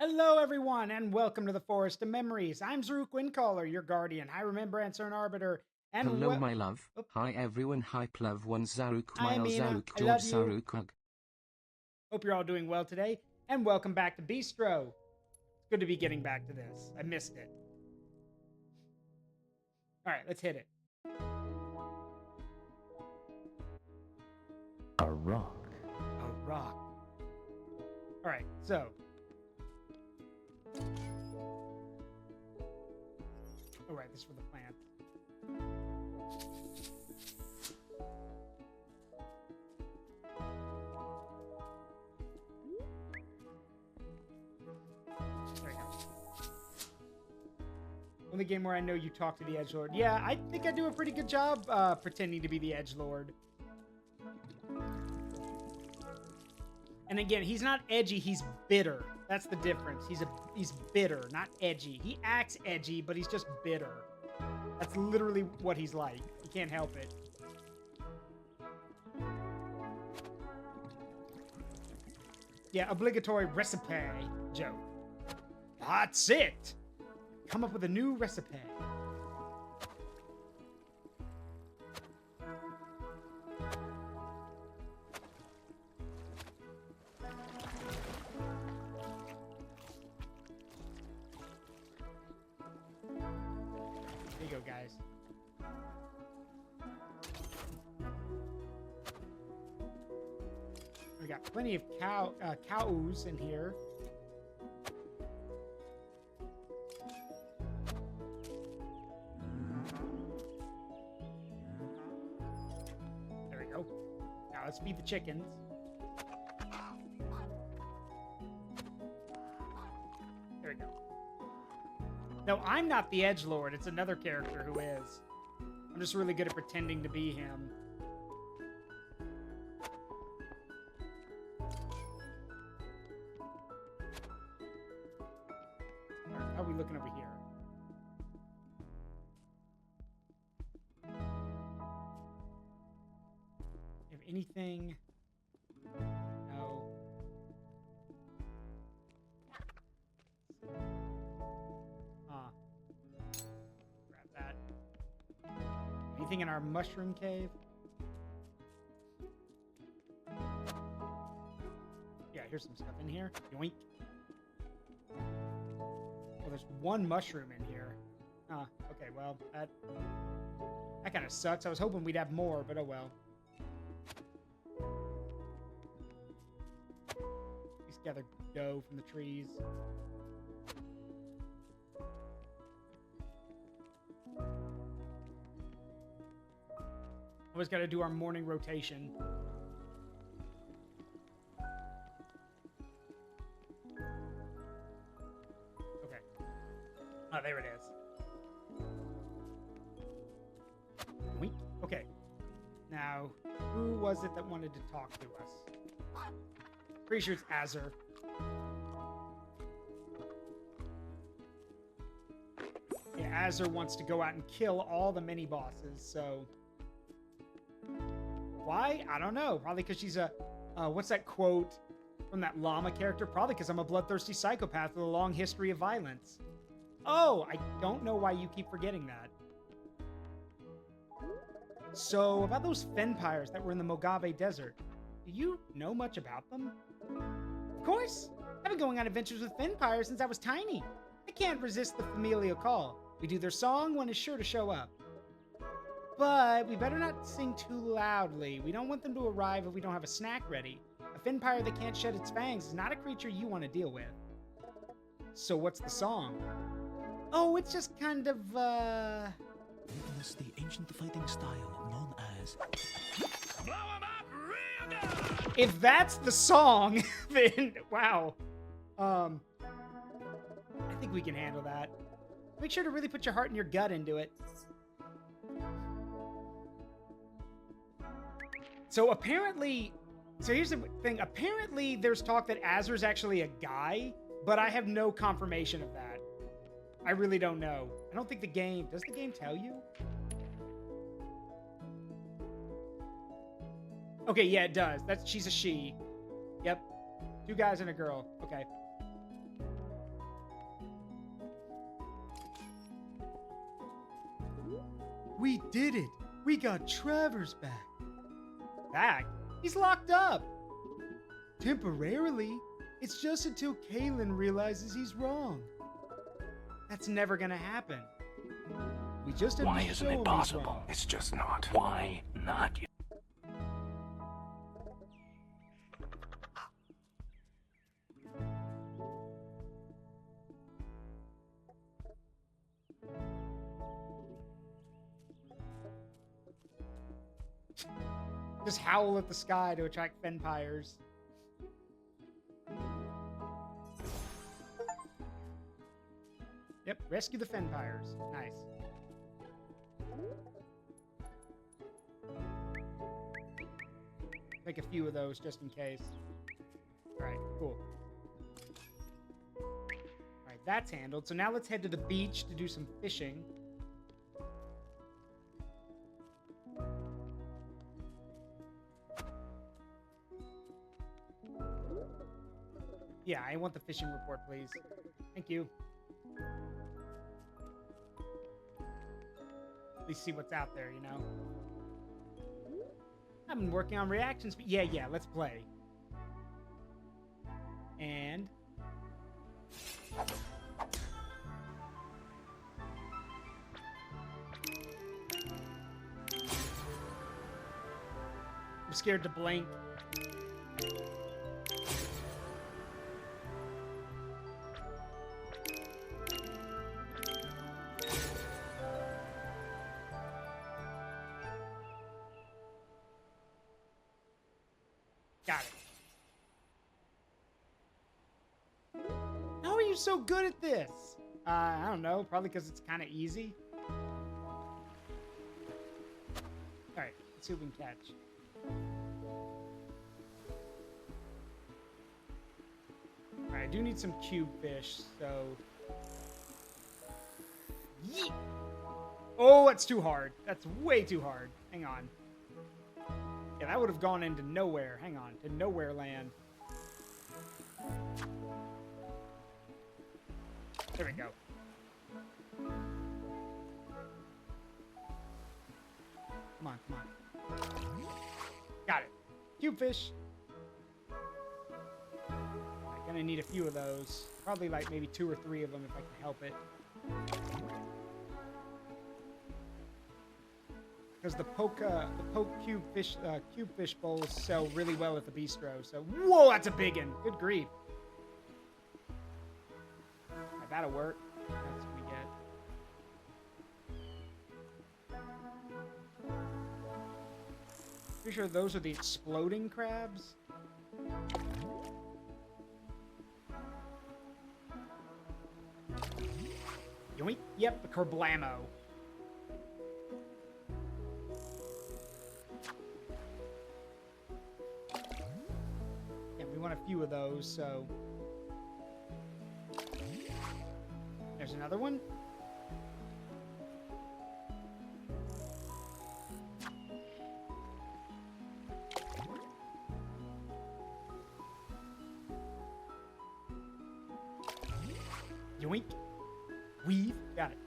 Hello, everyone, and welcome to the Forest of Memories. I'm Zaruk Windcaller, your guardian, High Remembrancer and Arbiter, and Hello, my love. Hi, everyone. Hi, Love 1 Zaruk hi, Mile Mina. Zaruk I George love you. Zaruk Hug. Hope you're all doing well today, and welcome back to Beastro. It's good to be getting back to this. I missed it. All right, let's hit it. A rock. A rock. All right, so. All right, this is for the plant. There you go. Only game where I know you talk to the edgelord. Yeah, I think I do a pretty good job pretending to be the edgelord. And again, he's not edgy, he's bitter. That's the difference. He's bitter, not edgy. He acts edgy, but he's just bitter. That's literally what he's like. He can't help it. Yeah, obligatory recipe joke. That's it. Come up with a new recipe. There you go, guys. We got plenty of cows in here. There we go. Now let's feed the chickens. There we go. No, I'm not the edgelord. It's another character who is. I'm just really good at pretending to be him. How are we looking over here? Have anything? No. Grab that. Anything in our mushroom cave? Yeah, here's some stuff in here. Yoink. Well, there's one mushroom in here. Okay, well, that kind of sucks. I was hoping we'd have more, but oh well. Just gather dough from the trees. Always got to do our morning rotation. Okay. Oh, there it is. Wink. Okay. Now, who was it that wanted to talk to us? Pretty sure it's Azur. Yeah, Azur wants to go out and kill all the mini bosses, so... Why? I don't know. Probably because she's a... what's that quote from that llama character? Probably because I'm a bloodthirsty psychopath with a long history of violence. Oh, I don't know why you keep forgetting that. So, about those Fenpires that were in the Mojave Desert, do you know much about them? Of course! I've been going on adventures with Fenpires since I was tiny. I can't resist the familial call. We do their song, one is sure to show up. But we better not sing too loudly. We don't want them to arrive if we don't have a snack ready. A Fenpire that can't shed its fangs is not a creature you want to deal with. So what's the song? Oh, it's just kind of, Witness the ancient fighting style known as... Blow 'em up real good! If that's the song, then wow. I think we can handle that. Make sure to really put your heart and your gut into it. So apparently, so here's the thing. Apparently there's talk that Azur's actually a guy, but I have no confirmation of that. I really don't know. I don't think the game, does the game tell you? Okay, yeah, it does. She's a she. Yep. 2 guys and a girl. Okay. We did it! We got Travers back! Back? He's locked up! Temporarily. It's just until Kalen realizes he's wrong. That's never gonna happen. We just have Why to isn't show him it he's possible? wrong. It's just not. Why not you? Just howl at the sky to attract Fenpires. Yep, rescue the Fenpires. Nice. Make a few of those just in case. Alright, cool. Alright, that's handled. So now let's head to the beach to do some fishing. Yeah, I want the fishing report, please. Thank you. At least see what's out there, you know? I've been working on reactions, but yeah, let's play. And... I'm scared to blink. Got it. How are you so good at this? I don't know. Probably because it's kind of easy. Alright, let's see what we can catch. Alright, I do need some cube fish, so... Yeet! Oh, that's too hard. That's way too hard. Hang on. Yeah, that would have gone into nowhere. Hang on, to nowhere land. There we go. Come on, come on. Got it. Cube fish. I'm gonna need a few of those. Probably like maybe 2 or 3 of them if I can help it. Because the poke cube fish bowls sell really well at the bistro. So, whoa, that's a big one. Good grief. Right, that'll work. That's what we get. Pretty sure those are the exploding crabs. Yoink. Yep, the kerblamo. We want a few of those, so... There's another one. Yoink. Weave. Got it.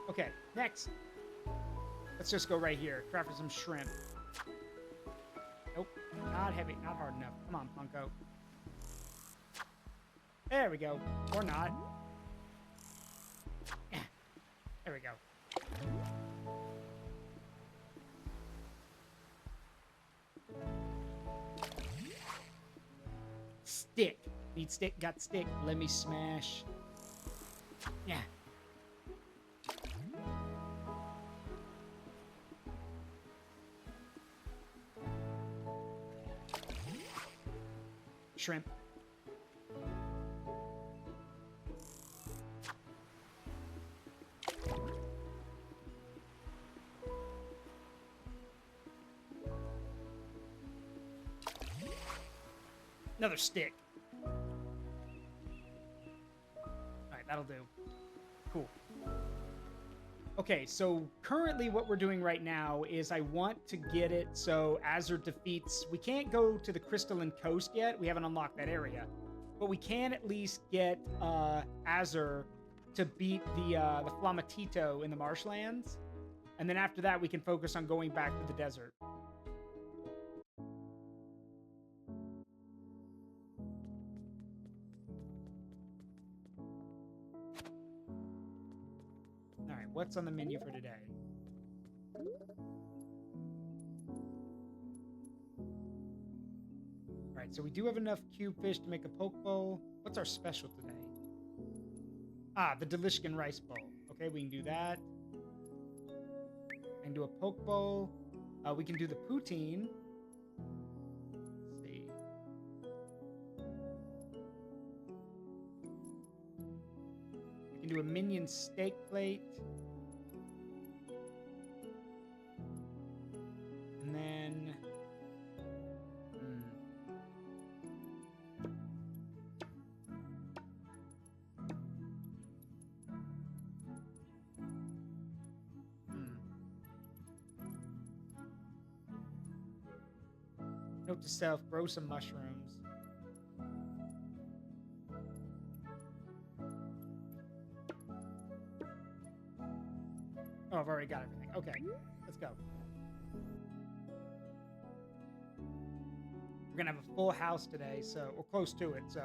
Okay, next. Let's just go right here. Try for some shrimp. Nope. Not heavy. Not hard enough. Come on, Funko. There we go. Or not. There we go. Stick. Need stick, got stick. Let me smash. Yeah. Shrimp. Another stick. Alright, that'll do. Cool. Okay, so currently what we're doing right now is I want to get it so Azure defeats... We can't go to the Crystalline Coast yet. We haven't unlocked that area. But we can at least get Azure to beat the Flamatito in the marshlands. And then after that, we can focus on going back to the desert. All right, what's on the menu for today? All right, so we do have enough cube fish to make a poke bowl. What's our special today? Ah, the Delishkin rice bowl. Okay, we can do that. And do a poke bowl. We can do the poutine. Let's see. We can do a minion steak plate. And then... Note to self, grow some mushrooms. Oh, I've already got everything. Okay, let's go. We're gonna have a full house today, so we're close to it, so.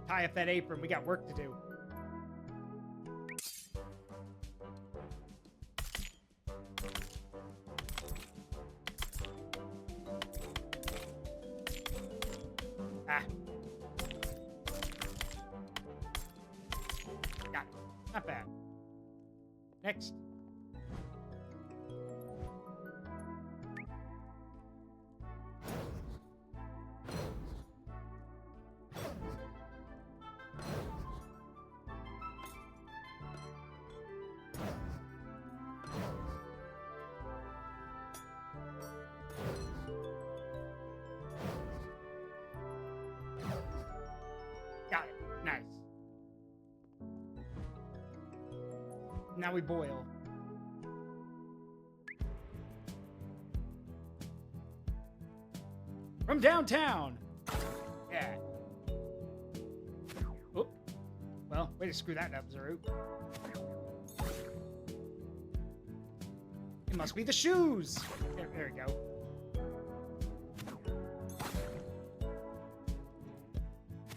Tie up that apron, we got work to do. Ah. Got it. Not bad. Next. Got it. Nice. Now we boil. From downtown. Yeah. Oop. Well, way to screw that up, Zaru. It must be the shoes. There we go.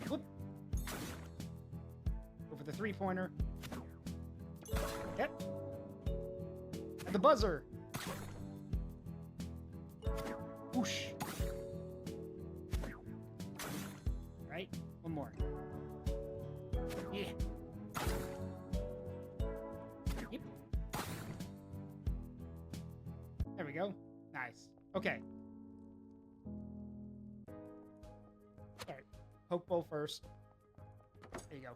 Whoop. Go for the three-pointer. Yep. And the buzzer. Whoosh. Right? One more. Yeah. Yep. There we go. Nice. Okay. All right. Poke bowl first. There you go.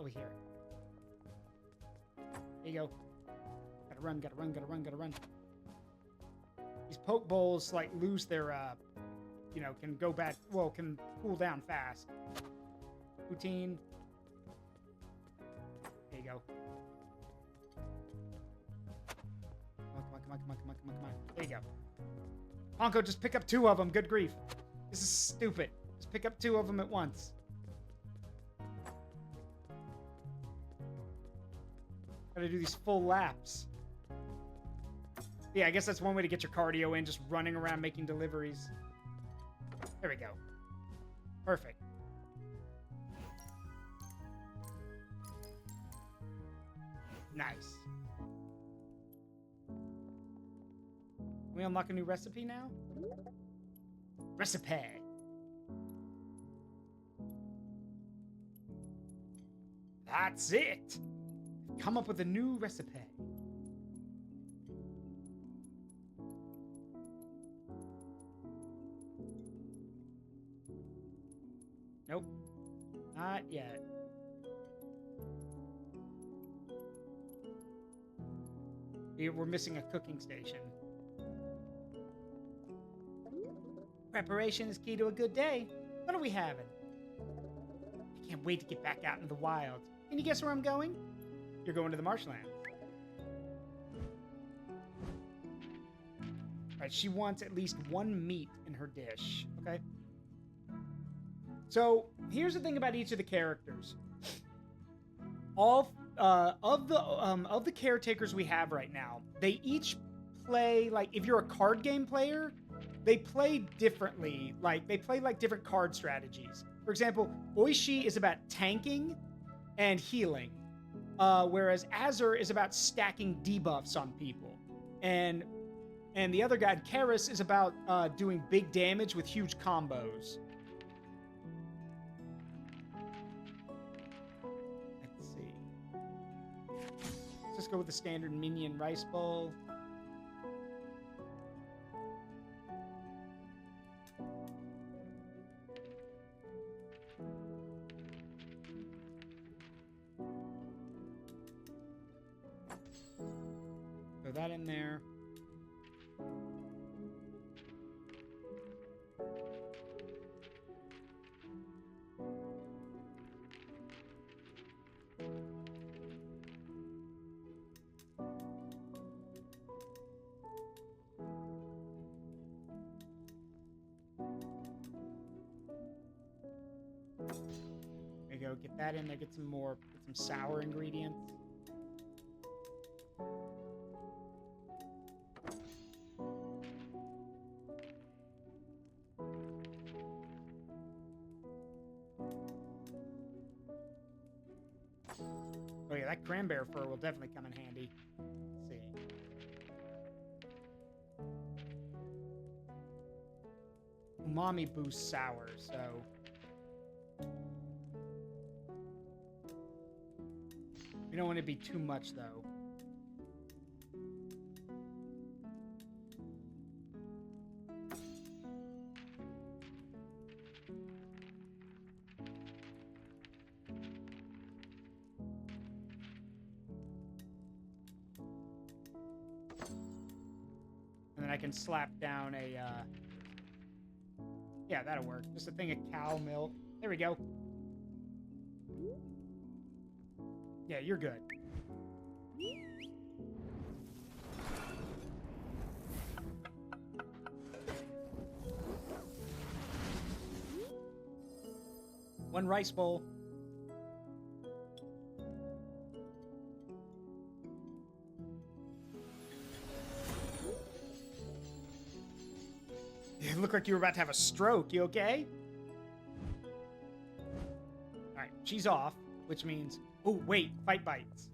Over here. There you go. Gotta run, gotta run, gotta run, gotta run. These poke bowls, like, lose their, you know, can go back, well, can cool down fast. Poutine. There you go. Come on, come on, come on, come on, come on, come on. There you go. Honko, just pick up two of them. Good grief. This is stupid. Just pick up two of them at once. Gotta do these full laps. Yeah, I guess that's one way to get your cardio in, just running around making deliveries. There we go. Perfect. Nice. Can we unlock a new recipe now? Recipe. That's it. Come up with a new recipe. Nope. Not yet. We're missing a cooking station. Preparation is key to a good day. What are we having? I can't wait to get back out into the wild. Can you guess where I'm going? You're going to the marshland. All right, she wants at least one meat in her dish. Okay. So here's the thing about each of the characters. All of the caretakers we have right now, they each play like, if you're a card game player, they play differently. Like they play like different card strategies. For example, Oishi is about tanking and healing, whereas Azur is about stacking debuffs on people, and the other guy, Karis, is about doing big damage with huge combos. Let's see. Let's just go with the standard minion rice bowl. Throw that in there. There you go. Get that in there. Get some more. Get some sour ingredients. Oh yeah, that cranberry fur will definitely come in handy. Let's see. Umami boosts sour, so... We don't want it to be too much, though. And then I can slap down a, yeah, that'll work. Just a thing of cow milk. There we go. Yeah, you're good. One rice bowl. You look like you were about to have a stroke. You okay? All right, she's off, which means... Oh, wait, fight bites.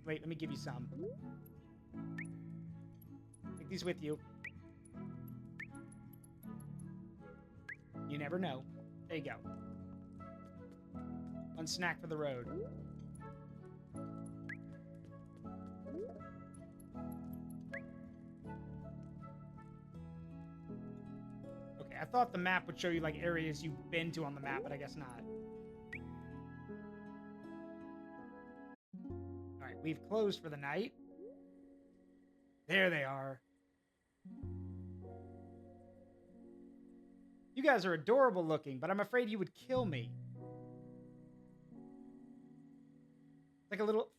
Wait, let me give you some. Take these with you. You never know. There you go. One snack for the road. Okay, I thought the map would show you like areas you've been to on the map, but I guess not. Alright, we've closed for the night. There they are. You guys are adorable looking, but I'm afraid you would kill me. Like a little...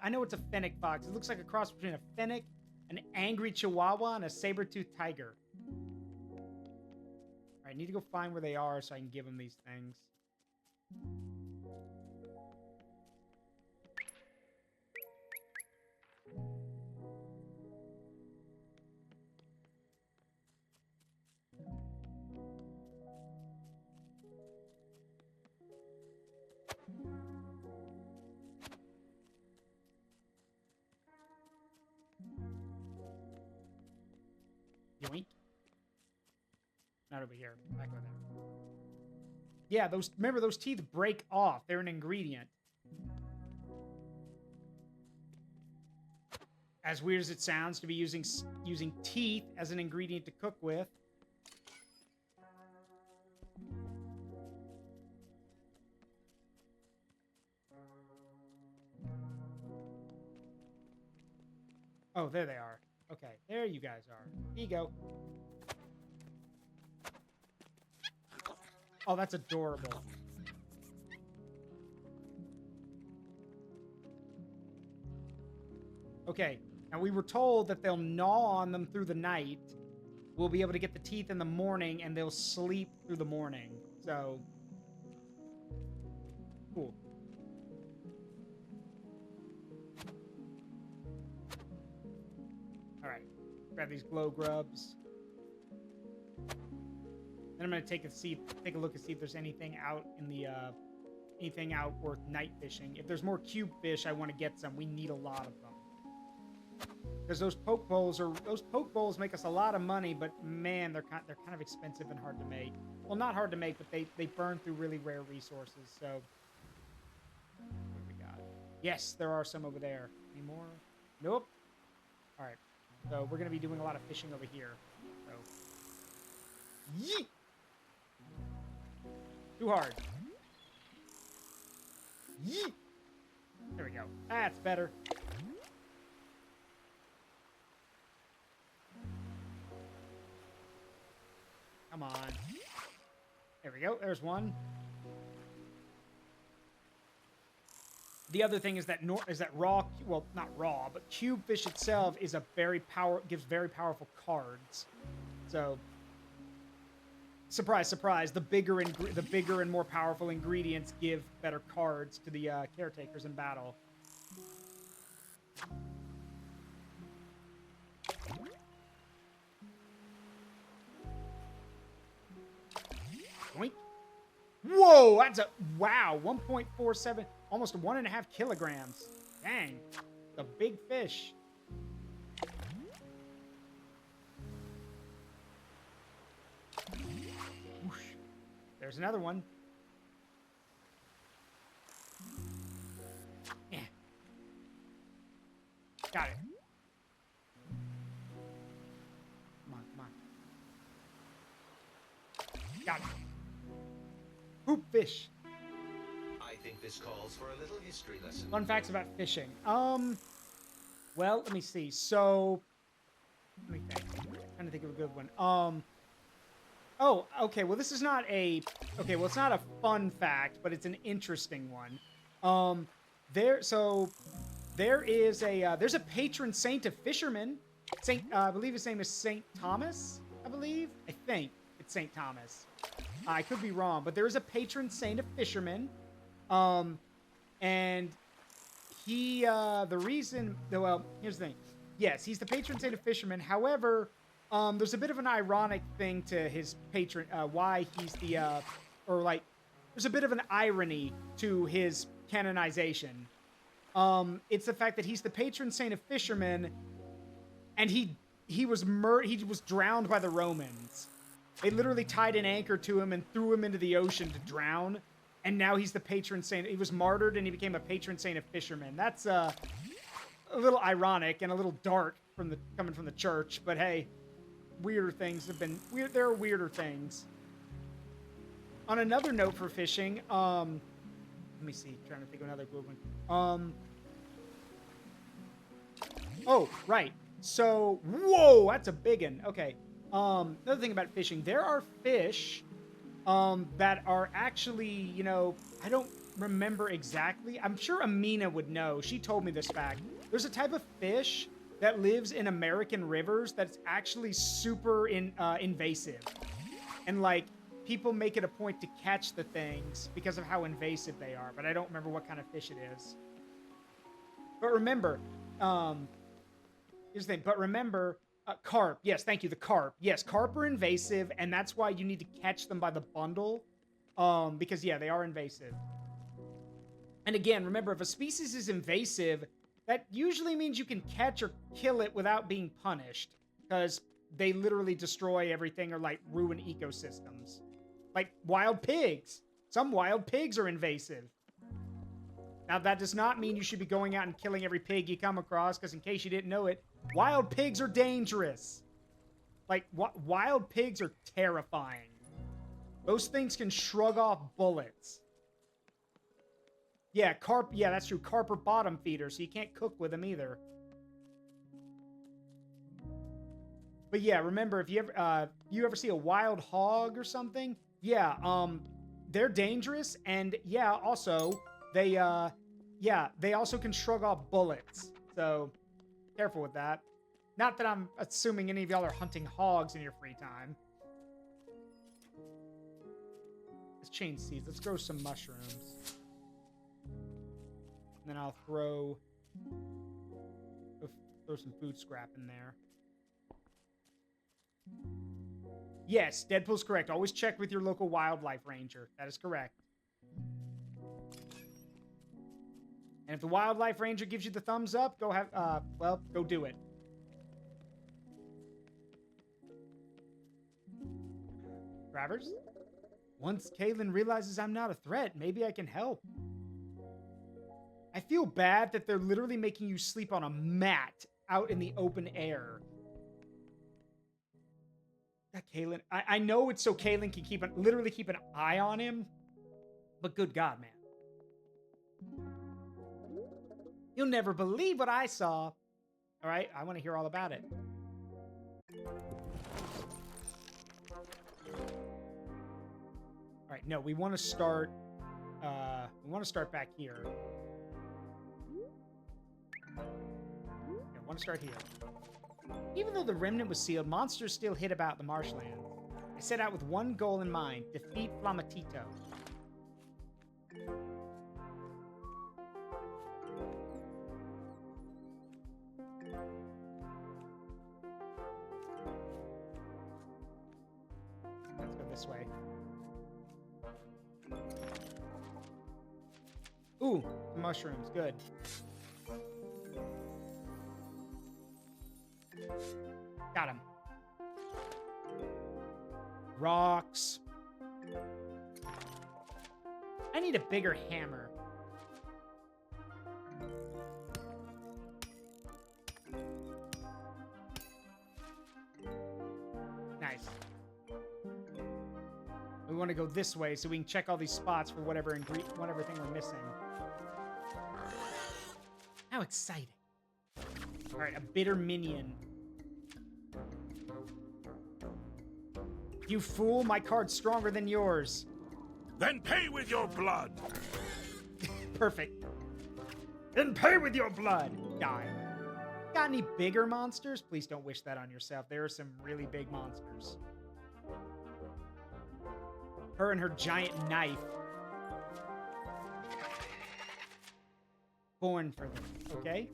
I know it's a fennec fox. It looks like a cross between a fennec, an angry chihuahua, and a saber-toothed tiger. Alright, I need to go find where they are so I can give them these things. Yoink. Not over here. Back over there. Yeah, remember those teeth break off. They're an ingredient. As weird as it sounds to be using teeth as an ingredient to cook with. Oh, there they are. Okay, there you guys are. Here you go. Oh, that's adorable. Okay, now we were told that they'll gnaw on them through the night, will be able to get the teeth in the morning, and they'll sleep through the morning. So, cool. All right, grab these glow grubs. Then I'm gonna take a look and see if there's anything out in the anything out worth night fishing. If there's more cube fish, I want to get some. We need a lot of them because those poke bowls make us a lot of money, but man, they're kind of expensive and hard to make. Well, not hard to make, but they burn through really rare resources. So, what do we got? Yes, there are some over there. Any more? Nope. All right. So we're gonna be doing a lot of fishing over here. So, yeet. Too hard. Yeet. There we go. That's better. Come on. There we go. There's one. The other thing is that raw, well, not raw, but cube fish itself is gives very powerful cards. So, surprise, surprise, the bigger and more powerful ingredients give better cards to the caretakers in battle. Boink. Whoa, that's wow, 1.47, almost 1.5 kilograms. Dang, a big fish. Whoosh. There's another one. Yeah. Got it. Come on, come on. Got it. Hoop fish. I think this calls for a little history lesson. Fun facts about fishing. Well, let me see. So, let me think. I'm trying to think of a good one. Oh, okay. Well, this is not a. Okay, well, it's not a fun fact, but it's an interesting one. There's a patron saint of fishermen. I believe his name is Saint Thomas. I think it's Saint Thomas. I could be wrong, but there is a patron saint of fishermen. And he, here's the thing. Yes, he's the patron saint of fishermen. However, there's a bit of an ironic thing to his patron, why he's there's a bit of an irony to his canonization. It's the fact that he's the patron saint of fishermen, and he was drowned by the Romans. They literally tied an anchor to him and threw him into the ocean to drown. And now he's the patron saint. He was martyred and he became a patron saint of fishermen. That's a little ironic and a little dark coming from the church. But hey, weirder things have been weird. There are weirder things. On another note for fishing, let me see. Trying to think of another good one. Oh, right. So, whoa, that's a big one. Okay. Another thing about fishing, there are fish that are actually, I don't remember exactly. I'm sure Amina would know. She told me this fact. There's a type of fish that lives in American rivers that's actually super invasive. And, people make it a point to catch the things because of how invasive they are. But I don't remember what kind of fish it is. But remember, here's the thing. But remember... carp. Yes, thank you. The carp. Yes, carp are invasive, and that's why you need to catch them by the bundle. Because, yeah, they are invasive. And again, remember, if a species is invasive, that usually means you can catch or kill it without being punished. Because they literally destroy everything or, ruin ecosystems. Like wild pigs. Some wild pigs are invasive. Now, that does not mean you should be going out and killing every pig you come across, because in case you didn't know it, wild pigs are dangerous. Wild pigs are terrifying. Those things can shrug off bullets. Yeah, carp, yeah, that's true. Carp are bottom feeders, so you can't cook with them either. But yeah, remember, if you ever see a wild hog or something, yeah, they're dangerous, and yeah, also, they also can shrug off bullets. So, careful with that. Not that I'm assuming any of y'all are hunting hogs in your free time. Let's change seeds. Let's grow some mushrooms. And then I'll throw some food scrap in there. Yes, Deadpool's correct. Always check with your local wildlife ranger. That is correct. And if the wildlife ranger gives you the thumbs up, go go do it. Travers? Once Caitlin realizes I'm not a threat, maybe I can help. I feel bad that they're literally making you sleep on a mat out in the open air. That Caitlin, I know it's so Caitlin can literally keep an eye on him, but good God, man. You'll never believe what I saw. All right, I want to hear all about it. All right, no, we want to start. We want to start back here. Yeah, I want to start here. Even though the remnant was sealed, monsters still hid about the marshland. I set out with one goal in mind: defeat Flamatito. Let's go this way. Ooh, mushrooms, good. Got him. Rocks. I need a bigger hammer. Nice. We want to go this way so we can check all these spots for whatever thing we're missing. How exciting. All right, a bitter minion. You fool, my card's stronger than yours. Then pay with your blood. Perfect. Then pay with your blood. Die. Got any bigger monsters? Please don't wish that on yourself. There are some really big monsters. Her and her giant knife. Born for them, okay?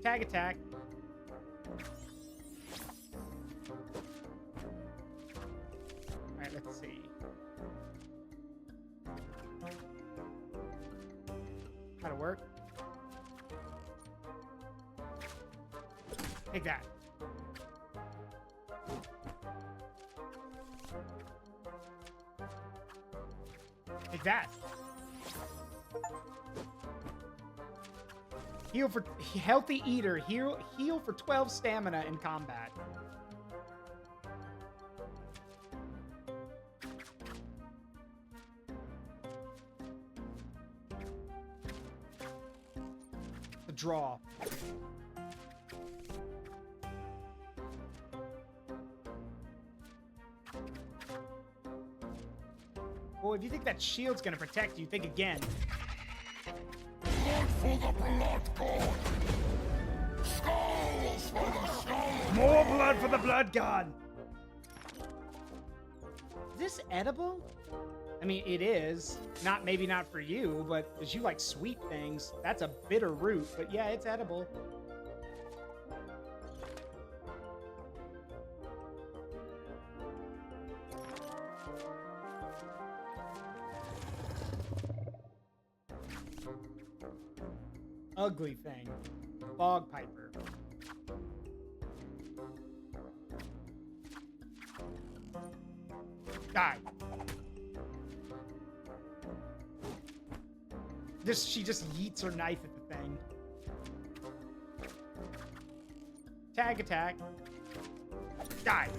Tag attack. Alright, let's see. How to work? Take that. Take that. Heal for healthy eater. Heal for 12 stamina in combat. The draw. Boy, if you think that shield's gonna protect you, think again. Blood for the blood god. Skulls for the skull. More blood for the blood god. Is this edible? I mean, it is. Maybe not for you, but as you like sweet things, that's a bitter root. But yeah, it's edible. Ugly thing. Bog piper. Die. She just yeets her knife at the thing. Tag attack. Die.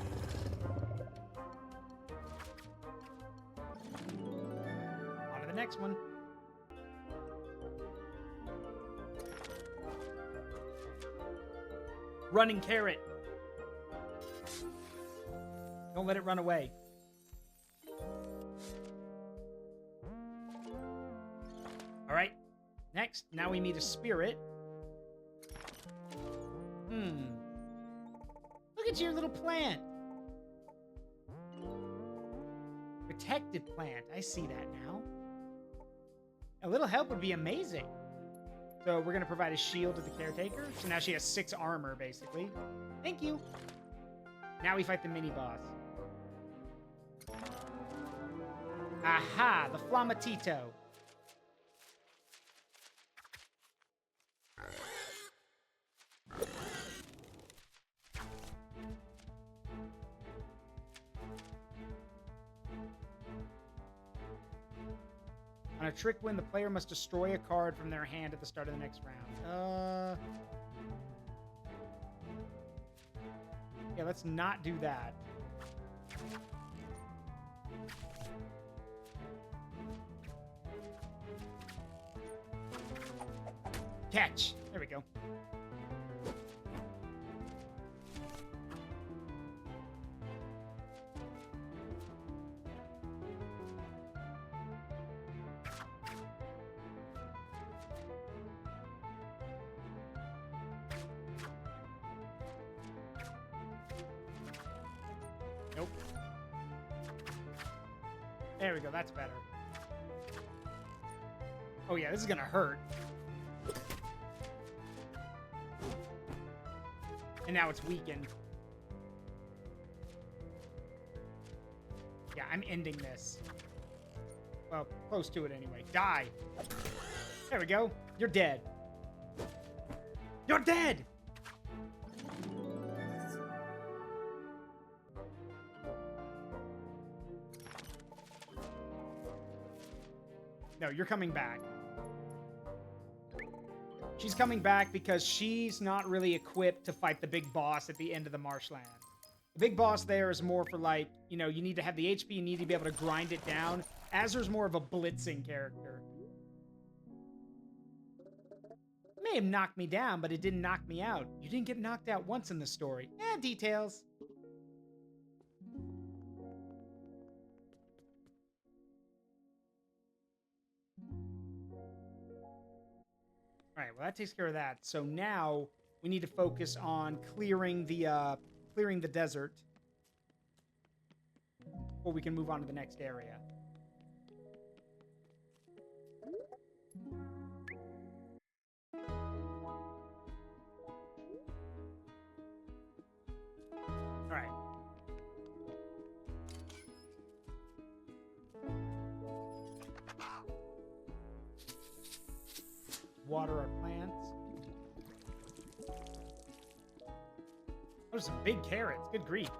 On to the next one. Running carrot. Don't let it run away. Next, now we meet a spirit. Look at your little plant. Protected plant. I see that now. A little help would be amazing. So we're going to provide a shield to the caretaker. So now she has 6 armor, basically. Thank you. Now we fight the mini-boss. Aha! The Flamatito. On a trick win, the player must destroy a card from their hand at the start of the next round. Yeah, let's not do that. Catch. There we go. Nope. There we go. That's better. Oh, yeah. This is going to hurt. And now it's weakened. Yeah, I'm ending this. Well, close to it anyway. Die. There we go. You're dead. You're dead! No, you're coming back. She's coming back because she's not really equipped to fight the big boss at the end of the marshland. The big boss there is more for, like, you know, you need to have the HP, you need to be able to grind it down. Azur's more of a blitzing character. It may have knocked me down, but it didn't knock me out. You didn't get knocked out once in the story. Details. All right, well, that takes care of that. So now we need to focus on clearing the desert before we can move on to the next area. All right. Water our plants. Those are some big carrots. Good grief.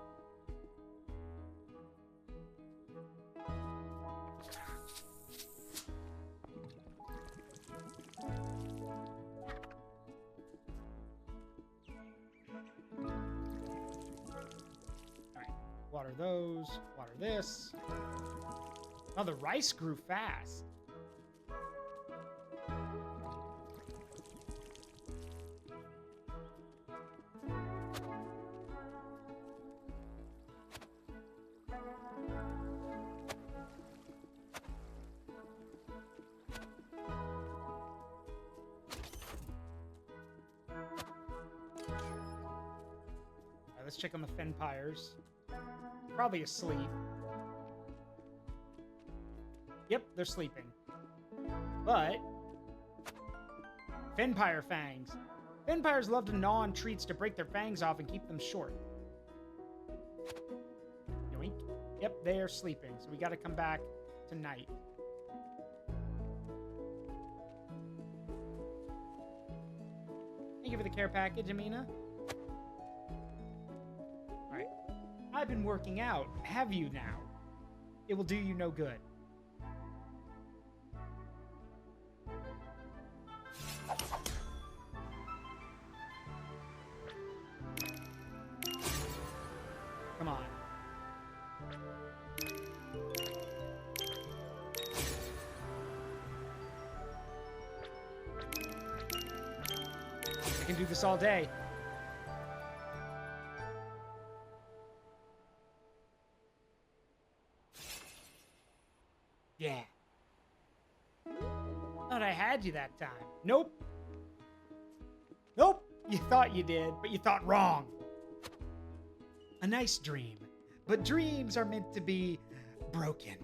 Alright. Water those. Water this. Oh, the rice grew fast. Let's check on the Fenpires. Probably asleep. Yep, they're sleeping. But Fenpire fangs. Fenpires love to gnaw on treats to break their fangs off and keep them short. Yoink. Yep, they are sleeping, so we got to come back tonight. Thank you for the care package, Amina. I've been working out. Have you now? It will do you no good. Come on. I can do this all day. Yeah. Thought I had had you that time. Nope. Nope. You thought you did, but you thought wrong. A nice dream. But dreams are meant to be broken.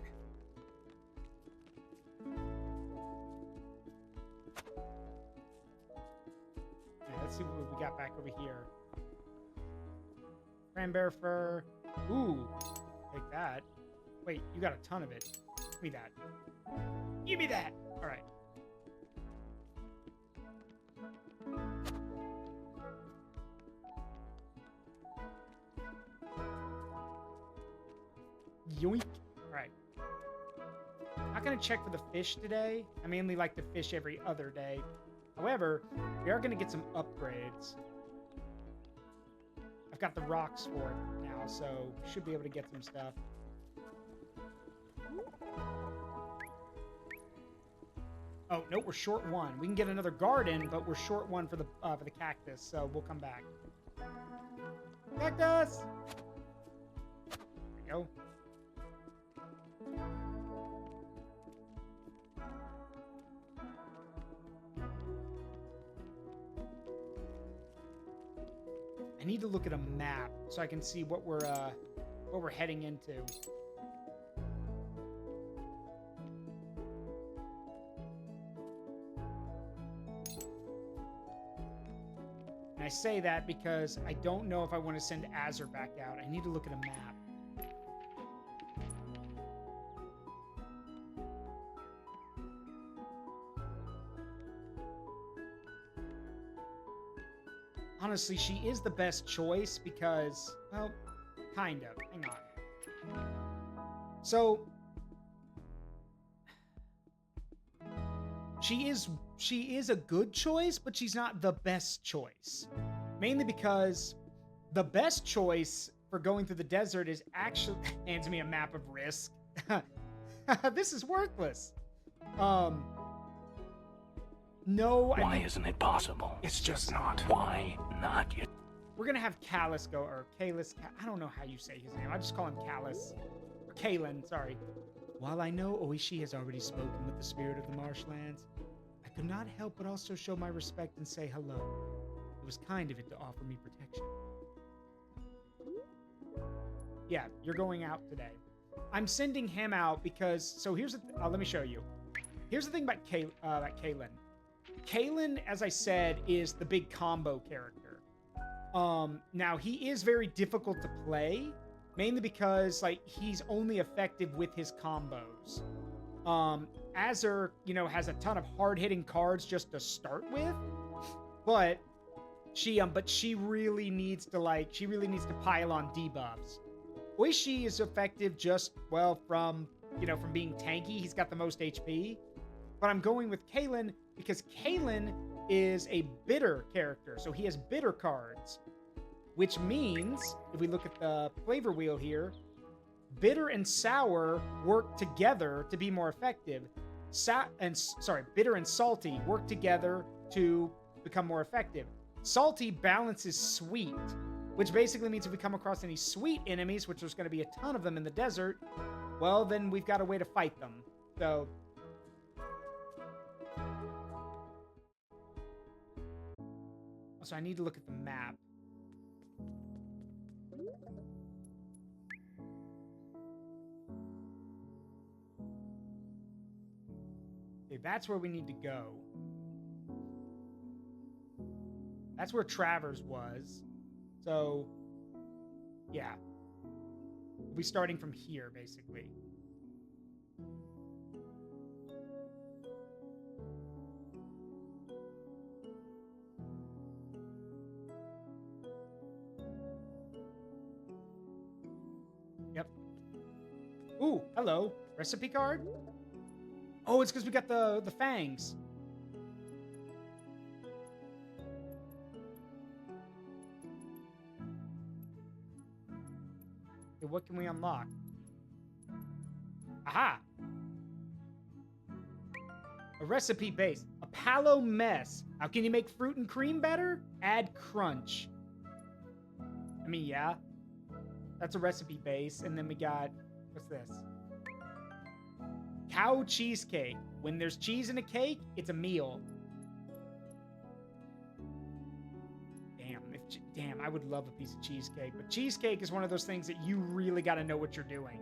Okay, let's see what we got back over here. Cranberry fur. Ooh. Take that. Wait, you got a ton of it. Give me that. Give me that! Alright. Yoink. Alright. Not gonna check for the fish today. I mainly like to fish every other day. However, we are gonna get some upgrades. I've got the rocks for it now, so should be able to get some stuff. Oh, no, we're short one. We can get another garden, but we're short one for the cactus, so we'll come back. Cactus! There we go. I need to look at a map so I can see what we're heading into. And I say that because I don't know if I want to send Azur back out. I need to look at a map. Honestly, she is the best choice because, well, kind of. Hang on. So, she is a good choice, but she's not the best choice. Mainly because the best choice for going through the desert is actually hands me a map of risk. This is worthless. No, Why isn't it possible? It's just not. Why not? We're gonna have Callus go, or Kalis. I don't know how you say his name. I just call him Callus, or Kalen. Sorry. While I know Oishi has already spoken with the spirit of the marshlands, I could not help but also show my respect and say hello. It was kind of it to offer me protection. Yeah, you're going out today. I'm sending him out because. So here's the. Let me show you. Here's the thing about Kalen. Kalen, as I said, is the big combo character. Now, he is very difficult to play, mainly because, like, he's only effective with his combos. Azur, you know, has a ton of hard-hitting cards just to start with, but she really needs to pile on debuffs. Oishi is effective just, well, from being tanky. He's got the most HP. But I'm going with Kalen because Kalen is a bitter character, so he has bitter cards. Which means, if we look at the flavor wheel here, bitter and sour work together to be more effective. Bitter and salty work together to become more effective. Salty balances sweet, which basically means if we come across any sweet enemies, which there's going to be a ton of them in the desert, well, then we've got a way to fight them. So I need to look at the map. Okay, that's where we need to go. That's where Travers was. So, yeah. We'll be starting from here, basically. Yep. Ooh, hello. Recipe card? Oh, it's because we got the fangs. Okay, what can we unlock? Aha! A recipe base. A palo mess. How can you make fruit and cream better? Add crunch. I mean, yeah. That's a recipe base. And then we got... What's this? Cow cheesecake. When there's cheese in a cake, it's a meal. Damn, I would love a piece of cheesecake. But cheesecake is one of those things that you really got to know what you're doing.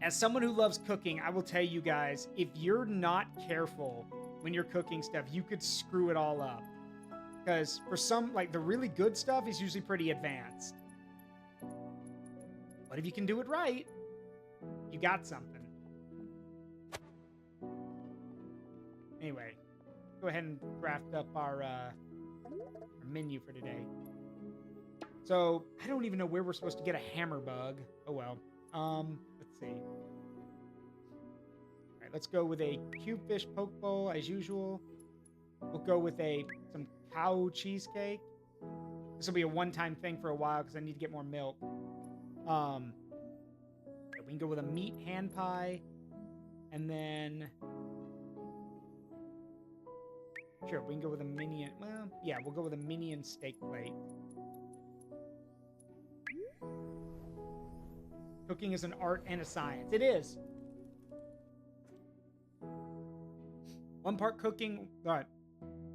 As someone who loves cooking, I will tell you guys, if you're not careful when you're cooking stuff, you could screw it all up. Because for some, like, the really good stuff is usually pretty advanced. But if you can do it right, you got something. Anyway, go ahead and draft up our menu for today. So, I don't even know where we're supposed to get a hammer bug. Oh well. Let's see. Alright, let's go with a cube fish poke bowl as usual. We'll go with some cow cheesecake. This will be a one-time thing for a while because I need to get more milk. We can go with a meat hand pie. And then... Sure, we can go with a minion. Well, yeah, we'll go with a minion steak plate. Cooking is an art and a science. It is. One part cooking. All right.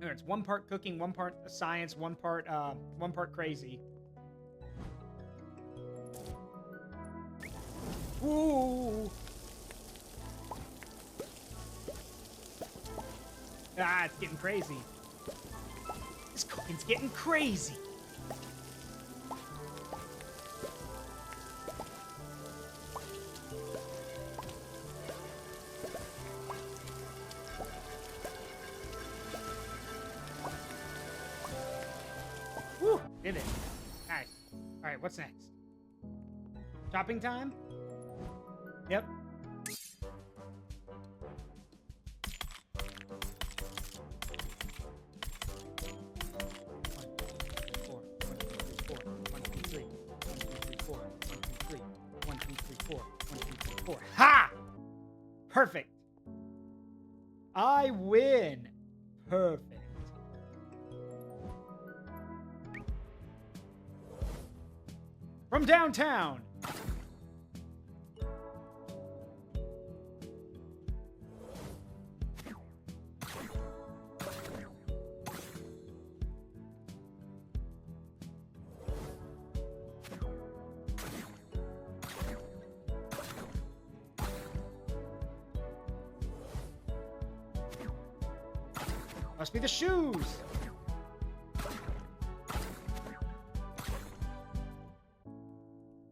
It's one part cooking, one part science, one part crazy. Ooh. Ah, it's getting crazy. This cooking's getting crazy. Woo! Did it. Nice. All right, what's next? Chopping time? Yep. Ha! Perfect. I win. Perfect. From downtown. Must be the shoes.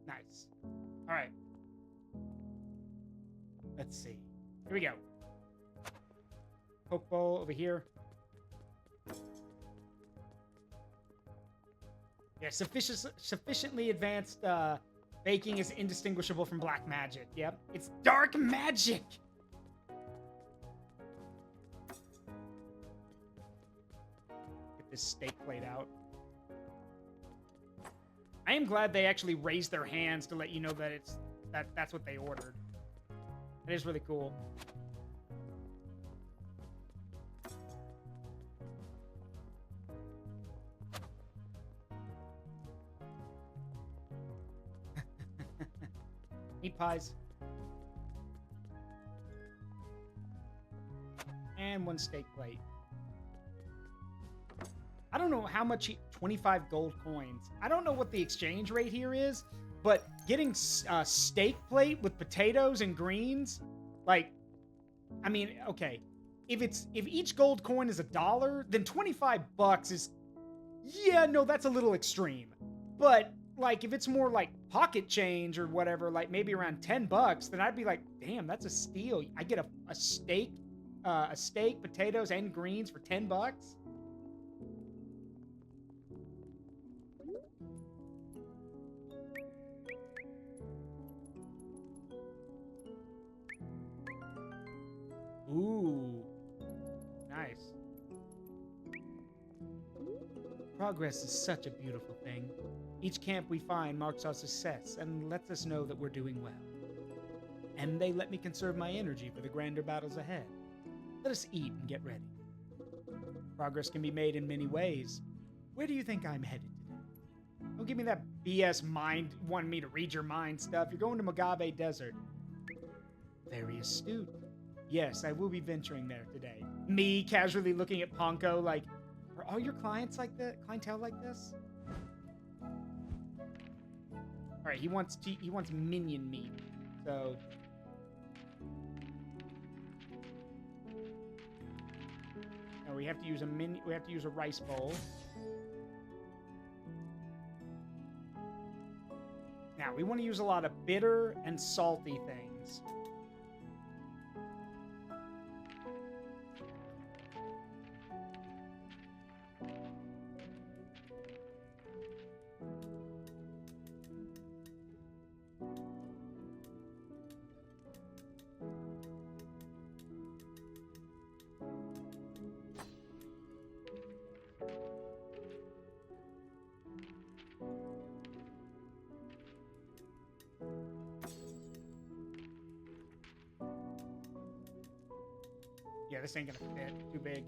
Nice. All right. Let's see. Here we go. Poke bowl over here. Yeah, sufficiently advanced baking is indistinguishable from black magic. Yep. It's dark magic. This steak plate out. I am glad they actually raised their hands to let you know that that's what they ordered. That is really cool. Meat pies. And one steak plate. I don't know how much 25 gold coins. I don't know what the exchange rate here is, but getting a steak plate with potatoes and greens, like, I mean, okay, if each gold coin is $1, then 25 bucks is, yeah, no, that's a little extreme. But like, if it's more like pocket change or whatever, like maybe around 10 bucks, then I'd be like, damn, that's a steal. I get a steak, potatoes, and greens for 10 bucks. Ooh, nice. Progress is such a beautiful thing. Each camp we find marks our success and lets us know that we're doing well. And they let me conserve my energy for the grander battles ahead. Let us eat and get ready. Progress can be made in many ways. Where do you think I'm headed today? Don't give me that BS mind, wanting me to read your mind stuff. You're going to Mojave Desert. Very astute. Yes, I will be venturing there today. Me casually looking at Ponko like, are all your clients like that? Clientele like this? All right, he wants minion meat. So now we have to use a rice bowl. Now we want to use a lot of bitter and salty things. Yeah, this ain't gonna fit. Too big.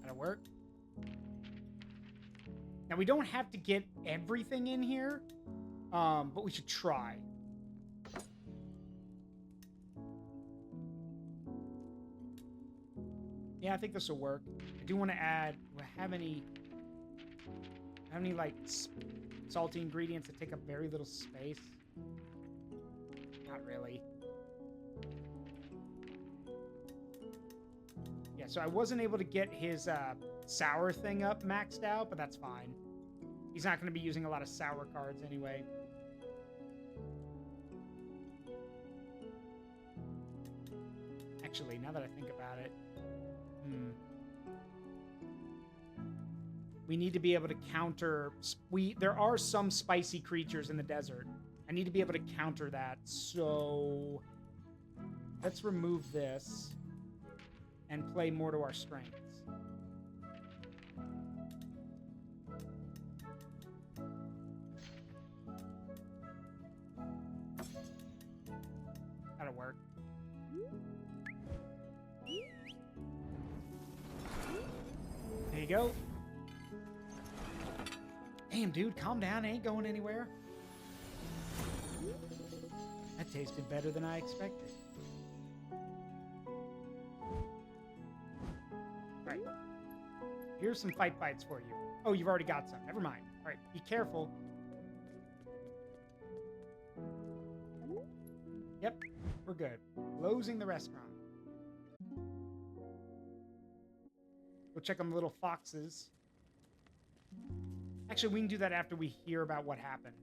That'll work. Now, we don't have to get everything in here, but we should try. Yeah, I think this will work. I do want to add, do I have any like salty ingredients that take up very little space? Not really. Yeah, so I wasn't able to get his sour thing up maxed out, but that's fine. He's not going to be using a lot of sour cards anyway. Actually, now that I think about it, we need to be able to counter... There are some spicy creatures in the desert. I need to be able to counter that, so... Let's remove this and play more to our strengths. That'll work. There you go. Damn, dude, calm down. I ain't going anywhere. That tasted better than I expected. Right. Here's some fight bites for you. Oh, you've already got some. Never mind. All right, be careful. Yep, we're good. Closing the restaurant. Go check on the little foxes. Actually, we can do that after we hear about what happened,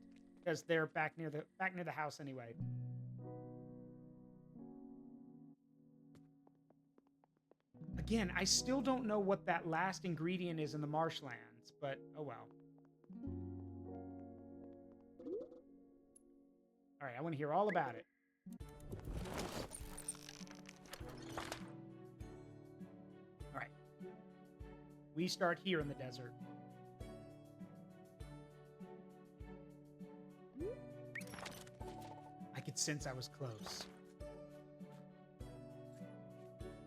because they're back near the house anyway. Again, I still don't know what that last ingredient is in the marshlands, but oh well. All right, I want to hear all about it. All right. We start here in the desert. I could sense I was close.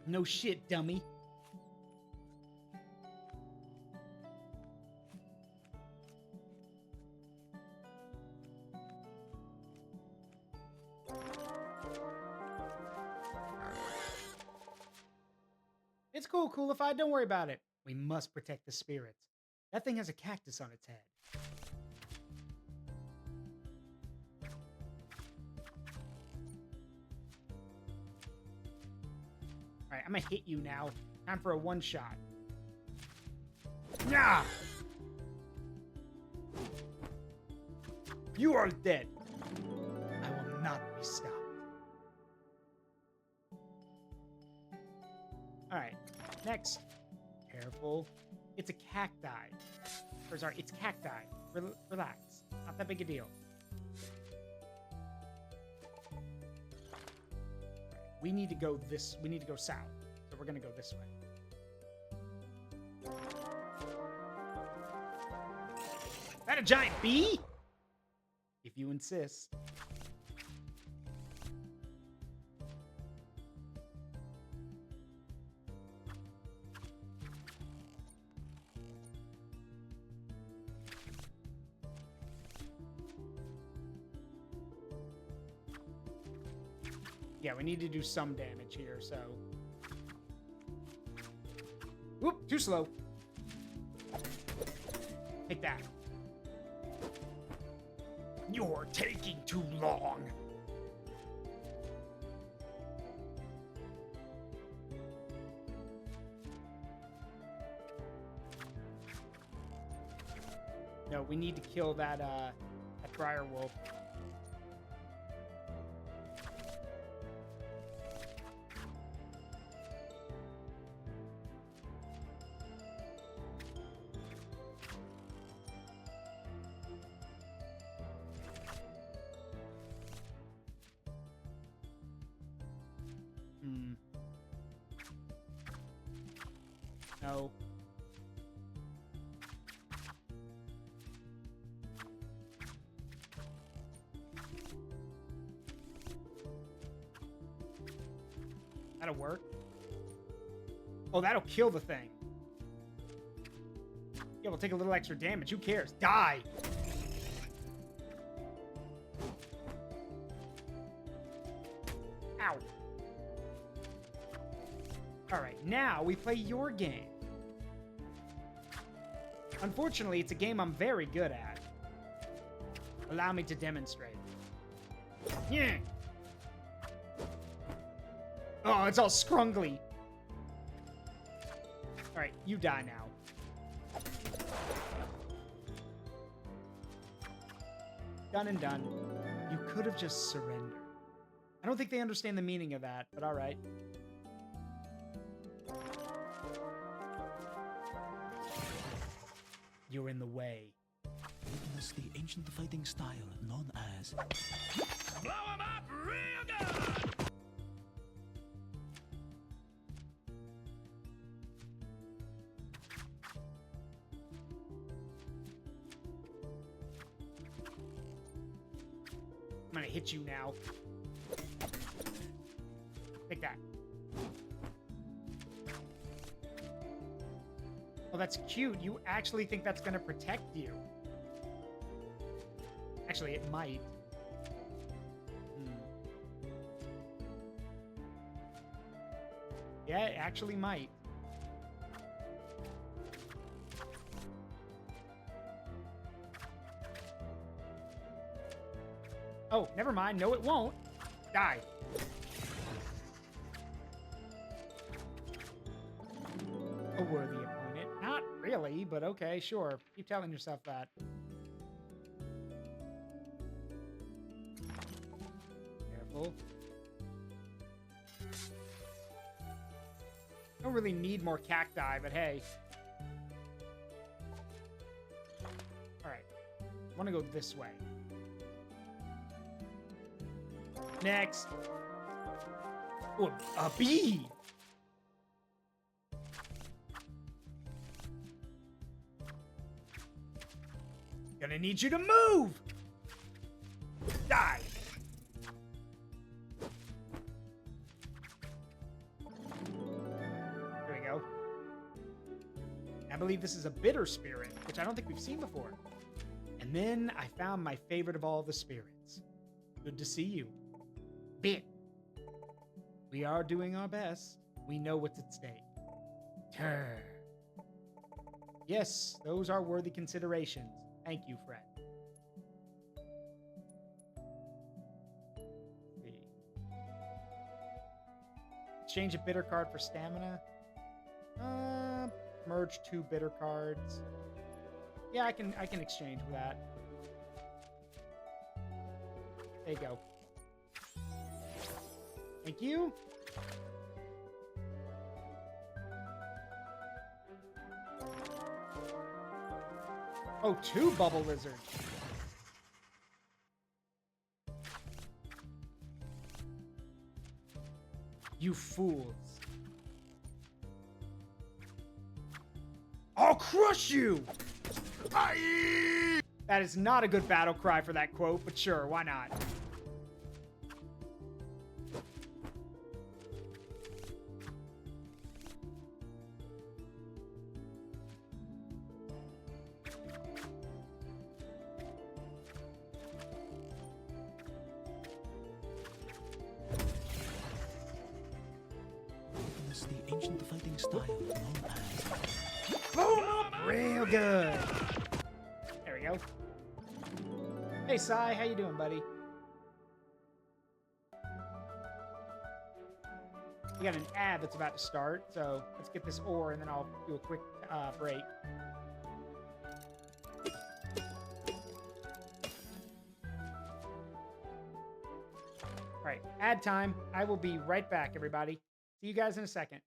No shit, dummy. It's cool, Coolified. Don't worry about it. We must protect the spirits. That thing has a cactus on its head. All right, I'm gonna hit you now. Time for a one-shot. Yeah. You are dead. I will not be stopped. Alright, next. Careful. It's a cacti. Or sorry, it's cacti. Relax. Not that big a deal. We need to go south. So we're gonna go this way. Is that a giant bee? If you insist. Yeah, we need to do some damage here, so... Whoop, too slow. Take that. You're taking too long. No, we need to kill that briar wolf. No. That'll work. Oh, that'll kill the thing. Yeah, we'll take a little extra damage. Who cares? Die! Ow. Alright, now we play your game. Unfortunately, it's a game I'm very good at. Allow me to demonstrate. Yeah. Oh, it's all scrungly. Alright, you die now. Done and done. You could have just surrendered. I don't think they understand the meaning of that, but alright. You're in the way. Witness the ancient fighting style known as... Blow him up real good! I'm gonna hit you now. Take that. Oh, that's cute. You actually think that's gonna protect you. Actually, it might. Yeah, it actually might. Oh, never mind. No, it won't. Die. A worthy opponent. Not really, but okay, sure. Keep telling yourself that. Careful. Don't really need more cacti, but hey. Alright. I want to go this way. Next. Ooh, a bee! Gonna need you to move! Die! There we go. I believe this is a bitter spirit, which I don't think we've seen before. And then I found my favorite of all the spirits. Good to see you. Bit. We are doing our best. We know what's at stake. Turr. Yes, those are worthy considerations. Thank you, friend. Let's see. Exchange a bitter card for stamina. Merge 2 bitter cards. Yeah, I can exchange with that. There you go. Thank you. Oh, 2 bubble lizards. You fools. I'll crush you! That is not a good battle cry for that quote, but sure, why not? Witness the ancient fighting style known as... Boom up real good. There we go. Hey, Sai, how you doing, buddy? We got an ad that's about to start, so let's get this ore, and then I'll do a quick break. All right, ad time. I will be right back, everybody. See you guys in a second.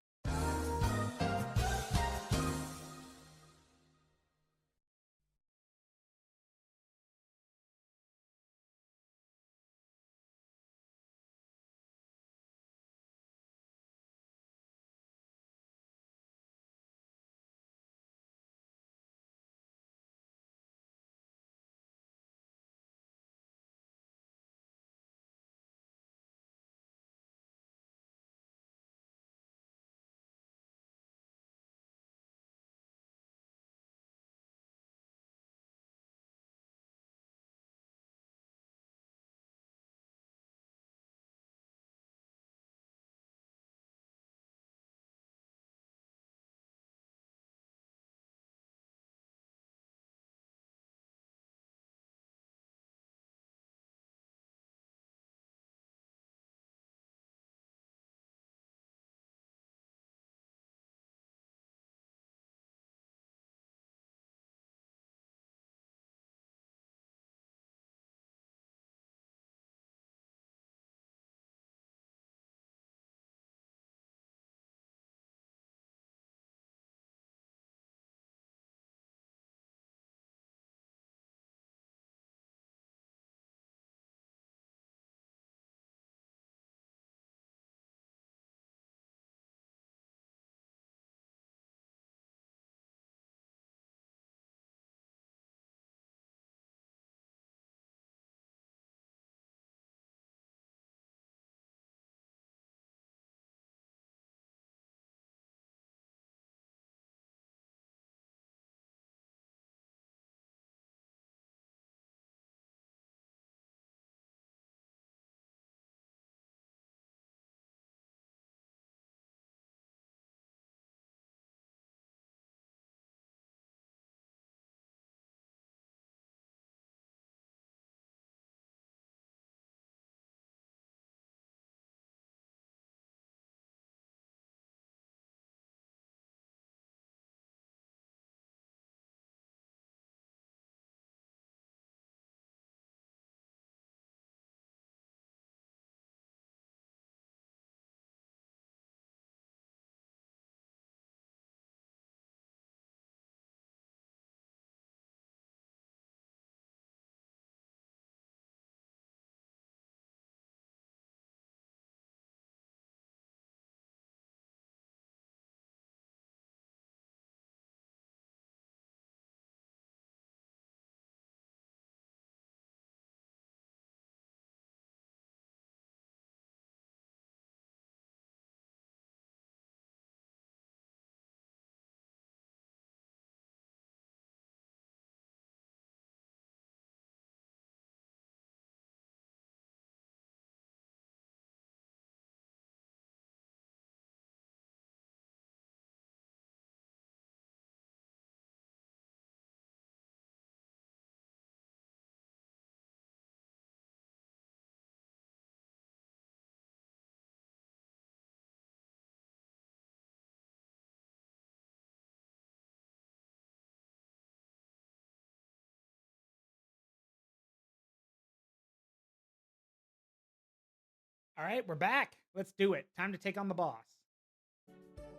All right, we're back. Let's do it. Time to take on the boss.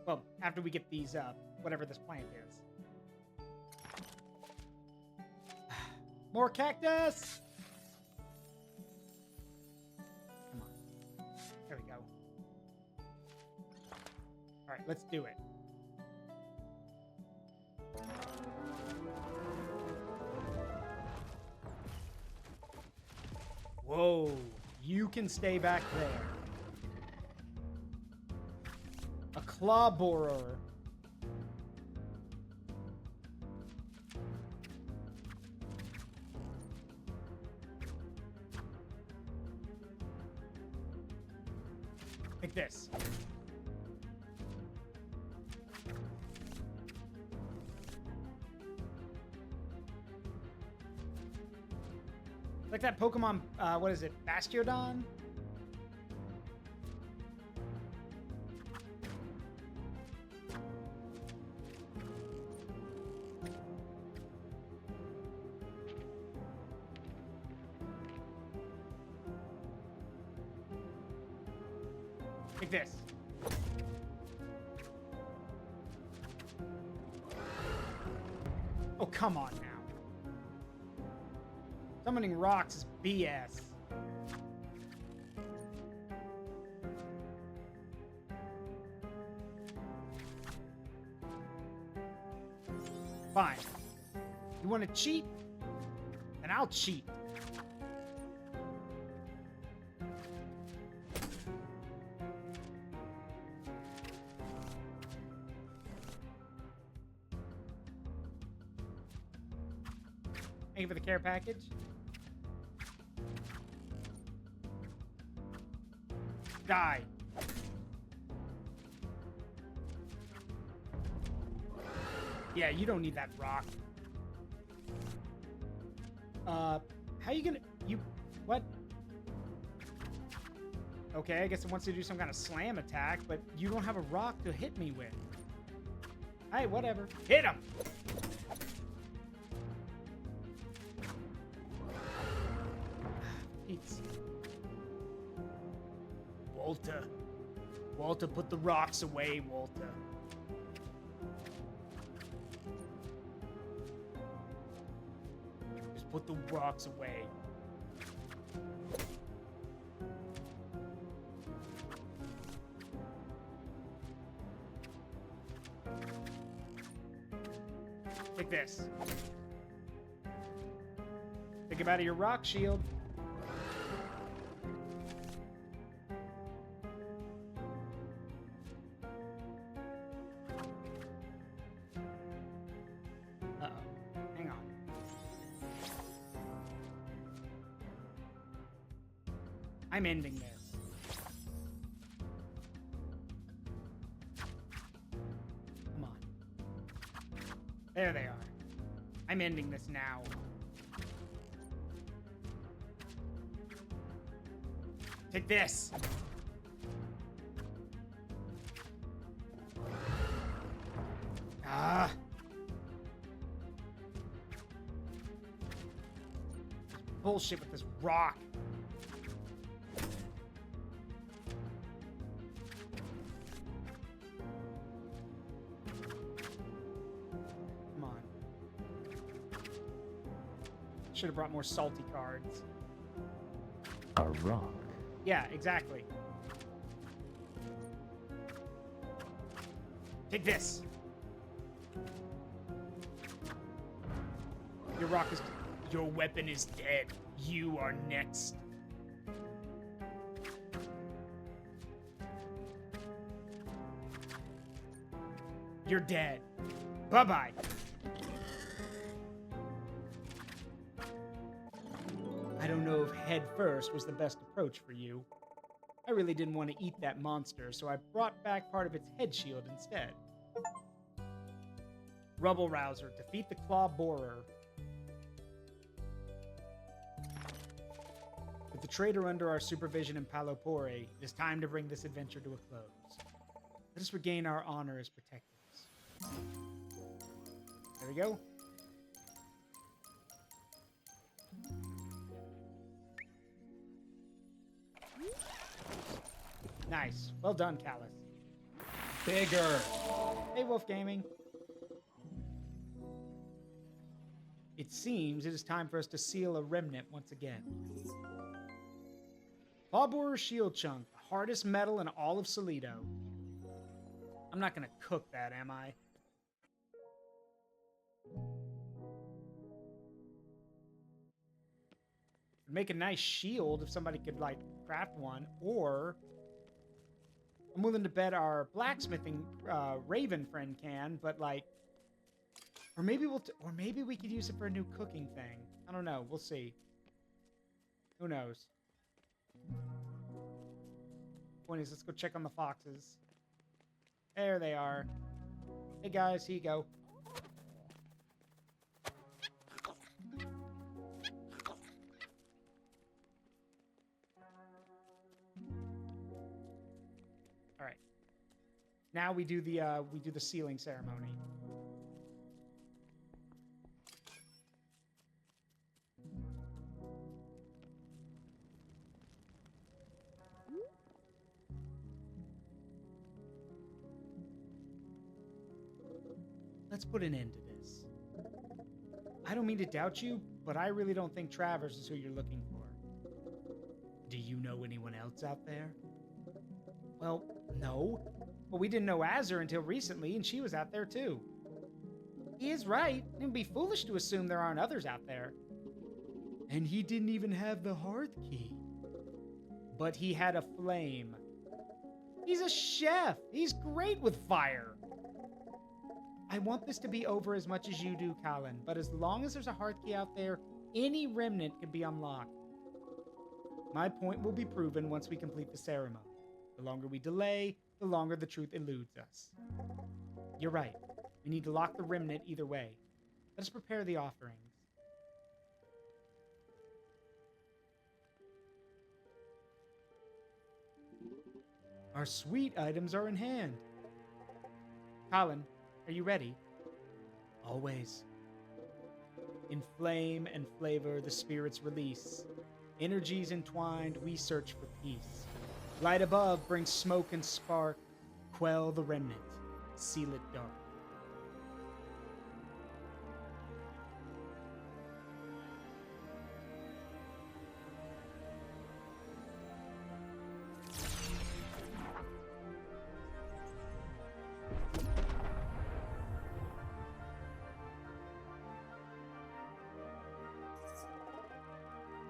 Well, after we get these, whatever this plant is. More cactus! Come on. There we go. All right, let's do it. Whoa, you can stay back there. A claw borer. Like this. Like that Pokemon, what is it? Bastiodon? Like this. Oh, come on now. Summoning rocks is BS. Fine. You want to cheat? Then I'll cheat. Thank you for the care package. Die. Yeah, you don't need that rock. How you gonna... What? Okay, I guess it wants to do some kind of slam attack, but you don't have a rock to hit me with. Hey, whatever. Hit him! Pete's... Walter. Walter, put the rocks away, Walter. Just put the rocks away. Take this. Take him out of your rock shield. I'm ending this. Come on. There they are. I'm ending this now. Take this. Ah. Bullshit with this rock. Should have brought more salty cards. A rock. Yeah, exactly. Take this. Your rock is... Your weapon is dead. You are next. You're dead. Bye-bye. I don't know if head first was the best approach for you. I really didn't want to eat that monster, so I brought back part of its head shield instead. Rubble Rouser, defeat the Claw Borer. With the trader under our supervision in Palopore, it is time to bring this adventure to a close. Let us regain our honor as protectors. There we go. Nice. Well done, Callus. Bigger. Hey, Wolf Gaming. It seems it is time for us to seal a remnant once again. Ballborer Shield Chunk, the hardest metal in all of Solido. I'm not gonna cook that, am I? It'd make a nice shield if somebody could, like, craft one, or I'm willing to bet our blacksmithing raven friend can, but, like, or maybe or maybe we could use it for a new cooking thing. I don't know. We'll see. Who knows? Point is, let's go check on the foxes. There they are. Hey guys, here you go. All right. Now we do the sealing ceremony. Let's put an end to this. I don't mean to doubt you, but I really don't think Travers is who you're looking for. Do you know anyone else out there? Well, no. But we didn't know Azur until recently, and she was out there too. He is right. It would be foolish to assume there aren't others out there. And he didn't even have the hearth key. But he had a flame. He's a chef. He's great with fire. I want this to be over as much as you do, Colin, but as long as there's a hearth key out there, any remnant can be unlocked. My point will be proven once we complete the ceremony. The longer we delay, the longer the truth eludes us. You're right. We need to lock the remnant either way. Let us prepare the offerings. Our sweet items are in hand. Colin, are you ready? Always. In flame and flavor, the spirits release. Energies entwined, we search for peace. Light above brings smoke and spark. Quell the remnant, seal it dark.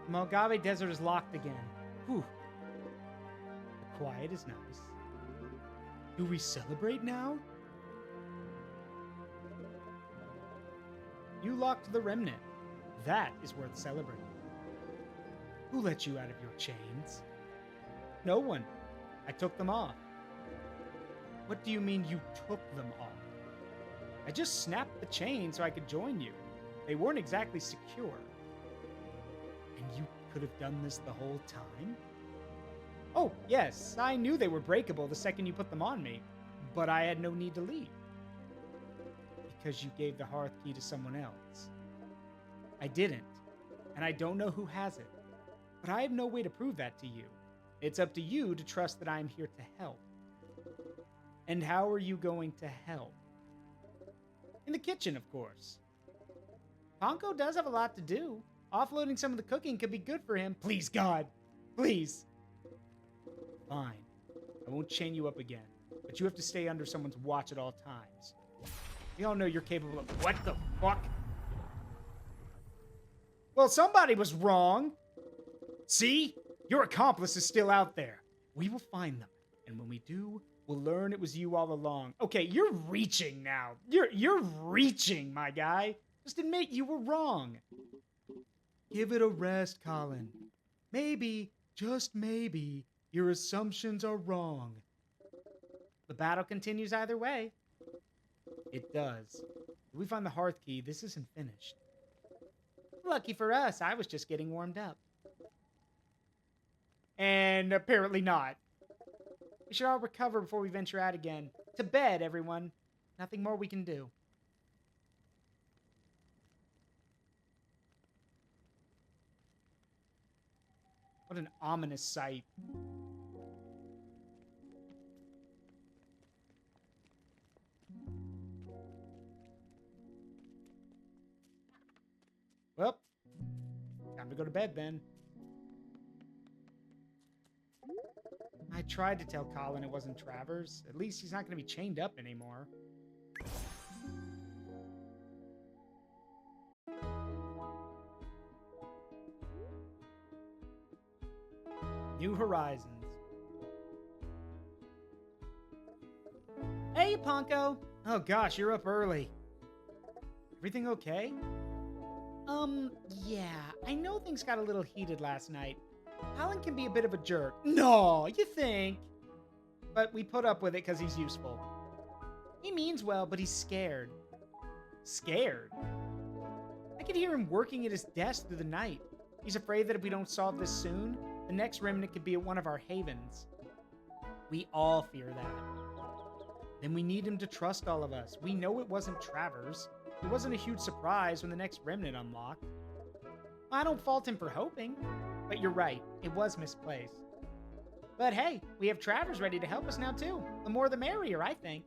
The Mojave Desert is locked again. Whew. The quiet is nice. Do we celebrate now? You locked the remnant. That is worth celebrating. Who let you out of your chains? No one. I took them off. What do you mean you took them off? I just snapped the chain so I could join you. They weren't exactly secure. And you could have done this the whole time? Oh, yes, I knew they were breakable the second you put them on me, but I had no need to leave. Because you gave the hearth key to someone else. I didn't, and I don't know who has it, but I have no way to prove that to you. It's up to you to trust that I'm here to help. And how are you going to help? In the kitchen, of course. Ponko does have a lot to do. Offloading some of the cooking could be good for him. Please, God. Please. Fine. I won't chain you up again. But you have to stay under someone's watch at all times. We all know you're capable of... What the fuck? Well, somebody was wrong. See? Your accomplice is still out there. We will find them. And when we do, we'll learn it was you all along. Okay, you're reaching now. You're reaching, my guy. Just admit you were wrong. Give it a rest, Colin. Maybe, just maybe, your assumptions are wrong. The battle continues either way. It does. If we find the hearth key, this isn't finished. Lucky for us, I was just getting warmed up. And apparently not. We should all recover before we venture out again. To bed, everyone. Nothing more we can do. What an ominous sight. to bed then. I tried to tell Colin it wasn't Travers. At least he's not going to be chained up anymore. New Horizons. Hey, Ponko! Oh gosh, you're up early. Everything okay? Yeah. I know things got a little heated last night. Colin can be a bit of a jerk. No, you think? But we put up with it because he's useful. He means well, but he's scared. Scared? I could hear him working at his desk through the night. He's afraid that if we don't solve this soon, the next remnant could be at one of our havens. We all fear that. Then we need him to trust all of us. We know it wasn't Travers. It wasn't a huge surprise when the next remnant unlocked. I don't fault him for hoping, but you're right, it was misplaced. But hey, we have Travers ready to help us now too. The more the merrier, I think.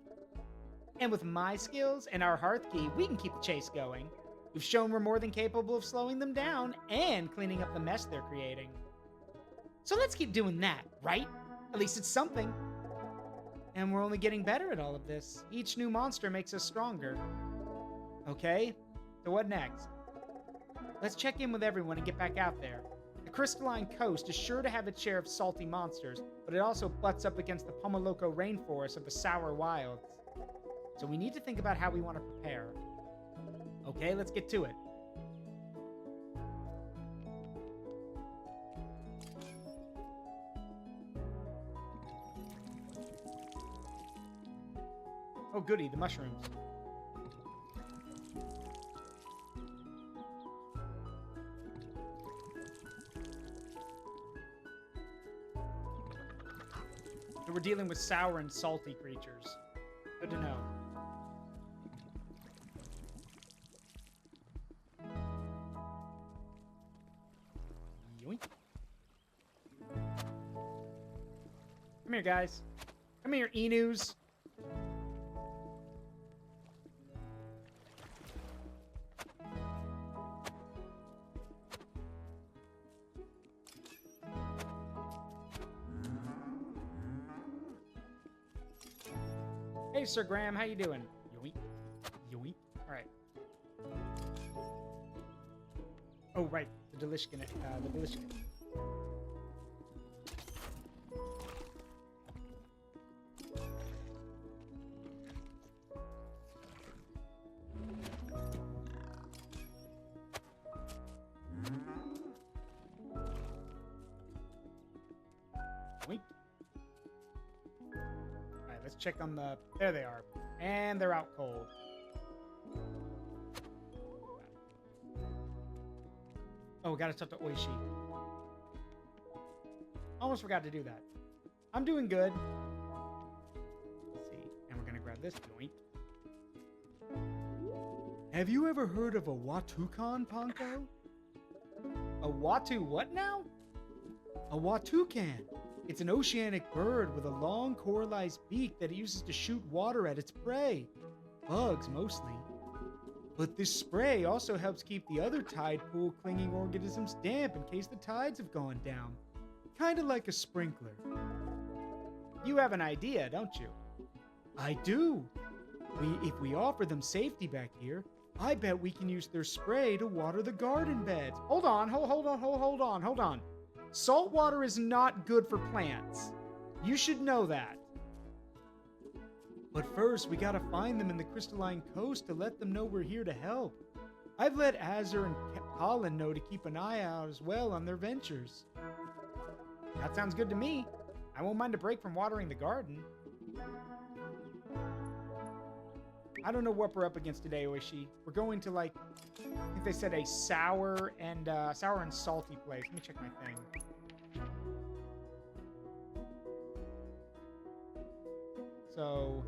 And with my skills and our hearth key, we can keep the chase going. We've shown we're more than capable of slowing them down and cleaning up the mess they're creating. So let's keep doing that, right? At least it's something. And we're only getting better at all of this. Each new monster makes us stronger. Okay, so what next? Let's check in with everyone and get back out there. The Crystalline Coast is sure to have its share of salty monsters, but it also butts up against the Pomoloco rainforest of the Sour Wilds. So we need to think about how we want to prepare. Okay, let's get to it. Oh goody, the mushrooms. So we're dealing with sour and salty creatures. Good to know. Yoink. Come here, guys. Come here, Enus. Hey, Sir Graham, how you doing? Yoink. Yoink. All right. Oh, right. The Delishkin. The Delishkin. Yoink. Let's check on the... There they are. And they're out cold. Oh, we gotta talk to Oishi. Almost forgot to do that. I'm doing good. Let's see. And we're gonna grab this joint. Have you ever heard of a Watukan, Ponko? A Watu what now? A Watukan. It's an oceanic bird with a long coralized beak that it uses to shoot water at its prey. Bugs, mostly. But this spray also helps keep the other tide pool clinging organisms damp in case the tides have gone down. Kinda like a sprinkler. You have an idea, don't you? I do. If we offer them safety back here, I bet we can use their spray to water the garden beds. Hold on. Salt water is not good for plants. You should know that. But first, we gotta find them in the Crystalline Coast to let them know we're here to help. I've let Azur and Colin know to keep an eye out as well on their ventures. That sounds good to me. I won't mind a break from watering the garden. I don't know what we're up against today, Oishi. We're going to, like, I think they said a sour and salty place. Let me check my thing. So...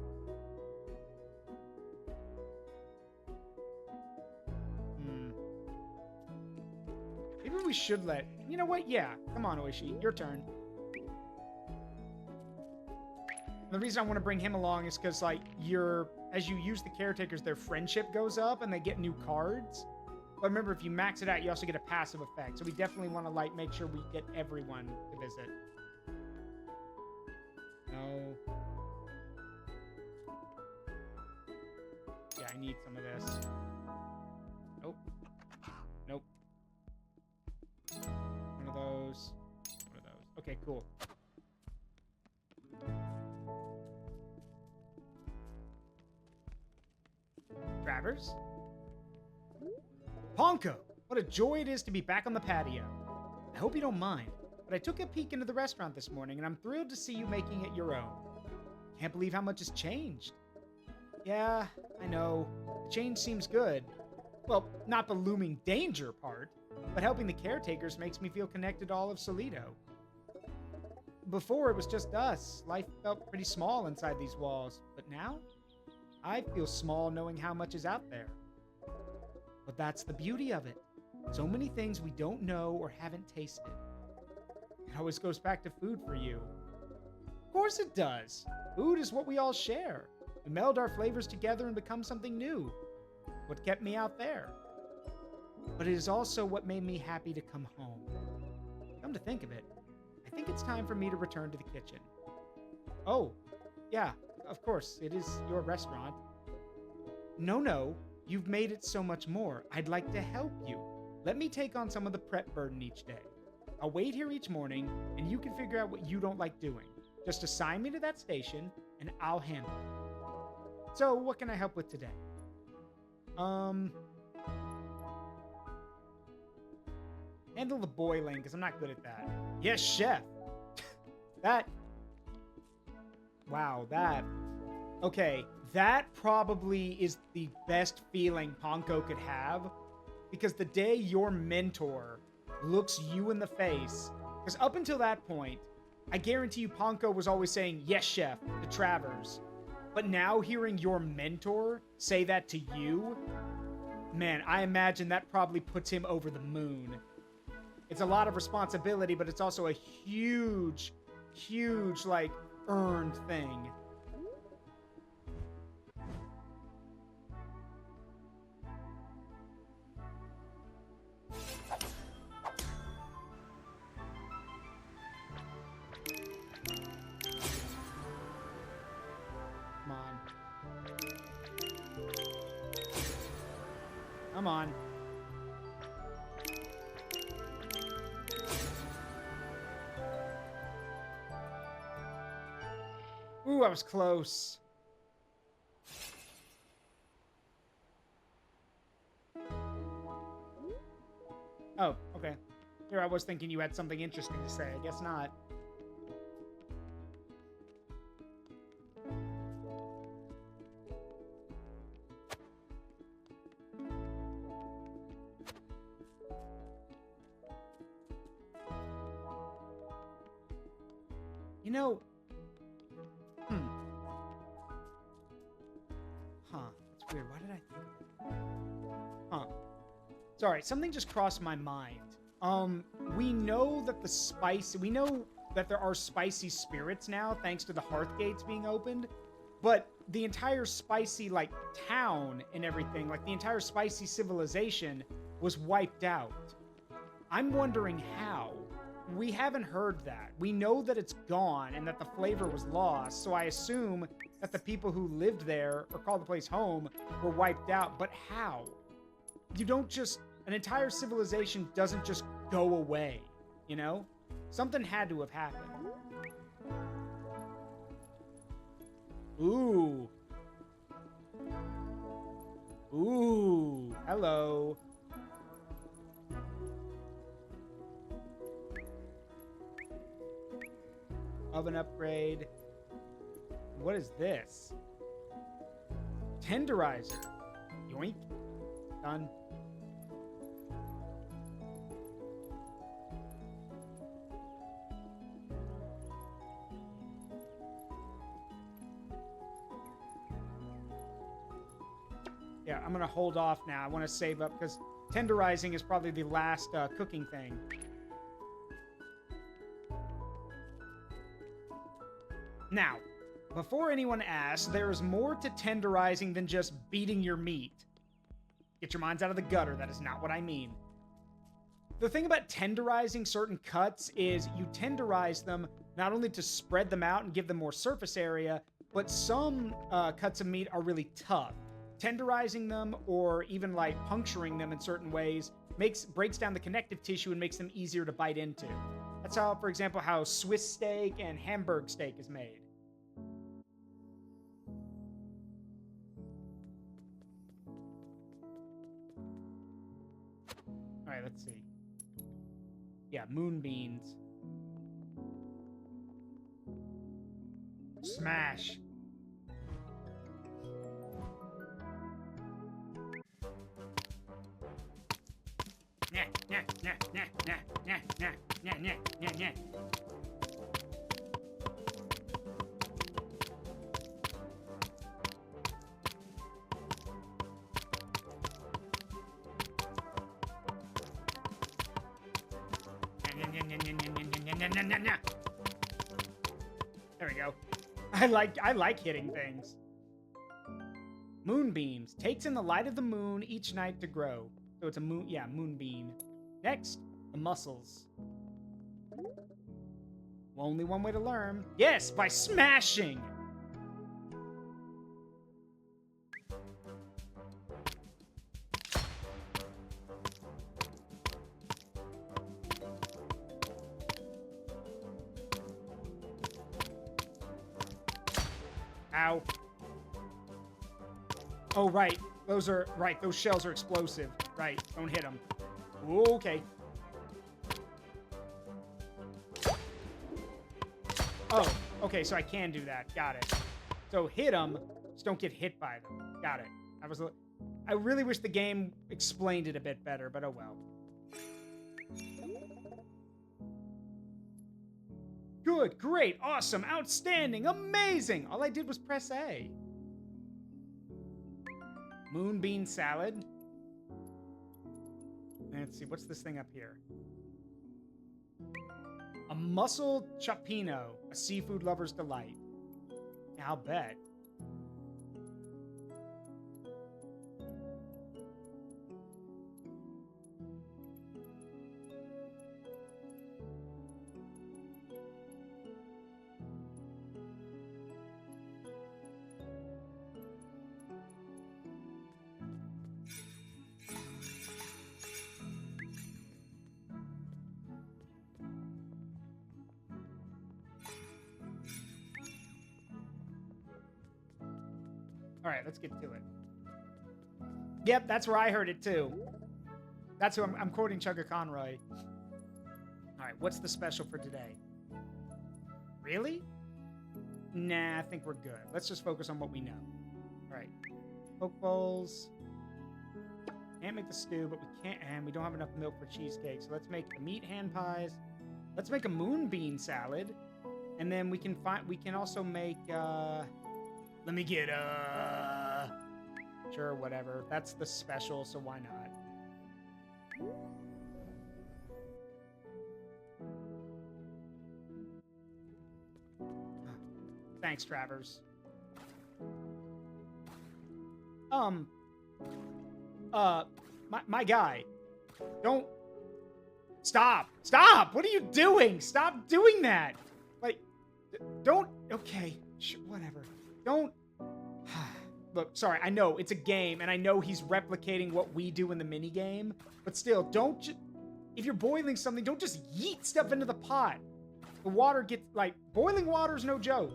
Maybe we should let... You know what? Yeah. Come on, Oishi. Your turn. The reason I want to bring him along is because, like, as you use the caretakers, their friendship goes up and they get new cards. But remember, if you max it out, you also get a passive effect. So we definitely want to, like, make sure we get everyone to visit. No. Yeah, I need some of this. Nope. Nope. One of those. One of those. Okay, cool. Travers? Ponko! What a joy it is to be back on the patio. I hope you don't mind, but I took a peek into the restaurant this morning and I'm thrilled to see you making it your own. Can't believe how much has changed. Yeah, I know. The change seems good. Well, not the looming danger part, but helping the caretakers makes me feel connected to all of Solito. Before, it was just us. Life felt pretty small inside these walls, but now, I feel small knowing how much is out there. But that's the beauty of it. So many things we don't know or haven't tasted. It always goes back to food for you. Of course it does. Food is what we all share. We meld our flavors together and become something new. What kept me out there. But it is also what made me happy to come home. Come to think of it, I think it's time for me to return to the kitchen. Oh, yeah, of course, it is your restaurant. No, you've made it so much more. I'd like to help you. Let me take on some of the prep burden each day. I'll wait here each morning, and you can figure out what you don't like doing. Just assign me to that station, and I'll handle it. So, what can I help with today? Handle the boiling, because I'm not good at that. Yes, chef! Wow, okay, that probably is the best feeling Ponko could have, because the day your mentor looks you in the face, because up until that point, I guarantee you Ponko was always saying, yes, chef, to Travers. But now hearing your mentor say that to you, man, I imagine that probably puts him over the moon. It's a lot of responsibility, but it's also a huge, like, earned thing. Come on. Ooh, I was close. Oh, okay. Here I was thinking you had something interesting to say. I guess not. You know... That's weird. Why did I think of that? Sorry, something just crossed my mind. We know that there are spicy spirits now, thanks to the hearth gates being opened, but the entire spicy, like, town and everything, like, the entire spicy civilization was wiped out. I'm wondering how. We haven't heard that. We know that it's gone and that the flavor was lost, so I assume that the people who lived there or called the place home were wiped out, but how? You don't just... An entire civilization doesn't just go away, you know? Something had to have happened. Ooh. Ooh. Hello. Oven upgrade. What is this? Tenderizer. Yoink. Done. Yeah, I'm gonna hold off now. I want to save up because tenderizing is probably the last cooking thing. Now, before anyone asks, there is more to tenderizing than just beating your meat. Get your minds out of the gutter. That is not what I mean. The thing about tenderizing certain cuts is you tenderize them not only to spread them out and give them more surface area, but some cuts of meat are really tough. Tenderizing them or even like puncturing them in certain ways breaks down the connective tissue and makes them easier to bite into. That's how, for example, how Swiss steak and Hamburg steak is made. All right, let's see. Yeah, moonbeans. Smash. Nah, nah, nah, nah, nah, nah, nah, nah, nah, nah, nah. There we go. I like hitting things. Moonbeams. Takes in the light of the moon each night to grow. So it's a moonbeam. Next, the mussels. Only one way to learn. Yes, by smashing. Ow. Oh, right. Those shells are explosive. Right. Don't hit them. Okay. Oh, okay, so I can do that. Got it. So hit them, just don't get hit by them. Got it. I really wish the game explained it a bit better, but oh well. Good, great, awesome, outstanding, amazing! All I did was press A. Moonbean salad. Let's see, what's this thing up here? A mussel chapino, a seafood lover's delight. Yeah, I'll bet. All right, let's get to it. Yep, that's where I heard it too. That's who I'm quoting Chugga Conroy. All right, what's the special for today? Really? Nah, I think we're good. Let's just focus on what we know. All right, poke bowls. Can't make the stew, but we can't, and we don't have enough milk for cheesecake. So let's make the meat hand pies. Let's make a moonbean salad, and then we can also make. Let me get, sure, whatever. That's the special, so why not? Thanks, Travers. My guy. Don't. Stop! Stop! What are you doing? Stop doing that! Like, don't. Okay, sure, whatever. Don't. Look, sorry, I know it's a game, and I know he's replicating what we do in the minigame, but still, don't if you're boiling something, don't just yeet stuff into the pot. The water gets, like, boiling water's no joke.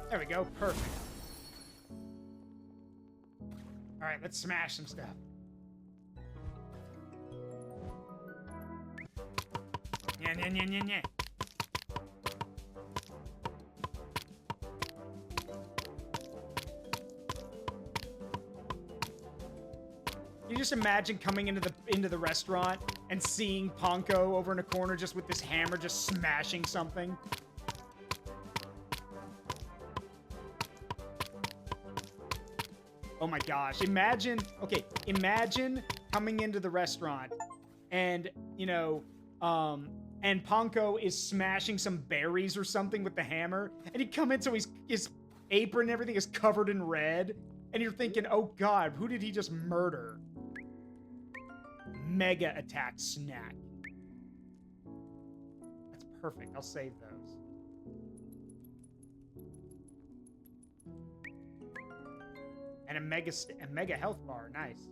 There we go. Perfect. All right, let's smash some stuff. Yeah, yeah, yeah, yeah, yeah. You just imagine coming into the restaurant and seeing Ponko over in a corner just with this hammer just smashing something. Oh my gosh. Imagine, okay, imagine coming into the restaurant and, you know, and Ponko is smashing some berries or something with the hammer, and he come in so his apron and everything is covered in red, and you're thinking, oh god, who did he just murder? Mega attack snack. That's perfect. I'll save those. And a mega health bar. Nice.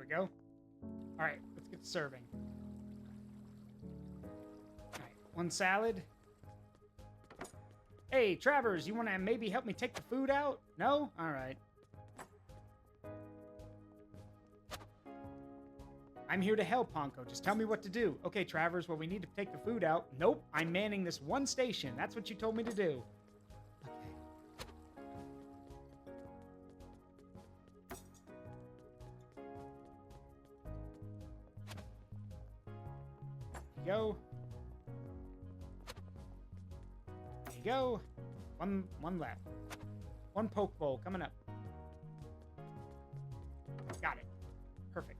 Go. All right, let's get to serving. All right, one salad. Hey, Travers, you want to maybe help me take the food out? No? All right. I'm here to help, Ponko. Just tell me what to do. Okay, Travers, well, we need to take the food out. Nope, I'm manning this one station. That's what you told me to do. Go. There you go. One left. One poke bowl coming up. Got it. Perfect.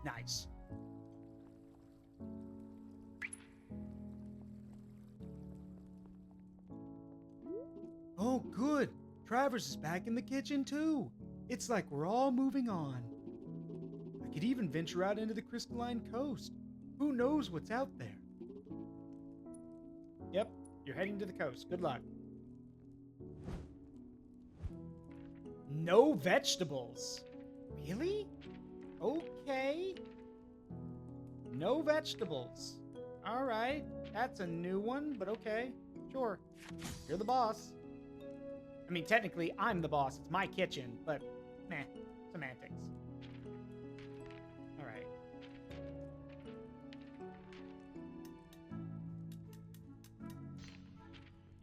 Nice. Oh, good. Travers is back in the kitchen, too. It's like we're all moving on. I could even venture out into the crystalline coast. Who knows what's out there? Yep, you're heading to the coast. Good luck. No vegetables. Really? Okay. No vegetables. All right. That's a new one, but okay. Sure. You're the boss. I mean, technically, I'm the boss. It's my kitchen, but meh, semantics. All right.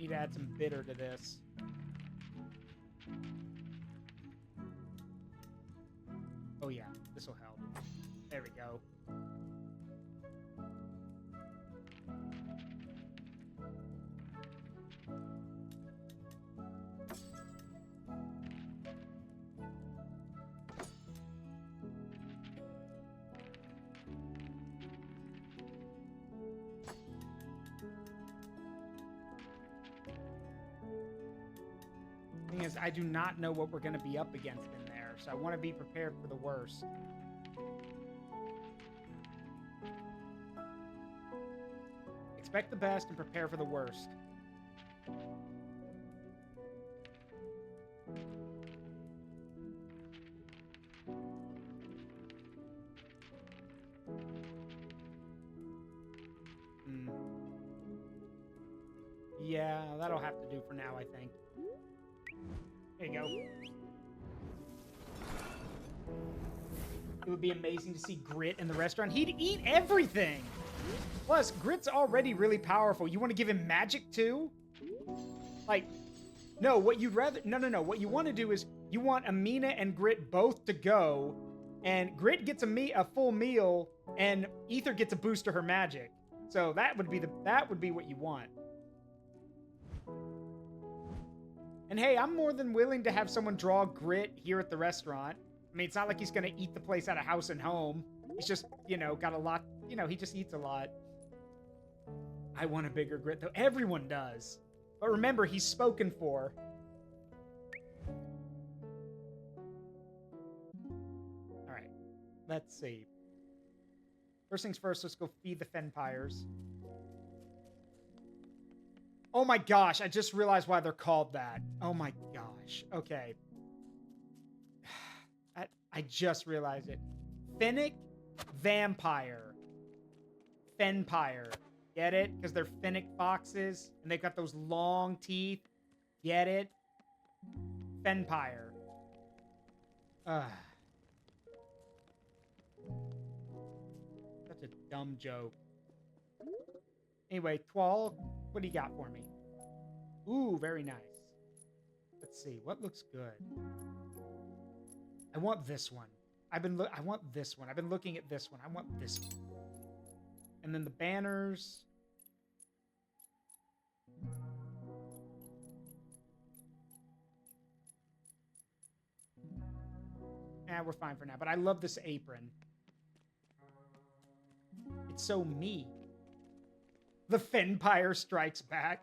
Need to add some bitter to this. Oh yeah, this will help. There we go. Thing is, I do not know what we're going to be up against in there, so I want to be prepared for the worst. Expect the best and prepare for the worst. Yeah, that'll have to do for now, I think. There you go. It would be amazing to see Grit in the restaurant. He'd eat everything! Plus, Grit's already really powerful. You want to give him magic, too? Like, no, what you'd rather... No. What you want to do is you want Amina and Grit both to go, and Grit gets a full meal, and Ether gets a boost to her magic. So that would be what you want. And hey, I'm more than willing to have someone draw Grit here at the restaurant. I mean, it's not like he's going to eat the place out of house and home. He's just, got a lot, he just eats a lot. I want a bigger Grit, though. Everyone does. But remember, he's spoken for. All right. Let's see. First things first, let's go feed the Fenpires. Oh my gosh, I just realized why they're called that. Oh my gosh. Okay. I just realized it. Fennec Vampire. Fenpire. Get it? Because they're fennec foxes, and they've got those long teeth. Get it? Fenpire. Ugh. Such a dumb joke. Anyway, Twal, what do you got for me? Ooh, very nice. Let's see, what looks good? I want this one. I want this one. I've been looking at this one. I want this one. And then the banners. We're fine for now, but I love this apron. It's so me. The Fenpire strikes back.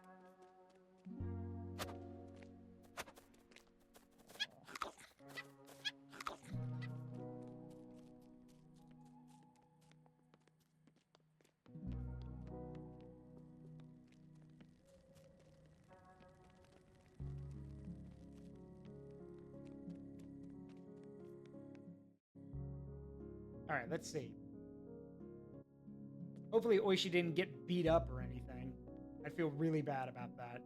All right, let's see. Hopefully Oishi didn't get beat up or anything. I'd feel really bad about that.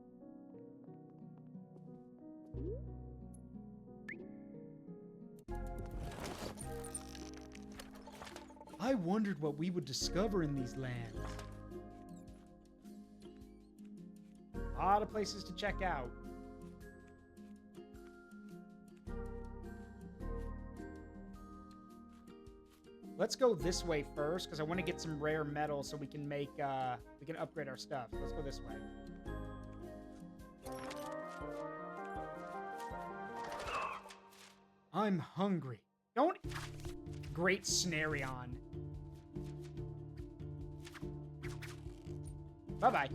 I wondered what we would discover in these lands. A lot of places to check out. Let's go this way first, because I want to get some rare metal so we can make, we can upgrade our stuff. Let's go this way. I'm hungry. Don't... Great Snarion. Bye-bye.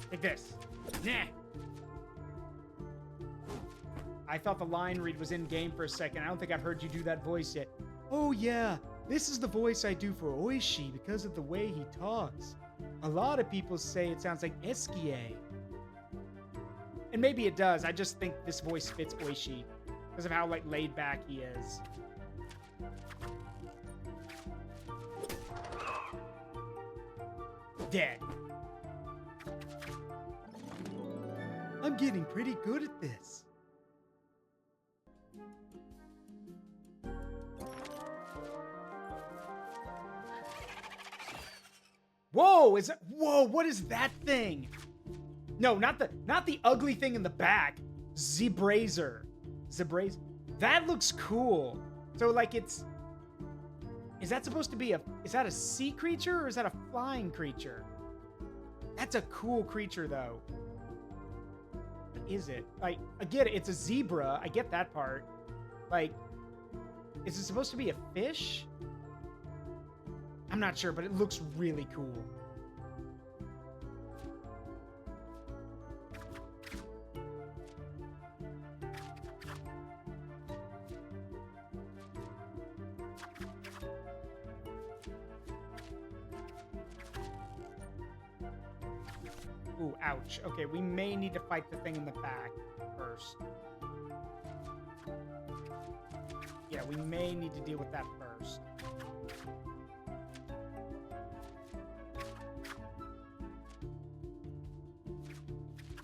Take this. Nah. I thought the line read was in-game for a second. I don't think I've heard you do that voice yet. Oh yeah, this is the voice I do for Oishi because of the way he talks. A lot of people say it sounds like Eskie. And maybe it does. I just think this voice fits Oishi because of how, like, laid back he is. Dead. I'm getting pretty good at this. Whoa, whoa, what is that thing? No, not the ugly thing in the back. Zebrazer. That looks cool. So like is that supposed to be is that a sea creature or is that a flying creature? That's a cool creature though. What is it? Like, I get it, it's a zebra. I get that part. Like, is it supposed to be a fish? I'm not sure, but it looks really cool. Ooh, ouch. Okay, we may need to fight the thing in the back first. Yeah, we may need to deal with that first.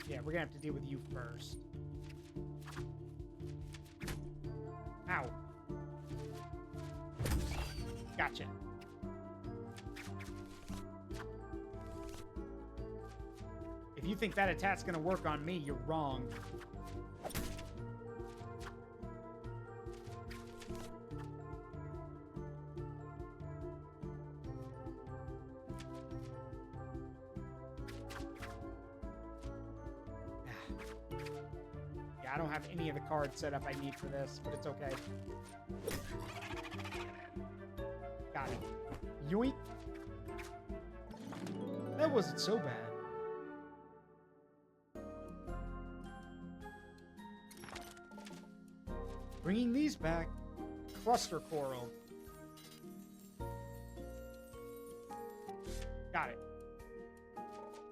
Yeah, we're gonna have to deal with you first. Ow. Gotcha. If you think that attack's gonna work on me, you're wrong. I don't have any of the cards set up I need for this, but it's okay. Got it. Yoink. That wasn't so bad. Bringing these back. Cluster coral. Got it.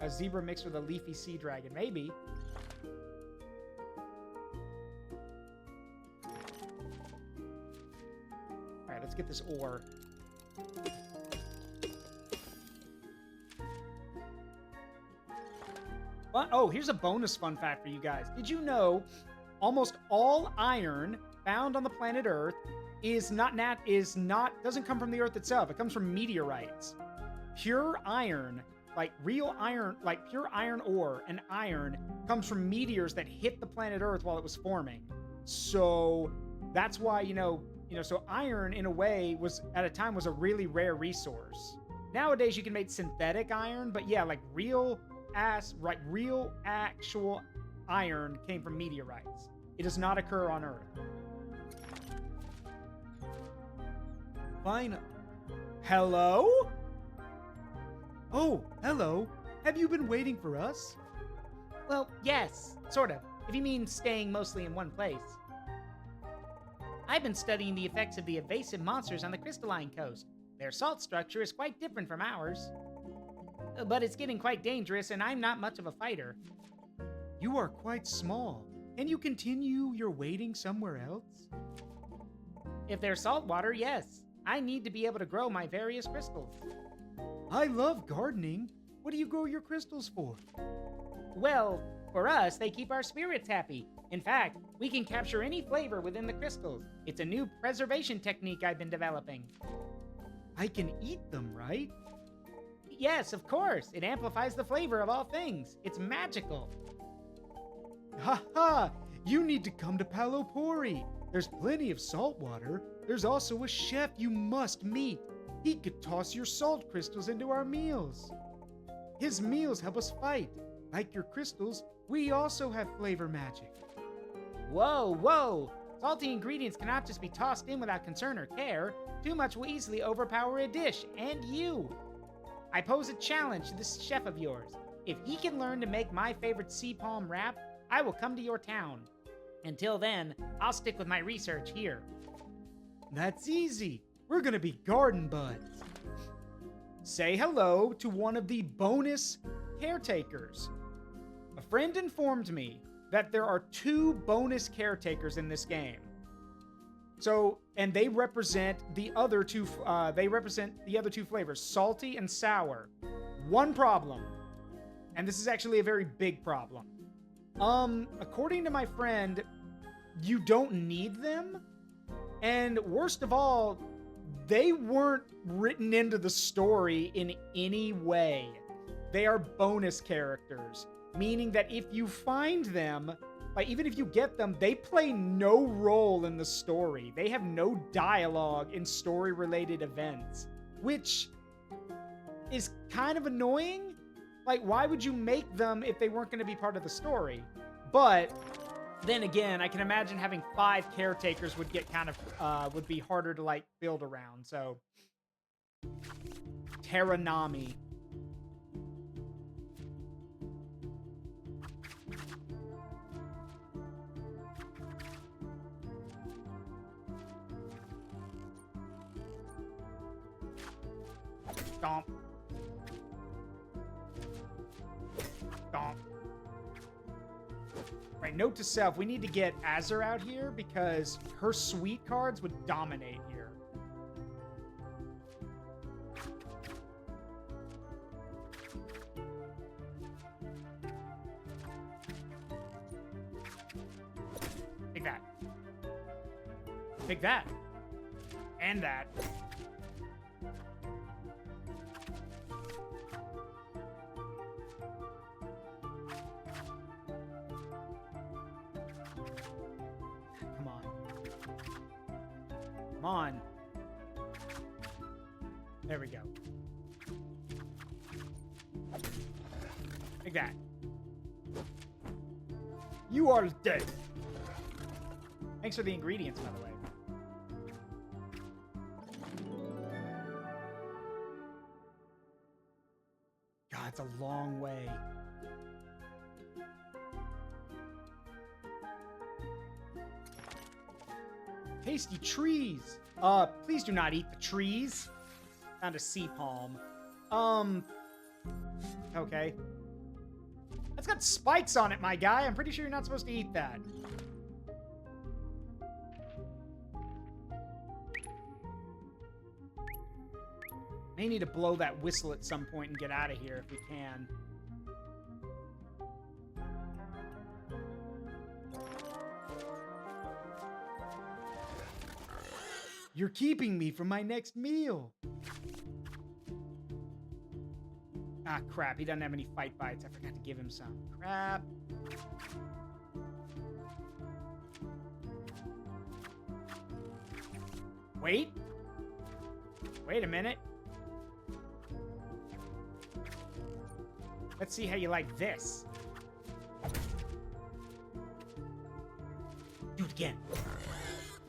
A zebra mixed with a leafy sea dragon. Maybe. Alright, let's get this ore. But, oh, here's a bonus fun fact for you guys. Did you know almost all iron found on the planet Earth doesn't come from the Earth itself. It comes from meteorites. Pure iron, like real iron, like pure iron ore and iron comes from meteors that hit the planet Earth while it was forming. So that's why, so iron in a way at a time was a really rare resource. Nowadays you can make synthetic iron, but yeah, like real actual iron came from meteorites. It does not occur on Earth. Fine. Hello? Oh, hello. Have you been waiting for us? Well, yes, sort of. If you mean staying mostly in one place. I've been studying the effects of the evasive monsters on the crystalline coast. Their salt structure is quite different from ours. But it's getting quite dangerous, and I'm not much of a fighter. You are quite small. Can you continue your waiting somewhere else? If there's salt water, yes. I need to be able to grow my various crystals. I love gardening. What do you grow your crystals for? Well, for us, they keep our spirits happy. In fact, we can capture any flavor within the crystals. It's a new preservation technique I've been developing. I can eat them, right? Yes, of course. It amplifies the flavor of all things. It's magical. Ha ha! You need to come to Palopori. There's plenty of salt water. There's also a chef you must meet. He could toss your salt crystals into our meals. His meals help us fight. Like your crystals, we also have flavor magic. Whoa, whoa! Salty ingredients cannot just be tossed in without concern or care. Too much will easily overpower a dish, and you. I pose a challenge to this chef of yours. If he can learn to make my favorite sea palm wrap, I will come to your town. Until then, I'll stick with my research here. That's easy. We're gonna be garden buds. Say hello to one of the bonus caretakers. A friend informed me that there are 2 bonus caretakers in this game. So, and they represent the other two. Flavors, salty and sour. One problem, and this is actually a very big problem. According to my friend, you don't need them, and worst of all, they weren't written into the story in any way. They are bonus characters, meaning that if you find them, like even if you get them, they play no role in the story. They have no dialogue in story-related events, which is kind of annoying. Like, why would you make them if they weren't going to be part of the story? But then again, I can imagine having 5 caretakers would get kind of would be harder to like build around. So, Terranami. Stomp. Stomp. Right, note to self, we need to get Azur out here because her sweet cards would dominate here. Take that. Take that. And that. Come on. There we go. Like that. You are dead. Thanks for the ingredients, by the way. God, it's a long way. Tasty trees. Please do not eat the trees. Found a sea palm. Okay. That's got spikes on it, my guy. I'm pretty sure you're not supposed to eat that. May need to blow that whistle at some point and get out of here if we can. You're keeping me from my next meal. Ah, crap. He doesn't have any fight bites. I forgot to give him some. Crap. Wait. Wait a minute. Let's see how you like this. Do it again.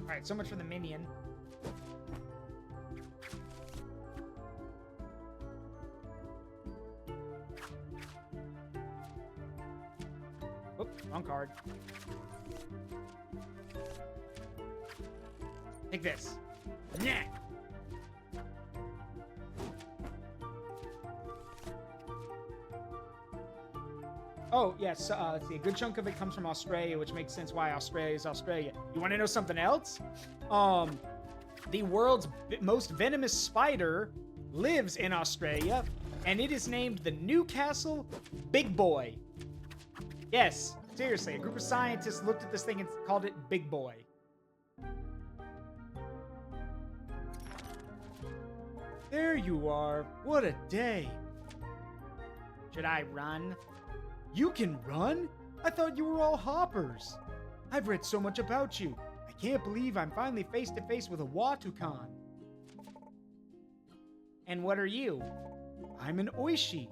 All right, so much for the minion. Oops, wrong card. Take this. Nah. Oh, yes, let's see. A good chunk of it comes from Australia, which makes sense why Australia is Australia. You want to know something else? The world's most venomous spider lives in Australia, and it is named the Newcastle Big Boy. Yes, seriously, a group of scientists looked at this thing and called it Big Boy. There you are. What a day. Should I run? You can run? I thought you were all hoppers. I've read so much about you. I can't believe I'm finally face to face with a Watukan. And what are you? I'm an Oishi,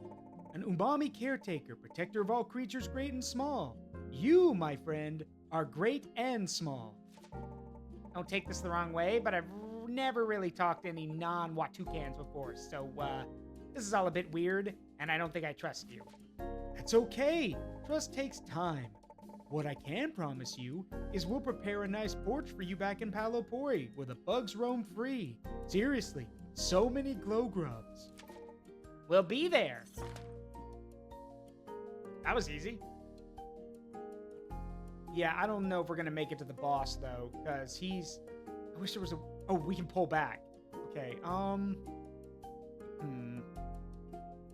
an umami caretaker, protector of all creatures great and small. You, my friend, are great and small. Don't take this the wrong way, but I've never really talked to any non-Watukans before, so this is all a bit weird, and I don't think I trust you. That's okay. Trust takes time. What I can promise you is we'll prepare a nice porch for you back in Palopori, where the bugs roam free. Seriously, so many glow grubs. We'll be there. That was easy. Yeah, I don't know if we're gonna make it to the boss though, because he's... I wish there was a... Oh, we can pull back. Okay, Can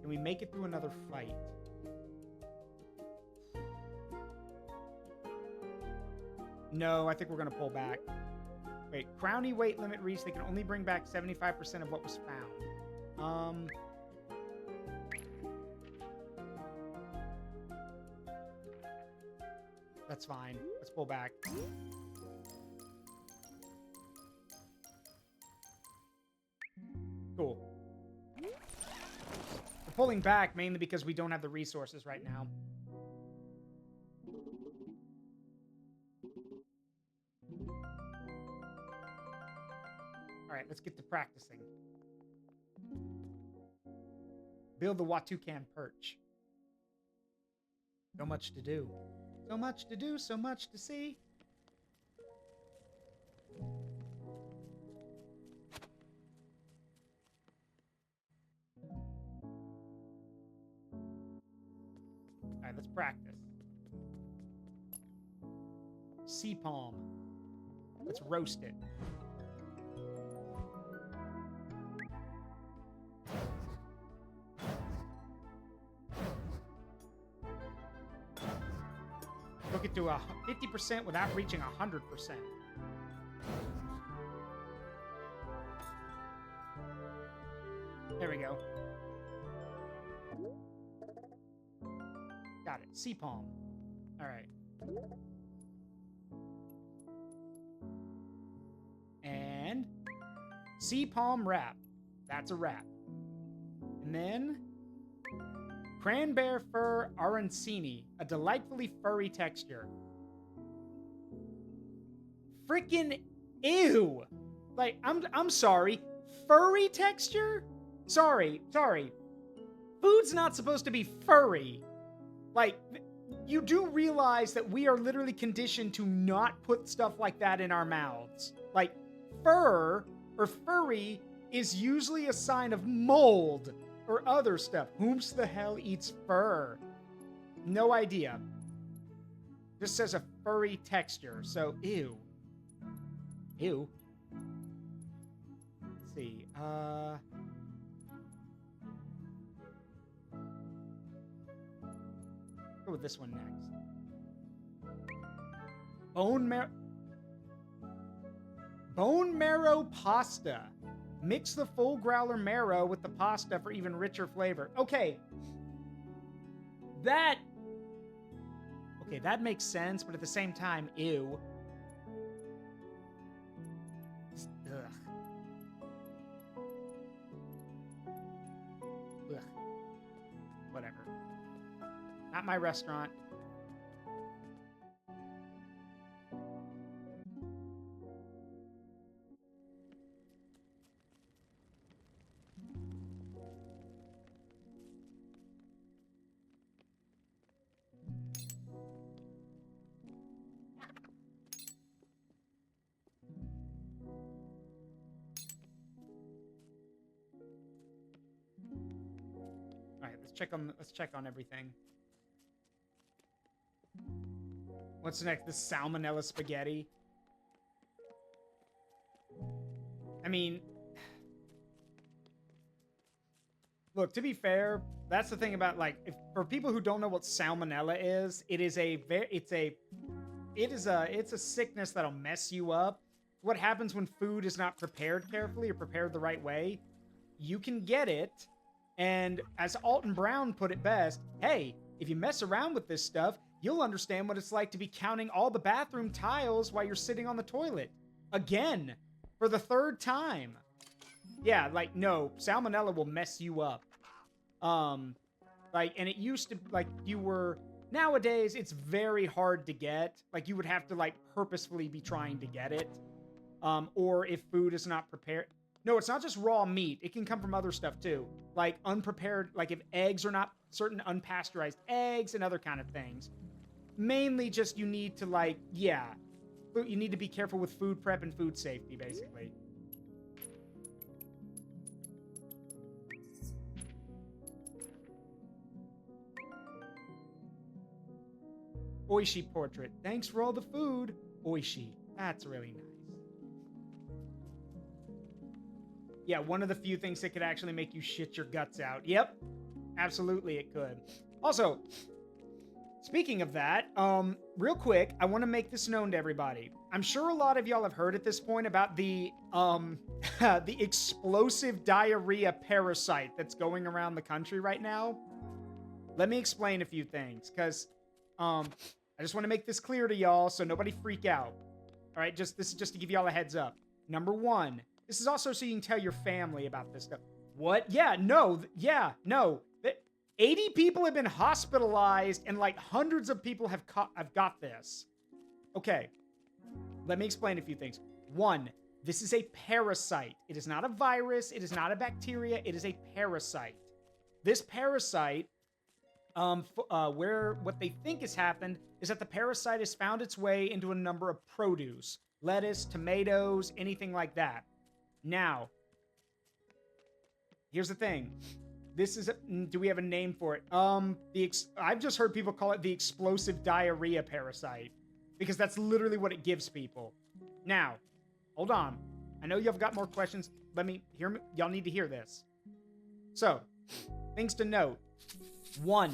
we make it through another fight? No, I think we're gonna pull back. Wait, Crowny weight limit reached. They can only bring back 75% of what was found. That's fine. Let's pull back. Cool. We're pulling back mainly because we don't have the resources right now. All right, let's get to practicing. Build the Watukan perch. So much to do. So much to do, so much to see. All right, let's practice. Sea palm. Let's roast it. Took it to 50% without reaching 100%. There we go. Got it. Sea palm. All right. And sea palm wrap. That's a wrap. And then cranberry fur arancini, a delightfully furry texture. Freaking ew! Like, I'm sorry. Furry texture? Sorry. Food's not supposed to be furry. Like, you do realize that we are literally conditioned to not put stuff like that in our mouths. Like, fur or furry is usually a sign of mold. or other stuff. Whom's the hell eats fur? No idea. Just says a furry texture, so ew. Ew. Let's see. Go with this one next. Bone marrow pasta. Mix the full growler marrow with the pasta for even richer flavor. Okay. That makes sense, but at the same time, ew. Ugh. Ugh. Whatever. Not my restaurant. All right, let's check on everything. What's next? The salmonella spaghetti. I mean, look, to be fair, that's the thing about, like, for people who don't know what salmonella is, it's a sickness that'll mess you up. What happens when food is not prepared carefully or prepared the right way? You can get it, and as Alton Brown put it best, hey, if you mess around with this stuff, you'll understand what it's like to be counting all the bathroom tiles while you're sitting on the toilet. Again, for the third time. Yeah, like, no, salmonella will mess you up. Like, and it used to, like, nowadays, it's very hard to get. Like, you would have to, like, purposefully be trying to get it. Or if food is not prepared. No, it's not just raw meat. It can come from other stuff, too. Like, unprepared, like, if eggs are not certain unpasteurized eggs and other kind of things. Mainly just you need to, like, yeah. You need to be careful with food prep and food safety, basically. Oishi portrait. Thanks for all the food. Oishi. That's really nice. Yeah, one of the few things that could actually make you shit your guts out. Yep. Absolutely it could. Also, speaking of that, real quick, I want to make this known to everybody. I'm sure a lot of y'all have heard at this point about the the explosive diarrhea parasite that's going around the country right now. Let me explain a few things, because I just want to make this clear to y'all so nobody freak out. All right, this is just to give y'all a heads up. Number one, this is also so you can tell your family about this stuff. What? Yeah, no. 80 people have been hospitalized, and like hundreds of people have got this. Okay, let me explain a few things. One, this is a parasite. It is not a virus. It is not a bacteria. It is a parasite. This parasite, where what they think has happened is that the parasite has found its way into a number of produce, lettuce, tomatoes, anything like that. Now, here's the thing. This is do we have a name for it? I've just heard people call it the explosive diarrhea parasite, because that's literally what it gives people. Now, hold on. I know y'all got more questions. Let me hear me. Y'all need to hear this. So, things to note. One,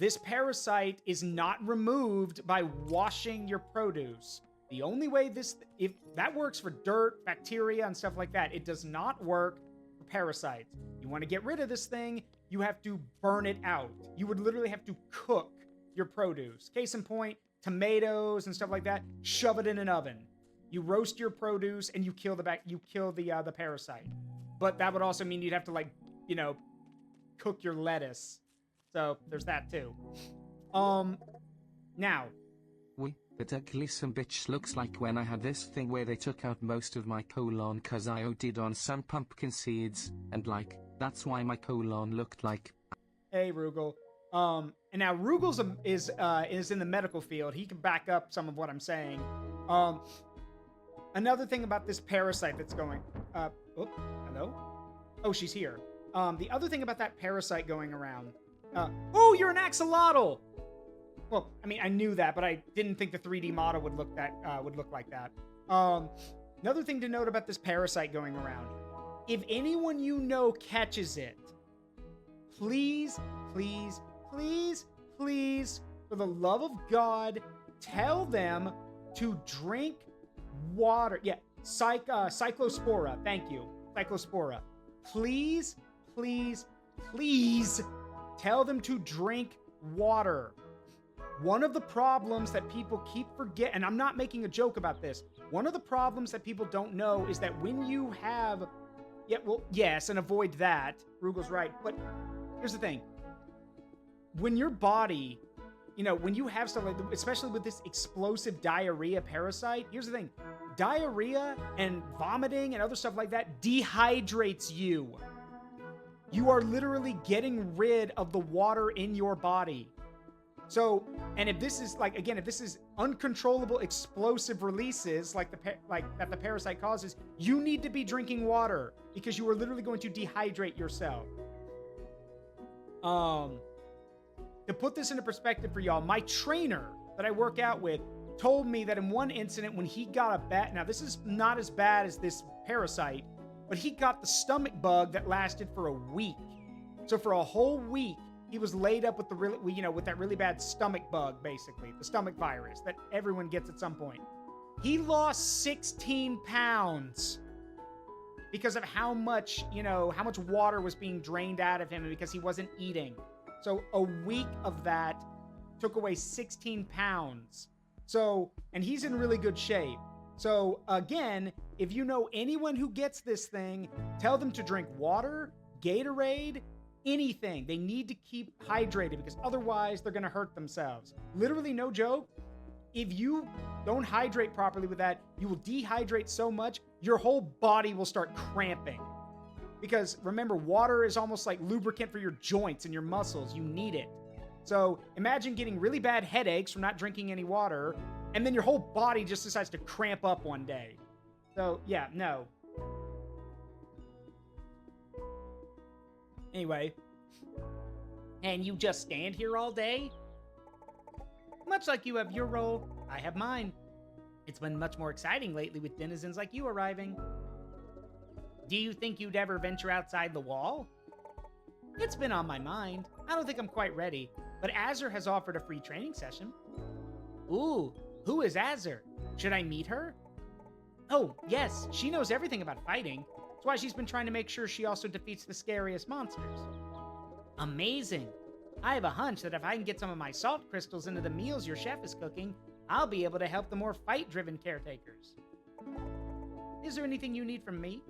this parasite is not removed by washing your produce. The only way if that works for dirt, bacteria, and stuff like that, it does not work for parasites. You want to get rid of this thing, you have to burn it out. You would literally have to cook your produce. Case in point, tomatoes and stuff like that, shove it in an oven. You roast your produce and you kill the parasite. But that would also mean you'd have to, like, cook your lettuce. So there's that too. Now, But ugly some bitch looks like when I had this thing where they took out most of my colon cause I OD'd on some pumpkin seeds, and like, that's why my colon looked like. Hey, Rugal. And now Rugal's is in the medical field. He can back up some of what I'm saying. Another thing about this parasite that's going. Hello? Oh, she's here. The other thing about that parasite going around. Oh, you're an axolotl! Well, I mean, I knew that, but I didn't think the 3D model would look like that. Another thing to note about this parasite going around. If anyone you know catches it, please, please, please, please, for the love of God, tell them to drink water. Yeah, Cyclospora. Thank you. Cyclospora. Please, please, please tell them to drink water. One of the problems that people keep forgetting, and I'm not making a joke about this, one of the problems that people don't know is that when you have, yeah, well, yes, and avoid that. Rugel's right, but here's the thing. When your body, you know, when you have stuff like, especially with this explosive diarrhea parasite, here's the thing. Diarrhea and vomiting and other stuff like that dehydrates you. You are literally getting rid of the water in your body. So, and if this is like, again, if this is uncontrollable explosive releases like that the parasite causes, you need to be drinking water because you are literally going to dehydrate yourself. To put this into perspective for y'all, my trainer that I work out with told me that in one incident when he got a bat, now this is not as bad as this parasite, but he got the stomach bug that lasted for a week. So for a whole week, he was laid up with with that really bad stomach bug, basically, the stomach virus that everyone gets at some point. He lost 16 pounds because of how much water was being drained out of him and because he wasn't eating. So a week of that took away 16 pounds. So, and he's in really good shape. So again, if you know anyone who gets this thing, tell them to drink water, Gatorade, anything. They need to keep hydrated because otherwise they're going to hurt themselves. Literally, no joke. If you don't hydrate properly with that, you will dehydrate so much, your whole body will start cramping. Because remember, water is almost like lubricant for your joints and your muscles. You need it. So imagine getting really bad headaches from not drinking any water, and then your whole body just decides to cramp up one day. So yeah, no. Anyway. And you just stand here all day? Much like you have your role, I have mine. It's been much more exciting lately with denizens like you arriving. Do you think you'd ever venture outside the wall? It's been on my mind. I don't think I'm quite ready, but Azur has offered a free training session. Ooh, who is Azur? Should I meet her? Oh, yes, she knows everything about fighting. That's why she's been trying to make sure she also defeats the scariest monsters. Amazing. I have a hunch that if I can get some of my salt crystals into the meals your chef is cooking, I'll be able to help the more fight-driven caretakers. Is there anything you need from me?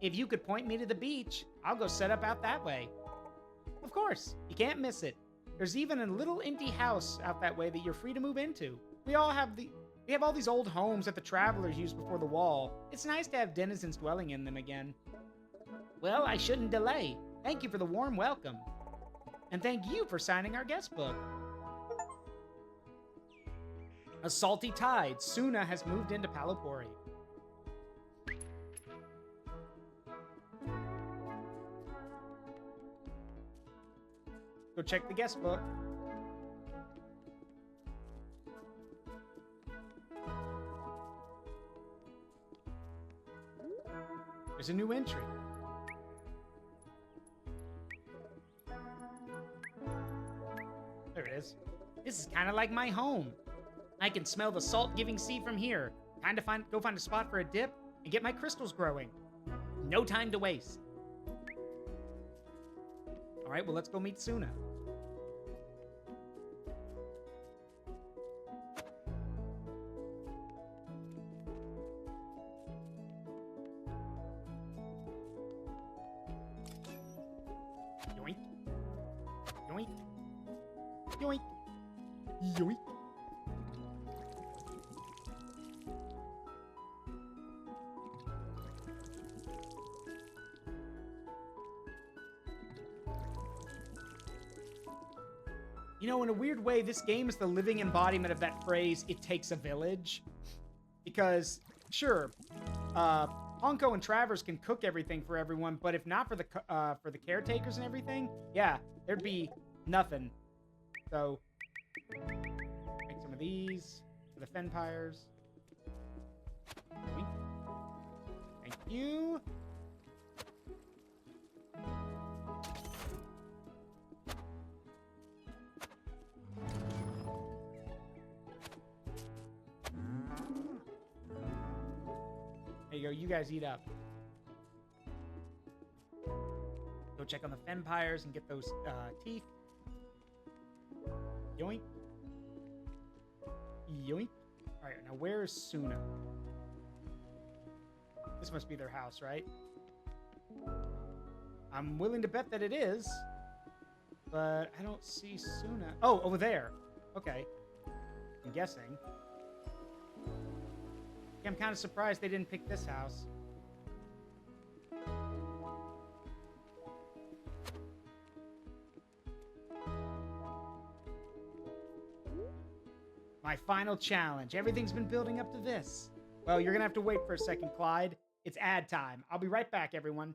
If you could point me to the beach, I'll go set up out that way. Of course, you can't miss it. There's even a little empty house out that way that you're free to move into. We have all these old homes that the travelers used before the wall. It's nice to have denizens dwelling in them again. Well, I shouldn't delay. Thank you for the warm welcome. And thank you for signing our guest book. A salty tide, Suna has moved into Palopori. Go check the guest book. There's a new entry. There it is. This is kind of like my home. I can smell the salt-giving sea from here. Time to go find a spot for a dip and get my crystals growing. No time to waste. All right, well, let's go meet Suna. Yoink. Yoink. Yoink. Yoink. You know, in a weird way, this game is the living embodiment of that phrase, it takes a village. Because, sure, Honko and Travers can cook everything for everyone, but if not for the caretakers and everything, yeah, there'd be nothing. So, make some of these for the Fenpires. Thank you. There you go. You guys eat up. Go check on the Fenpires and get those teeth. Yoink. Yoink. Alright, now where is Suna? This must be their house, right? I'm willing to bet that it is. But I don't see Suna. Oh, over there. Okay. I'm guessing. Yeah, I'm kind of surprised they didn't pick this house. My final challenge. Everything's been building up to this. Well, you're going to have to wait for a second, Clyde. It's ad time. I'll be right back, everyone.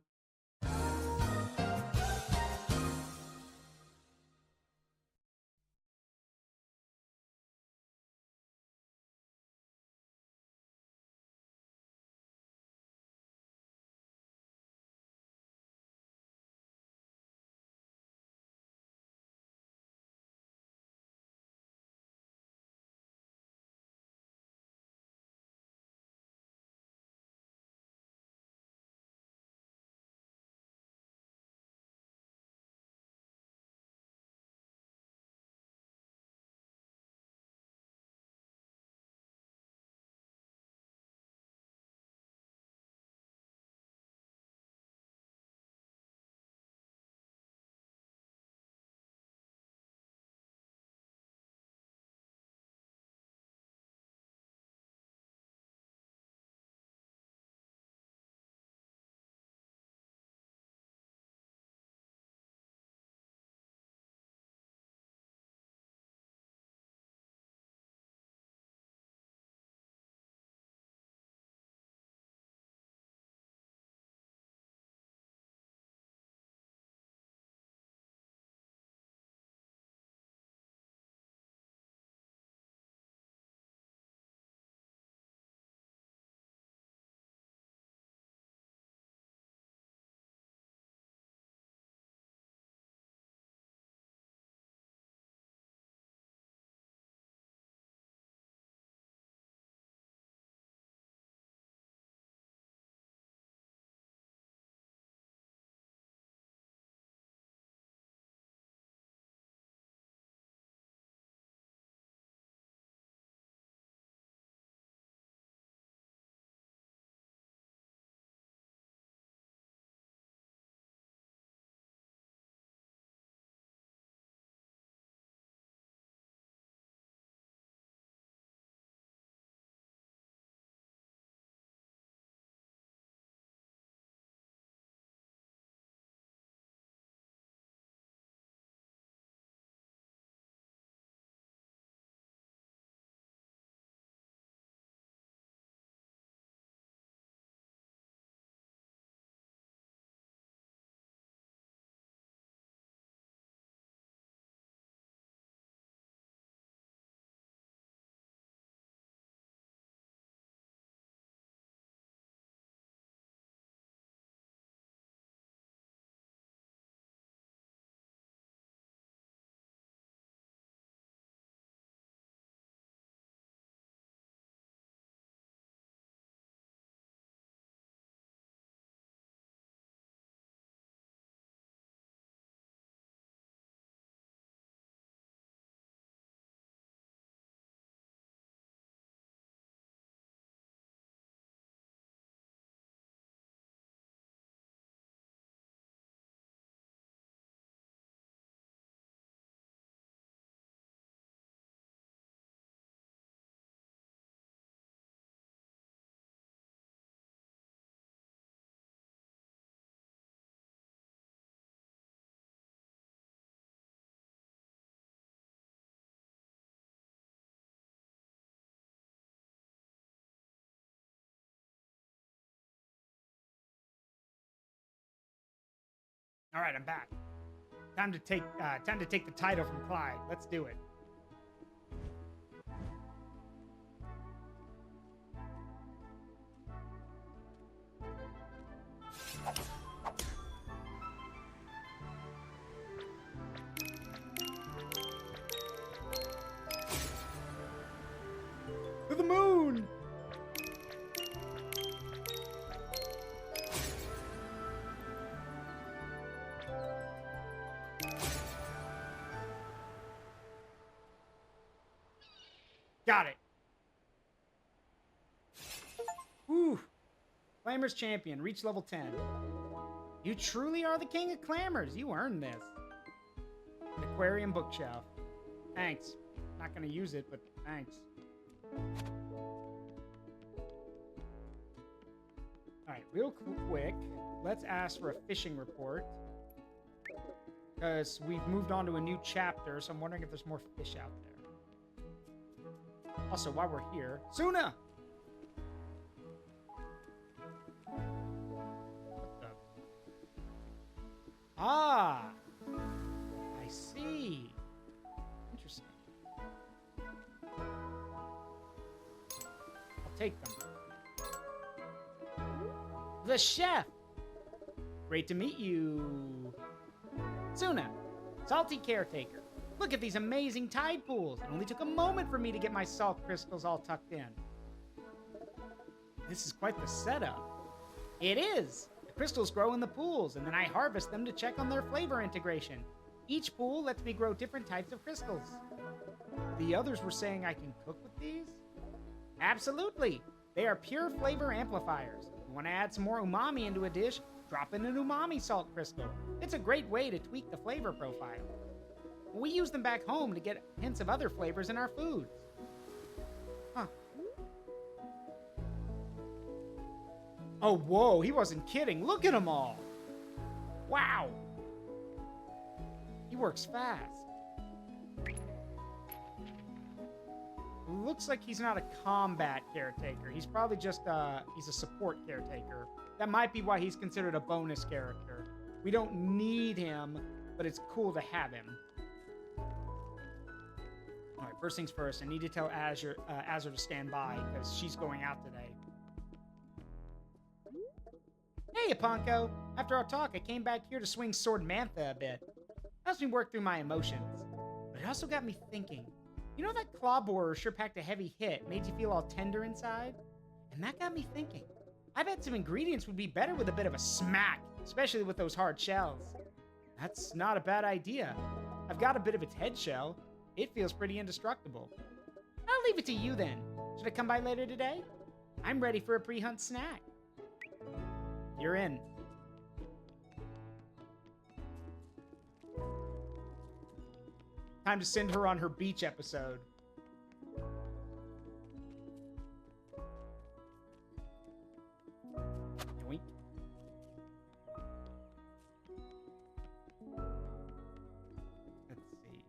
All right, I'm back. Time to take the title from Clyde. Let's do it. To the moon! Got it. Whew. Clammers champion. Reach level 10. You truly are the king of clammers. You earned this. An aquarium bookshelf. Thanks. Not gonna use it, but thanks. Alright, real quick. Let's ask for a fishing report. Because we've moved on to a new chapter, so I'm wondering if there's more fish out there. Also, while we're here, Suna! What the? Ah! I see. Interesting. I'll take them. The chef! Great to meet you. Suna, salty caretaker. Look at these amazing tide pools. It only took a moment for me to get my salt crystals all tucked in. This is quite the setup. It is. The crystals grow in the pools, and then I harvest them to check on their flavor integration. Each pool lets me grow different types of crystals. The others were saying I can cook with these? Absolutely. They are pure flavor amplifiers. If you want to add some more umami into a dish, drop in an umami salt crystal. It's a great way to tweak the flavor profile. We use them back home to get hints of other flavors in our foods. Huh. Oh, whoa, he wasn't kidding. Look at them all. Wow. He works fast. Looks like he's not a combat caretaker. He's probably just, he's a support caretaker. That might be why he's considered a bonus character. We don't need him, but it's cool to have him. All right, first things first, I need to tell Azure to stand by, because she's going out today. Hey, Aponko! After our talk, I came back here to swing Sword Mantha a bit. Helps me work through my emotions. But it also got me thinking. You know that claw borer sure packed a heavy hit, made you feel all tender inside? And that got me thinking. I bet some ingredients would be better with a bit of a smack, especially with those hard shells. That's not a bad idea. I've got a bit of its head shell. It feels pretty indestructible. I'll leave it to you then. Should I come by later today? I'm ready for a pre-hunt snack. You're in. Time to send her on her beach episode. Yoink. Let's see.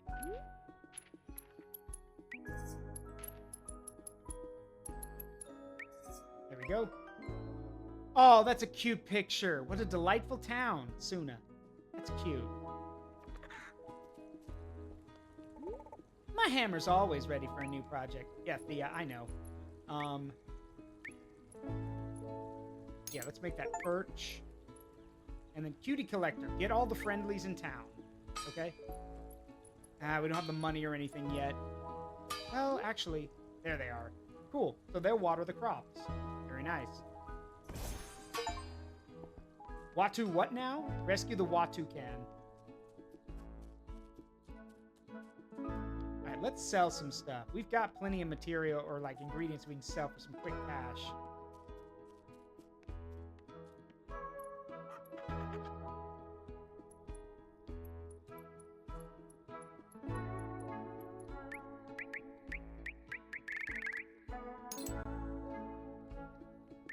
There we go. Oh, that's a cute picture. What a delightful town, Suna. That's cute. My hammer's always ready for a new project. Yeah, Thea, I know. Yeah, let's make that perch. And then cutie collector. Get all the friendlies in town. Okay? We don't have the money or anything yet. Well, actually, there they are. Cool. So they'll water the crops. Very nice. Watu what now? Rescue the Watu can. Alright, let's sell some stuff. We've got plenty of material or like ingredients we can sell for some quick cash.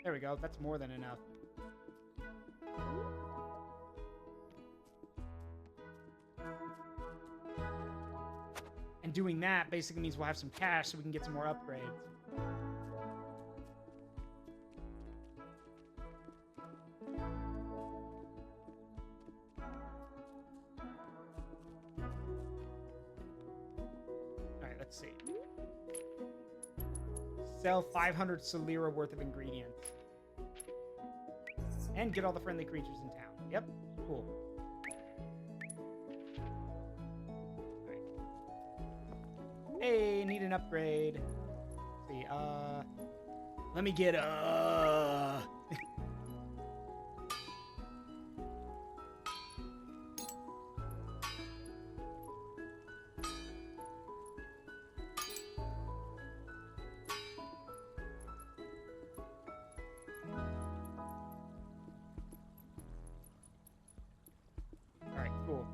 There we go. That's more than enough. And doing that basically means we'll have some cash so we can get some more upgrades. Let's see. Sell 500 Solera worth of ingredients. And get all the friendly creatures in town. Yep, cool. Alright. Hey, need an upgrade. Let's see, let me get Alright, cool.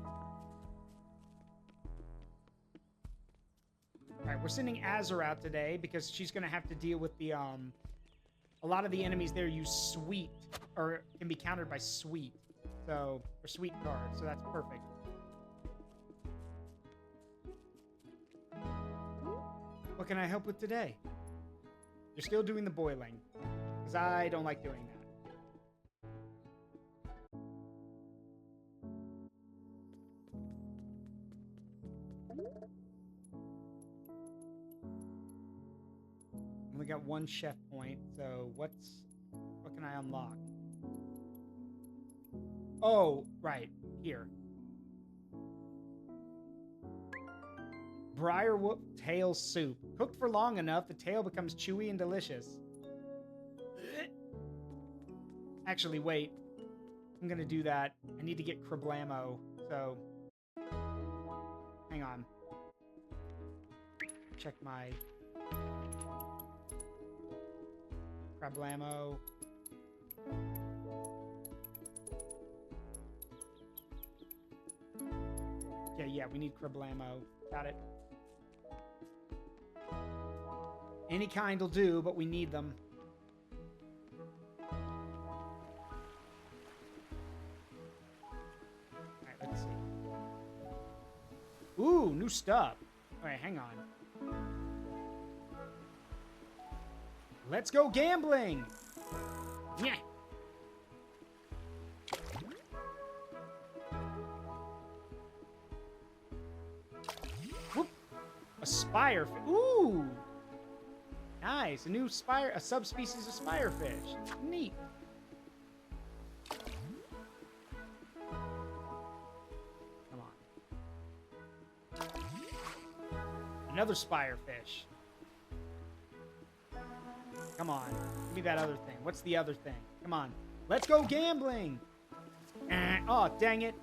Alright, we're sending Azur out today because she's gonna have to deal with the, a lot of the enemies there use sweet, or can be countered by sweet. So, or sweet cards, so that's perfect. What can I help with today? You're still doing the boiling, because I don't like doing that. Only got one chef point, so what can I unlock? Oh, right, here. Briarwood tail soup. Cooked for long enough, the tail becomes chewy and delicious. Actually, wait. I'm gonna do that. I need to get Crablamo, so... Hang on. Check my... Crablamo. Okay, yeah, we need Crablamo. Got it. Any kind will do, but we need them. Alright, let's see. Ooh, new stuff. Alright, hang on. Let's go gambling! Yeah. Whoop. A spire. Ooh! Nice. A new spire, a subspecies of spirefish. Neat. Come on. Another spirefish. Come on. Give me that other thing. What's the other thing? Come on. Let's go gambling! Oh, dang it.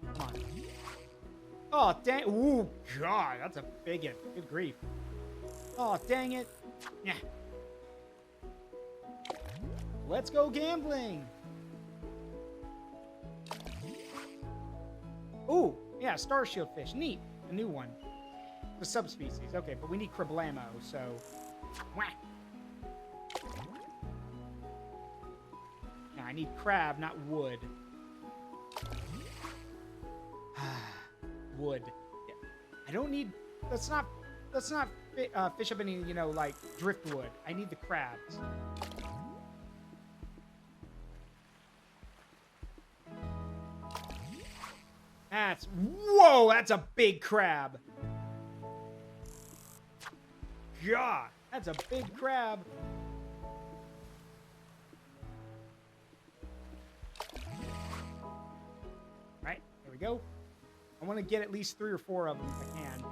Come on. Oh, dang. Ooh, God. That's a big one. Good grief. Oh, dang it. Yeah. Let's go gambling! Ooh, yeah, star shield fish. Neat. A new one. The subspecies. Okay, but we need Crablamo, so... Whack! Now, I need crab, not wood. Wood. Yeah. I don't need... Let's not fish up any, you know, like, driftwood. I need the crabs. That's... Whoa! That's a big crab! God! That's a big crab! Alright, there we go. I want to get at least 3 or 4 of them if I can.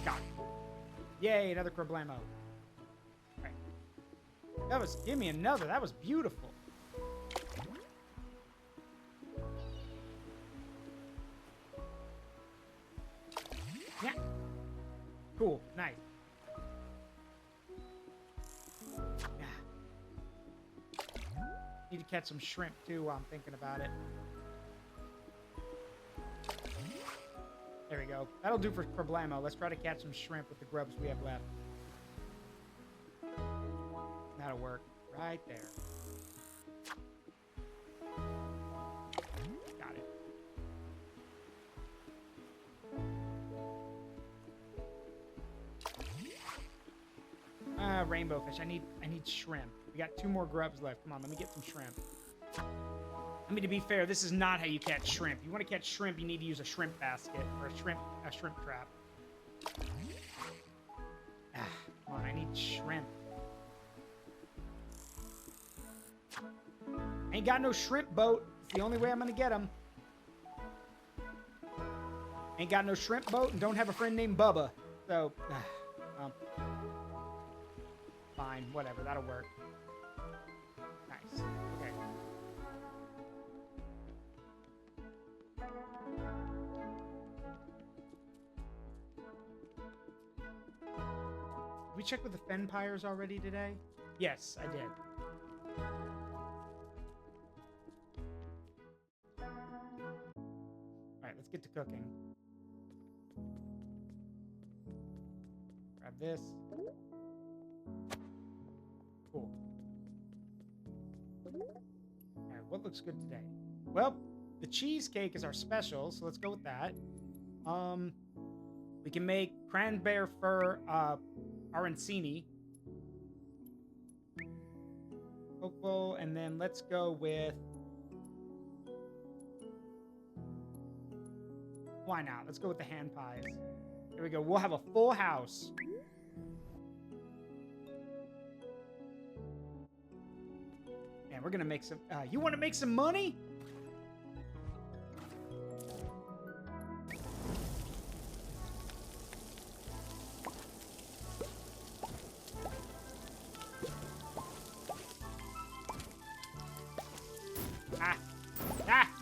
Got it. Yay, another Crablamo. Alright. That was... Give me another. That was beautiful. Yeah. Cool. Nice. Yeah. Need to catch some shrimp too while I'm thinking about it. There we go. That'll do for Crablamo. Let's try to catch some shrimp with the grubs we have left. That'll work. Right there. Got it. rainbow fish. I need shrimp. We got 2 more grubs left. Come on, let me get some shrimp. I mean, to be fair, this is not how you catch shrimp. You want to catch shrimp, you need to use a shrimp basket or a shrimp trap. Come on, I need shrimp. Ain't got no shrimp boat. It's the only way I'm gonna get them. Ain't got no shrimp boat and don't have a friend named Bubba. So, fine, whatever, that'll work. Nice. Okay. Did we check with the Fenpires already today? Yes, I did. Alright, let's get to cooking. Grab this. Cool. Alright, what looks good today? Well, the cheesecake is our special, so let's go with that. We can make cranberry fir arancini. Hopeful, and then let's go with... Why not? Let's go with the hand pies. Here we go. We'll have a full house. Man, we're gonna make some... you want to make some money?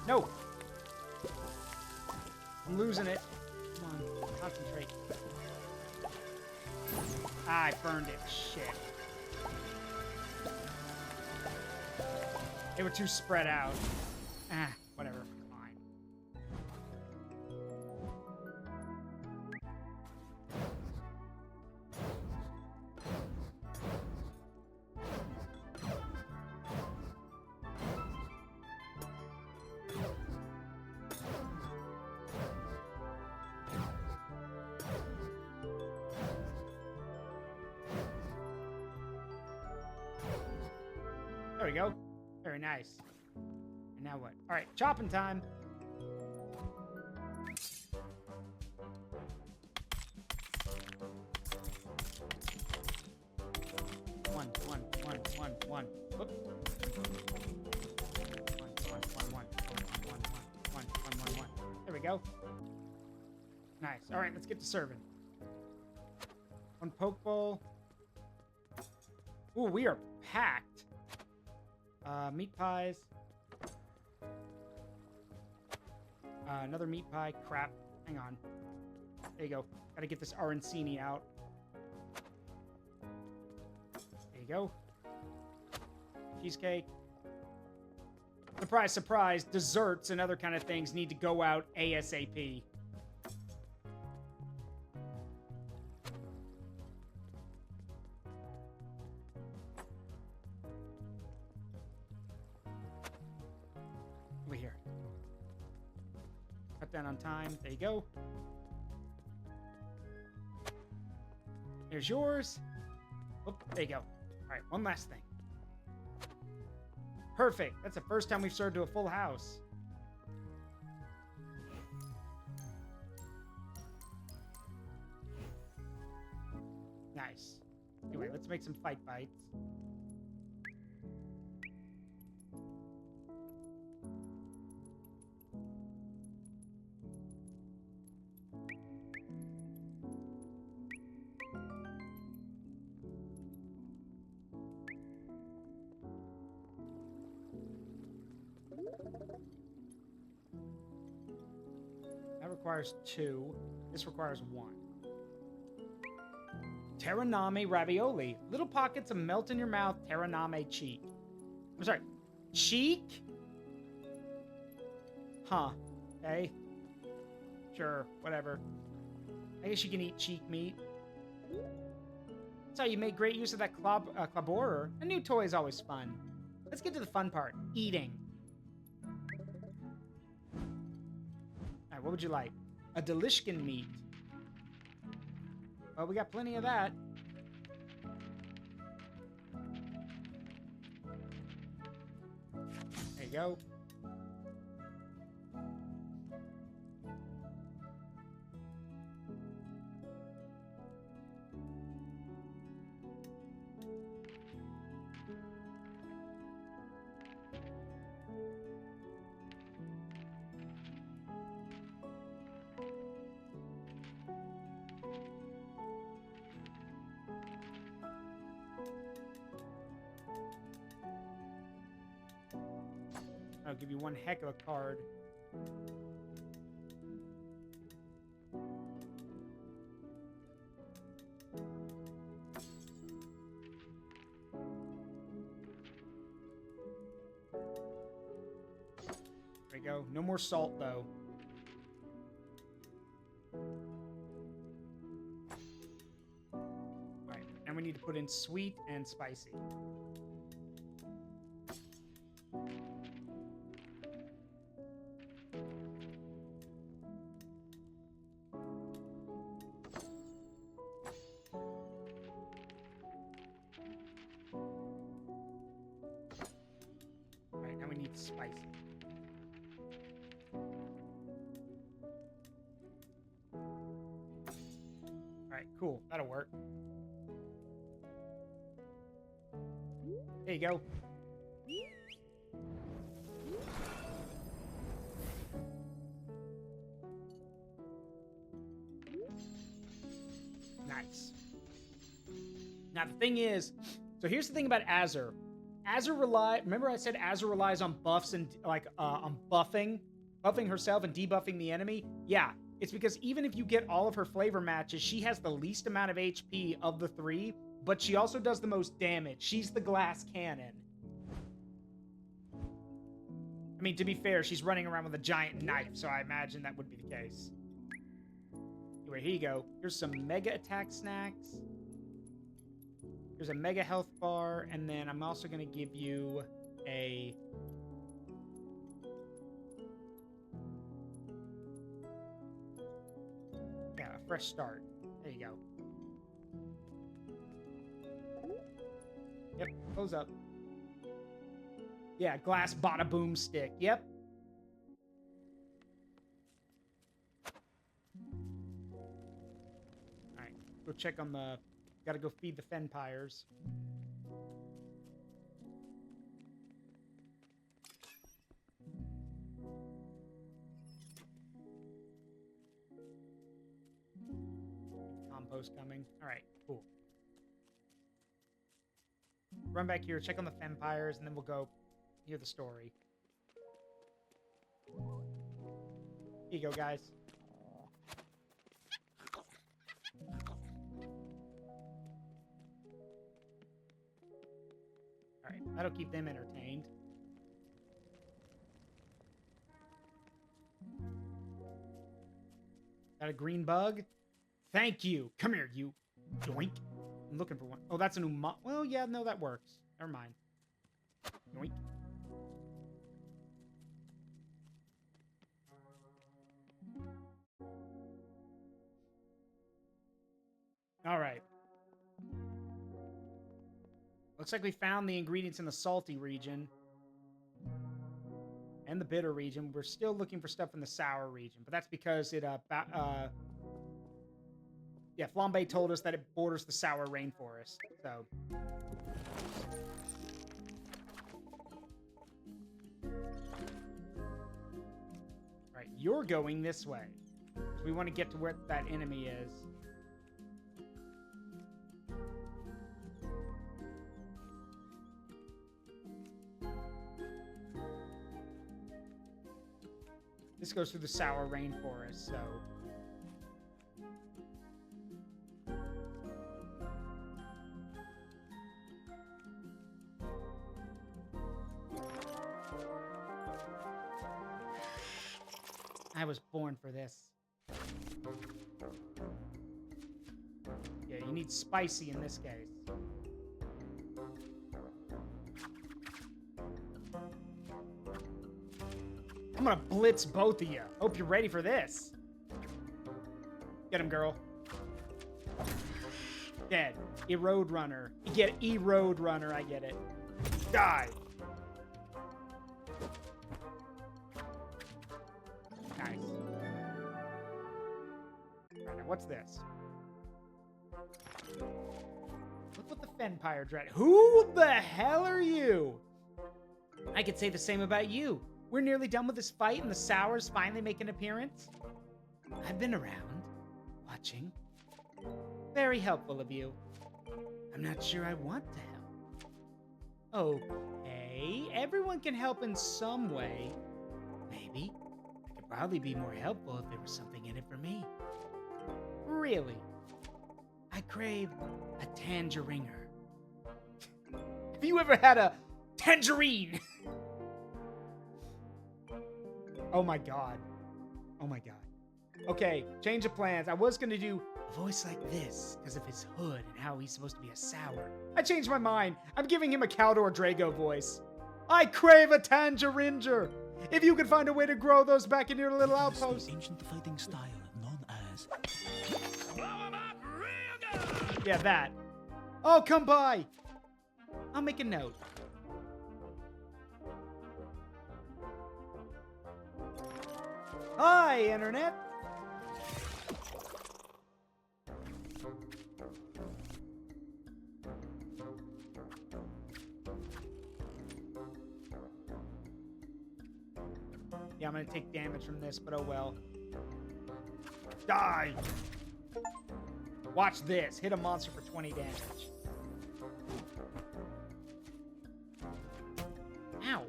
No! I'm losing it. Come on, concentrate. I burned it. Shit. They were too spread out. Whatever. Fine. There we go. Very nice. And now what? All right, chopping time. One. Whoop. One. There we go. Nice. All right, let's get to serving. 1 poke bowl. Ooh, we are packed. Meat pies. Another meat pie. Crap. Hang on. There you go. Gotta get this arancini out. There you go. Cheesecake. Surprise, surprise. Desserts and other kind of things need to go out ASAP. Over here. Cut down on time. There you go. Here's yours. Oh, there you go. All right, one last thing. Perfect. That's the first time we've served to a full house. Nice. Anyway, let's make some fight bites. That requires 2. This requires 1. Terraname ravioli. Little pockets of melt in your mouth terraname cheek. I'm sorry. Cheek? Huh. Okay. Sure. Whatever. I guess you can eat cheek meat. That's how you make great use of that claborer. A new toy is always fun. Let's get to the fun part. Eating. Alright, what would you like? A delishkin meat. Well, we got plenty of that. you go. I'll give you one heck of a card. There we go. No more salt, though. Alright, and we need to put in sweet and spicy. Alright, now we need spicy. Alright, cool. That'll work. There you go. Nice. Now the thing is, so here's the thing about Azure. Remember I said Azure relies on buffs and on buffing herself and debuffing the enemy? Yeah, it's because even if you get all of her flavor matches, she has the least amount of HP of the three, but she also does the most damage. She's the glass cannon. I mean, to be fair, she's running around with a giant knife, so I imagine that would be the case. Anyway, here you go. Here's some mega attack snacks. There's a mega health bar, and then I'm also going to give you a... yeah, a fresh start. There you go. Yep, close up. Yeah, glass bada boom stick. Yep. Alright, go check on the... Gotta go feed the Fenpires. Compost coming. Alright, cool. Run back here, check on the Fenpires, and then we'll go hear the story. Here you go, guys. Alright, that'll keep them entertained. Got a green bug? Thank you! Come here, you! Yoink! I'm looking for one. Oh, that's a new well, yeah, no, that works. Never mind. Yoink. Alright. Looks like we found the ingredients in the salty region. And the bitter region. We're still looking for stuff in the sour region. But that's because it, yeah, Flambe told us that it borders the sour rainforest. So... Alright, you're going this way. We want to get to where that enemy is. This goes through the sour rainforest, so... I was born for this. Yeah, you need spicy in this case. I'm gonna blitz both of you. Hope you're ready for this. Get him, girl. Dead. Erode runner. You get erode runner, I get it. Die. what's this? Look what the Fenpire dread. Who the hell are you? I could say the same about you. We're nearly done with this fight and the Sours finally make an appearance. I've been around, watching. Very helpful of you. I'm not sure I want to help. Okay, everyone can help in some way. Maybe. I could probably be more helpful if there was something in it for me. Really? I crave a tangeringer. Have you ever had a tangerine? Oh my god. Oh my god. Okay, change of plans. I was gonna do a voice like this because of his hood and how he's supposed to be a sour. I changed my mind. I'm giving him a Caldor Drago voice. I crave a tangeringer. If you could find a way to grow those back in your little Witness outpost. the ancient fighting style known as Blow 'em up real good! Yeah, that. Oh, come by. I'll make a note. Hi, Internet. Yeah, I'm gonna take damage from this, but oh well. Die! Watch this. Hit a monster for 20 damage. Ow.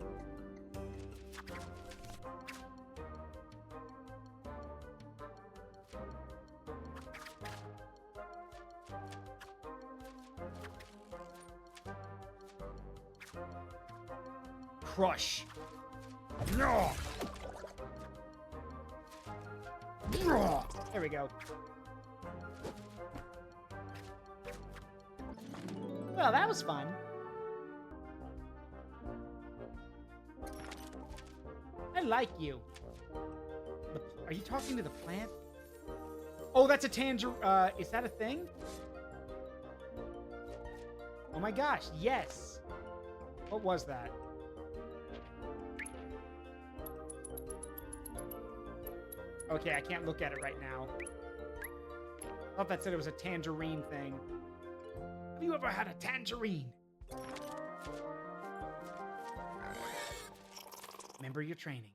Crush. No. There we go. Well, that was fun. I like you. Are you talking to the plant? Oh, that's a is that a thing? Oh my gosh, yes. What was that? Okay, I can't look at it right now. I thought that said it was a tangerine thing. Have you ever had a tangerine? Remember your training.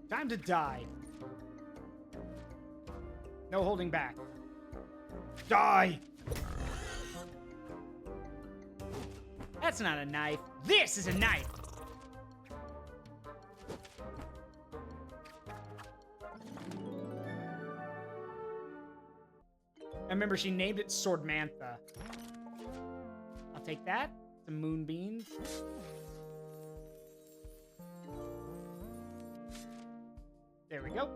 Time to die. No holding back. Die! That's not a knife. This is a knife! I remember she named it Swordmantha. I'll take that. Some moonbeams. There we go.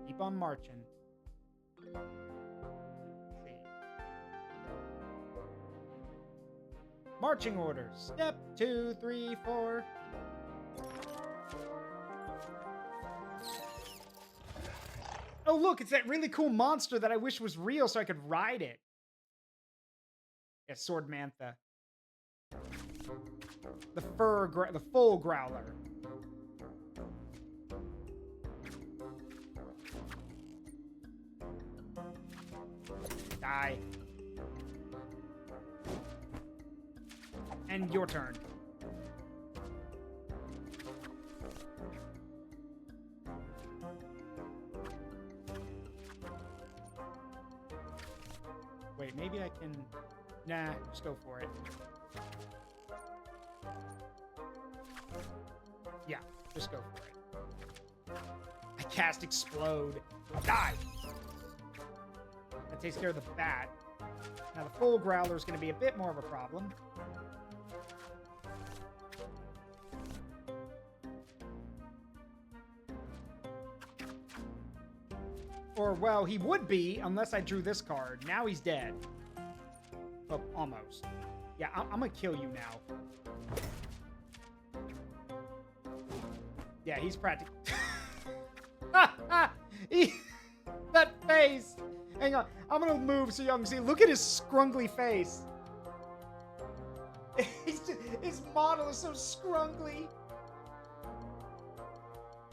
Keep on marching. Let's see. Marching orders. Step 2, 3, 4. Oh, look, it's that really cool monster that I wish was real so I could ride it. Yeah, Swordmantha. The full growler. Die. And your turn. Wait, maybe I can... Nah, just go for it. Yeah, just go for it. I cast Explode. Die! That takes care of the bat. Now the full growler is going to be a bit more of a problem. Or, well, he would be unless I drew this card. Now he's dead. Oh, almost. Yeah, I'm going to kill you now. Yeah, he's practically... That face. Hang on. I'm going to move so y'all can see. Look at his scrungly face. His model is so scrungly.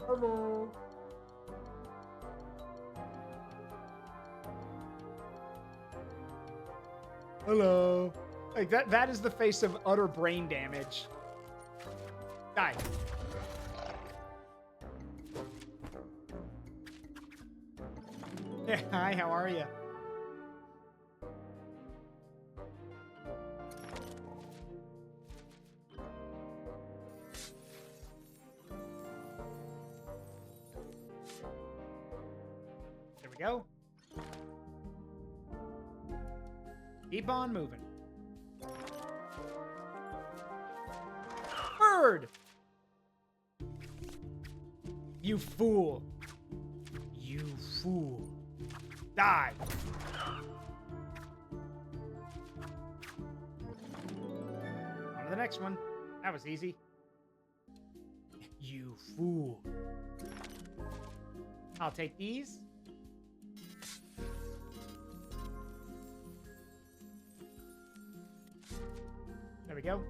Hello. Hello. Like that is the face of utter brain damage. Die. Yeah, hi, how are you? There we go. Keep on moving. Bird! You fool. You fool. Die. On to the next one. That was easy. You fool. I'll take these. There we go.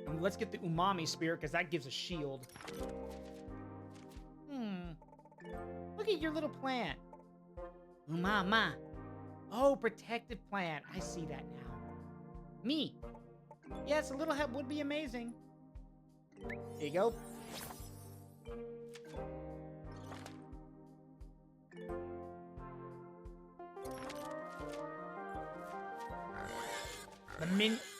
And let's get the umami spear, because that gives a shield. Look at your little plant. Umama. Oh, protective plant. I see that now. Me. Yes, a little help would be amazing. There you go.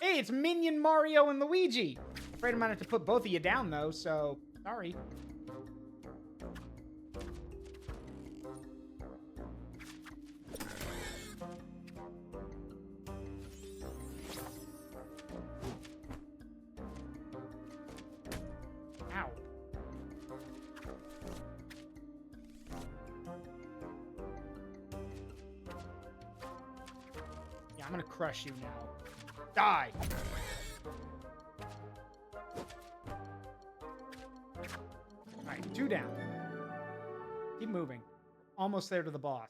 Hey, it's Minion Mario and Luigi. Afraid I might have to put both of you down though, so sorry. Ow. Yeah, I'm gonna crush you now. Die! Alright, 2 down. Keep moving. Almost there to the boss.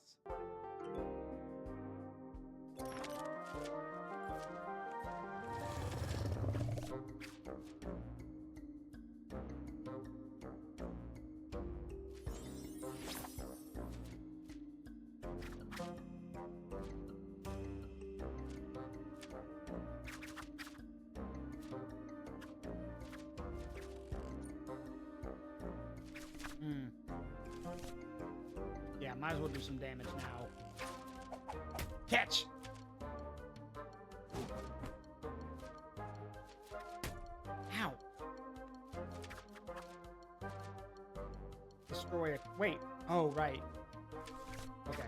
Yeah, might as well do some damage now. Catch! Ow! Destroy it. Wait. Oh, right. Okay.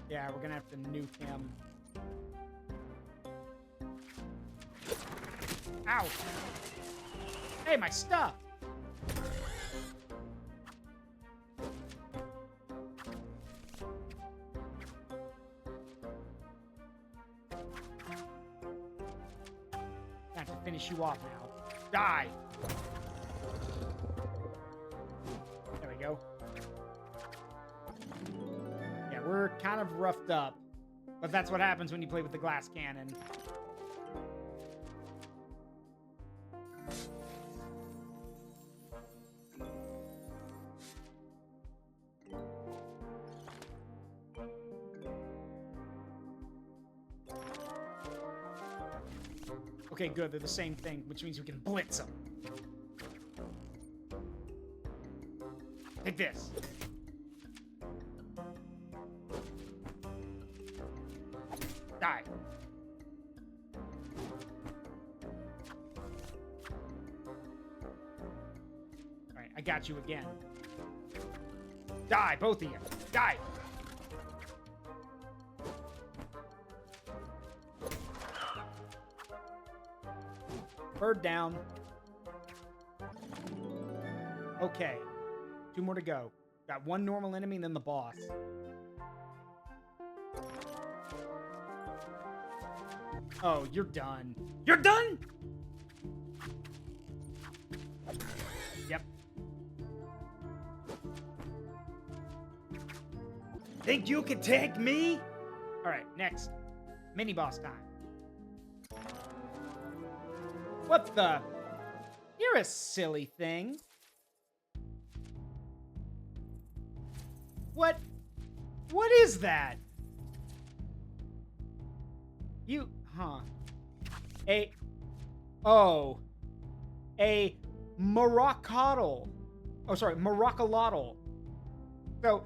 Yeah, we're gonna have to nuke him. Ow! Hey, my stuff! I have to finish you off now. Die! There we go. Yeah, we're kind of roughed up. But that's what happens when you play with the glass cannon. Okay, good. They're the same thing, which means we can blitz them. Take this. Die. Alright, I got you again. Die, both of you. Die. Bird down. Okay. 2 more to go. Got 1 normal enemy and then the boss. Oh, you're done. You're done? Yep. Think you can take me? All right, next. Mini boss time. What the? You're a silly thing. What? What is that? You, huh? A Moroccottle. Oh, sorry, Moroccolotl. So,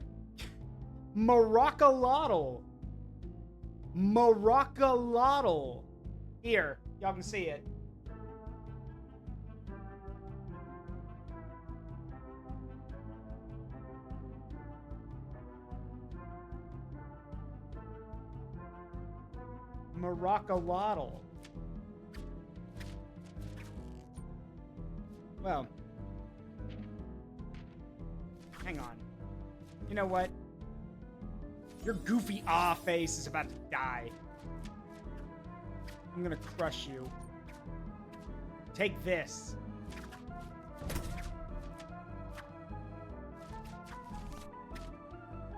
Moroccolotl. Moroccolotl. Here, y'all can see it. Moroccolotl. Well, hang on. You know what? Your goofy face is about to die. I'm gonna crush you. Take this.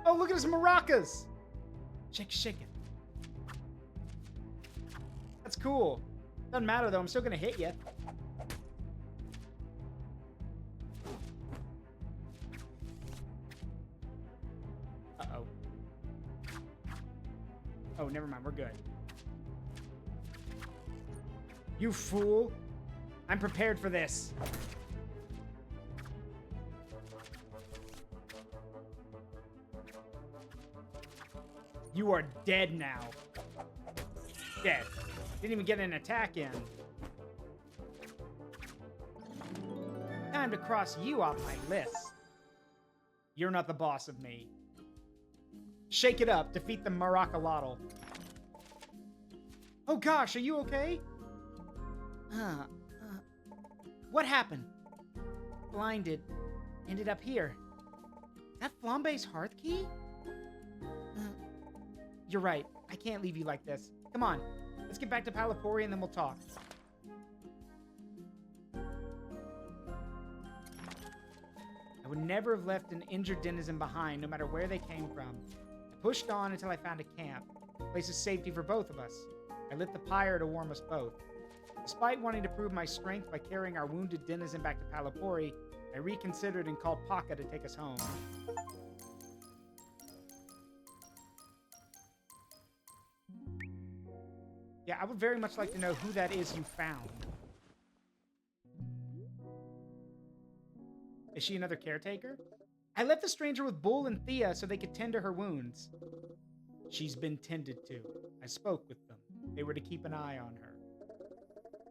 Oh, look at his maracas. Shake it. That's cool. Doesn't matter though, I'm still gonna hit you. Uh-oh. Oh, never mind, we're good. You fool. I'm prepared for this. You are dead now. Dead. Didn't even get an attack in. Time to cross you off my list. You're not the boss of me. Shake it up. Defeat the Moroccolotl. Oh gosh, are you okay? What happened? Blinded. Ended up here. That Flambe's hearth key? You're right. I can't leave you like this. Come on. Let's get back to Palapori and then we'll talk. I would never have left an injured denizen behind, no matter where they came from. I pushed on until I found a camp. A place of safety for both of us. I lit the pyre to warm us both. Despite wanting to prove my strength by carrying our wounded denizen back to Palapori, I reconsidered and called Paka to take us home. Yeah, I would very much like to know who that is you found. Is she another caretaker? I left the stranger with Bull and Thea so they could tend to her wounds. She's been tended to. I spoke with them. They were to keep an eye on her.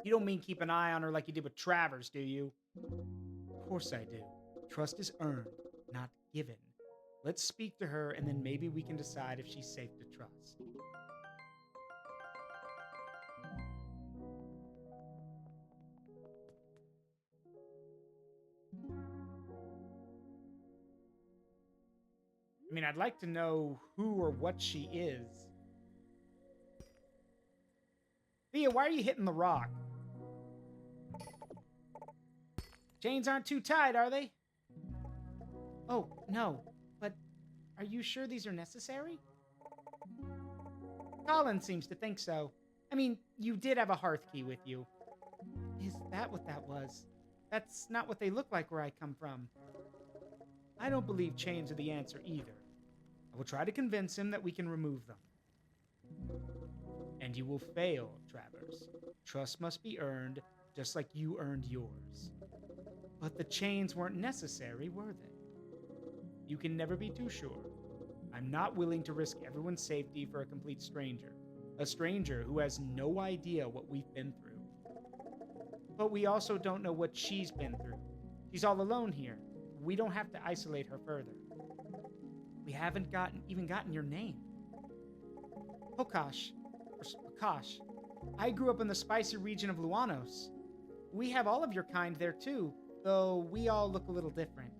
You don't mean keep an eye on her like you did with Travers, do you? Of course I do. Trust is earned, not given. Let's speak to her and then maybe we can decide if she's safe to trust. I mean, I'd like to know who or what she is. Thea, why are you hitting the rock? Chains aren't too tight, are they? Oh, no. But are you sure these are necessary? Colin seems to think so. I mean, you did have a hearth key with you. Is that what that was? That's not what they look like where I come from. I don't believe chains are the answer either. I will try to convince him that we can remove them. And you will fail, Travers. Trust must be earned, just like you earned yours. But the chains weren't necessary, were they? You can never be too sure. I'm not willing to risk everyone's safety for a complete stranger. A stranger who has no idea what we've been through. But we also don't know what she's been through. She's all alone here. We don't have to isolate her further. We haven't even gotten your name. Pokash. I grew up in the spicy region of Luanos. We have all of your kind there too, though we all look a little different.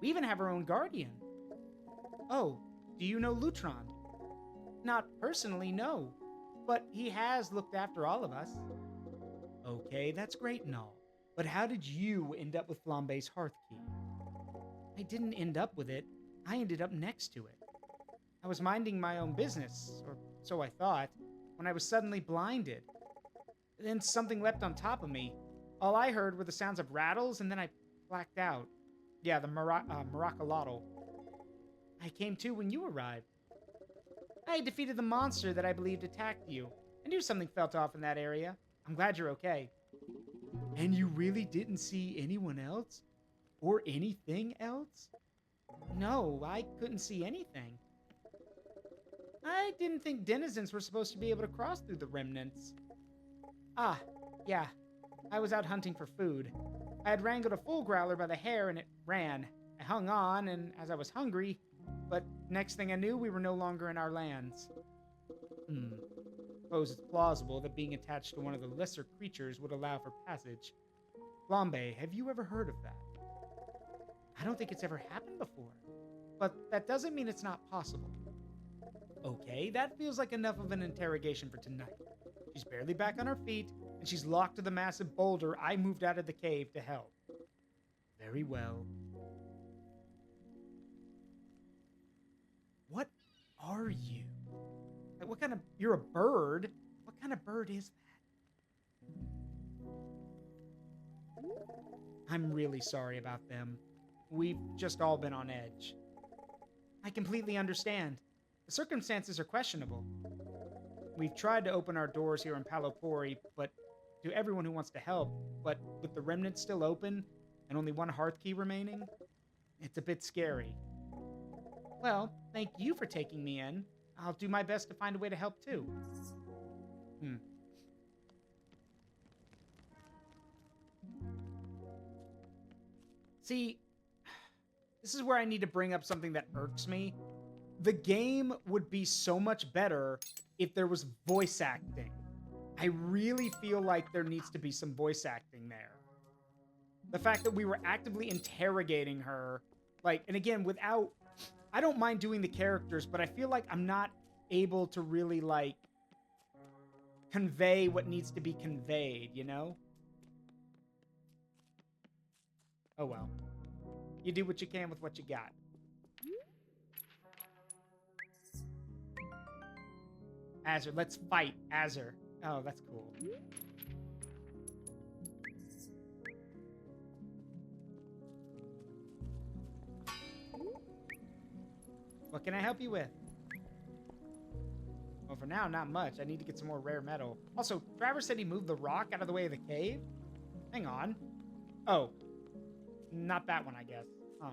We even have our own guardian. Oh, do you know Lutron? Not personally, no. but he has looked after all of us. Okay, that's great and all. But how did you end up with Flambe's hearth key? I didn't end up with it. I ended up next to it. I was minding my own business, or so I thought, when I was suddenly blinded. Then something leapt on top of me. All I heard were the sounds of rattles, and then I blacked out. Yeah, the Maracolotl. I came to when you arrived. I had defeated the monster that I believed attacked you. I knew something felt off in that area. I'm glad you're okay. And you really didn't see anyone else? Or anything else? No, I couldn't see anything. I didn't think denizens were supposed to be able to cross through the remnants. Ah, yeah. I was out hunting for food. I had wrangled a full growler by the hair and it ran. I hung on, and as I was hungry, but next thing I knew, we were no longer in our lands. Suppose it's plausible that being attached to one of the lesser creatures would allow for passage. Flambe, have you ever heard of that? I don't think it's ever happened before. But that doesn't mean it's not possible. Okay, that feels like enough of an interrogation for tonight. She's barely back on her feet, and she's locked to the massive boulder I moved out of the cave to help. Very well. What are you? Like, what kind of... You're a bird? What kind of bird is that? I'm really sorry about them. We've just all been on edge. I completely understand. The circumstances are questionable. We've tried to open our doors here in Palopori, but to everyone who wants to help, but with the remnants still open and only one hearth key remaining, it's a bit scary. Well, thank you for taking me in. I'll do my best to find a way to help too. See, this is where I need to bring up something that irks me. The game would be so much better if there was voice acting. I really feel like there needs to be some voice acting there. The fact that we were actively interrogating her, like, and again, without... I don't mind doing the characters, but I feel like I'm not able to really, like, convey what needs to be conveyed, you know? Oh well. You do what you can with what you got. Azur, let's fight, Azur. Oh, that's cool. What can I help you with? Well, for now, not much. I need to get some more rare metal. Also, Travers said he moved the rock out of the way of the cave? Hang on. Oh. Not that one, I guess. Huh.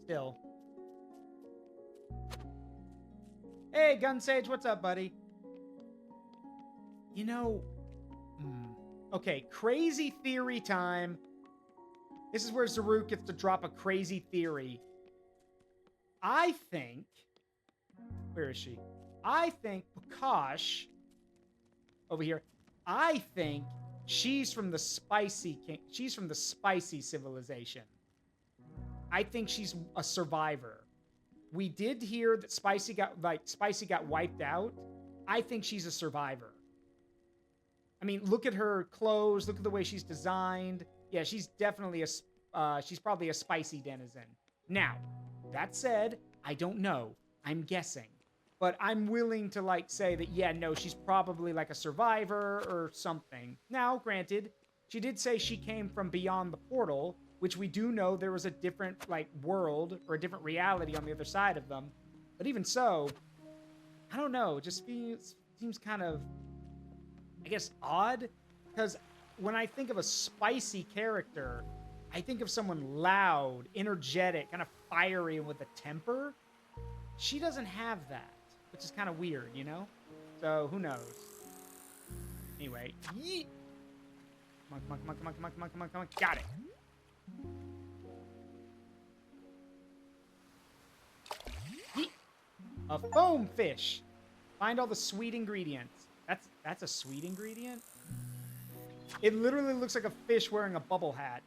Still. Hey, Gunsage, what's up, buddy? You know... Okay, crazy theory time. This is where Zaruk gets to drop a crazy theory. I think... Where is she? I think Prakash... Over here. I think she's from the Spicy King. She's from the Spicy Civilization. I think she's a survivor. We did hear that Spicy got wiped out. I think she's a survivor. I mean, look at her clothes. Look at the way she's designed. Yeah, she's definitely she's probably a spicy denizen. Now, that said, I don't know. I'm guessing. But I'm willing to, like, say that, yeah, no, she's probably, like, a survivor or something. Now, granted, she did say she came from beyond the portal, which we do know there was a different, like, world or a different reality on the other side of them. But even so, I don't know. It just seems kind of, I guess, odd. Because when I think of a spicy character, I think of someone loud, energetic, kind of fiery and with a temper. She doesn't have that, which is kind of weird, you know? So, who knows? Anyway, yeet! Come on, come on, come on, come on, come on, come on, come on. Got it. Yeet. A foam fish. Find all the sweet ingredients. That's a sweet ingredient? It literally looks like a fish wearing a bubble hat.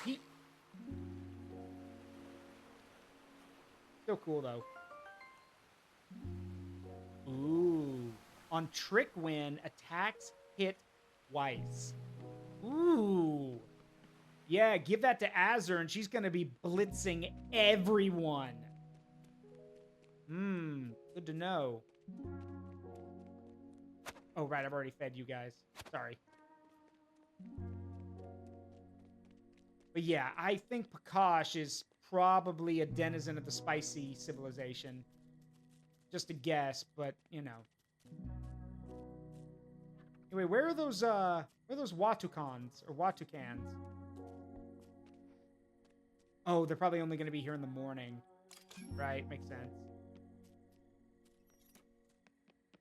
Yeet. Still cool, though. Ooh. On Trick Win, attacks hit twice. Ooh. Yeah, give that to Azur, and she's going to be blitzing everyone. Good to know. Oh, right, I've already fed you guys. Sorry. But yeah, I think Prakash is probably a denizen of the spicy civilization. Just a guess, but, you know. Anyway, where are those Watukans, or Watukans? Oh, they're probably only going to be here in the morning. Right, makes sense.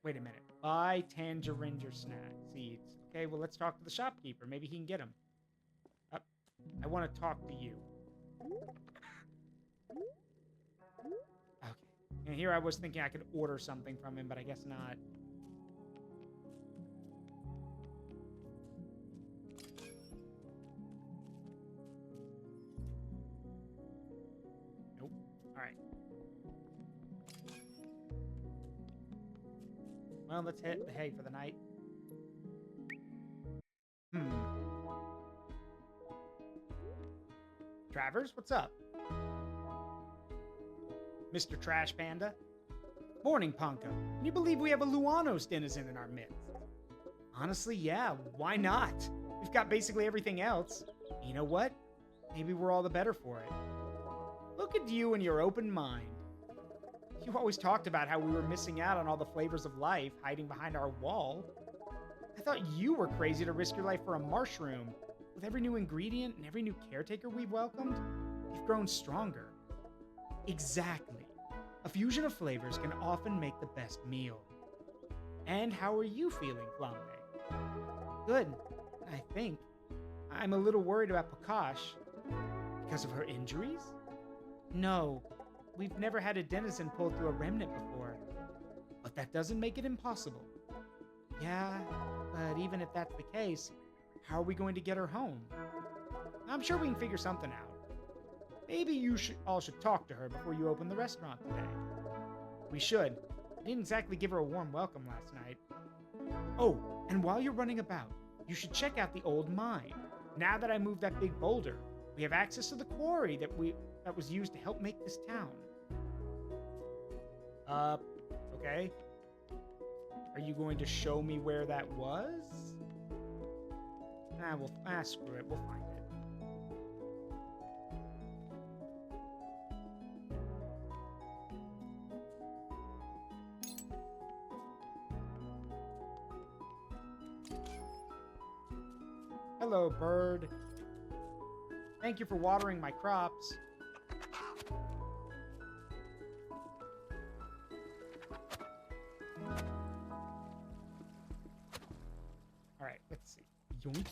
Wait a minute. Buy tangerine snack seeds. Okay, well, let's talk to the shopkeeper. Maybe he can get them. I want to talk to you. Okay. And here I was thinking I could order something from him, but I guess not. Nope. All right. Well, let's hit the hay for the night. Travers, what's up? Mr. Trash Panda? Morning, Ponko. Can you believe we have a Luanos denizen in our midst? Honestly, yeah, why not? We've got basically everything else. You know what? Maybe we're all the better for it. Look at you and your open mind. You always talked about how we were missing out on all the flavors of life hiding behind our wall. I thought you were crazy to risk your life for a mushroom. With every new ingredient and every new caretaker we've welcomed, we've grown stronger. Exactly. A fusion of flavors can often make the best meal. And how are you feeling, Flambe? Good, I think. I'm a little worried about Prakash. Because of her injuries? No, we've never had a denizen pull through a remnant before. But that doesn't make it impossible. Yeah, but even if that's the case, how are we going to get her home? I'm sure we can figure something out. Maybe you all should talk to her before you open the restaurant today. We should. I didn't exactly give her a warm welcome last night. Oh, and while you're running about, you should check out the old mine. Now that I moved that big boulder, we have access to the quarry that was used to help make this town. Okay. Are you going to show me where that was? Screw it. We'll find it. Hello, bird. Thank you for watering my crops. All right, let's see. Yoink.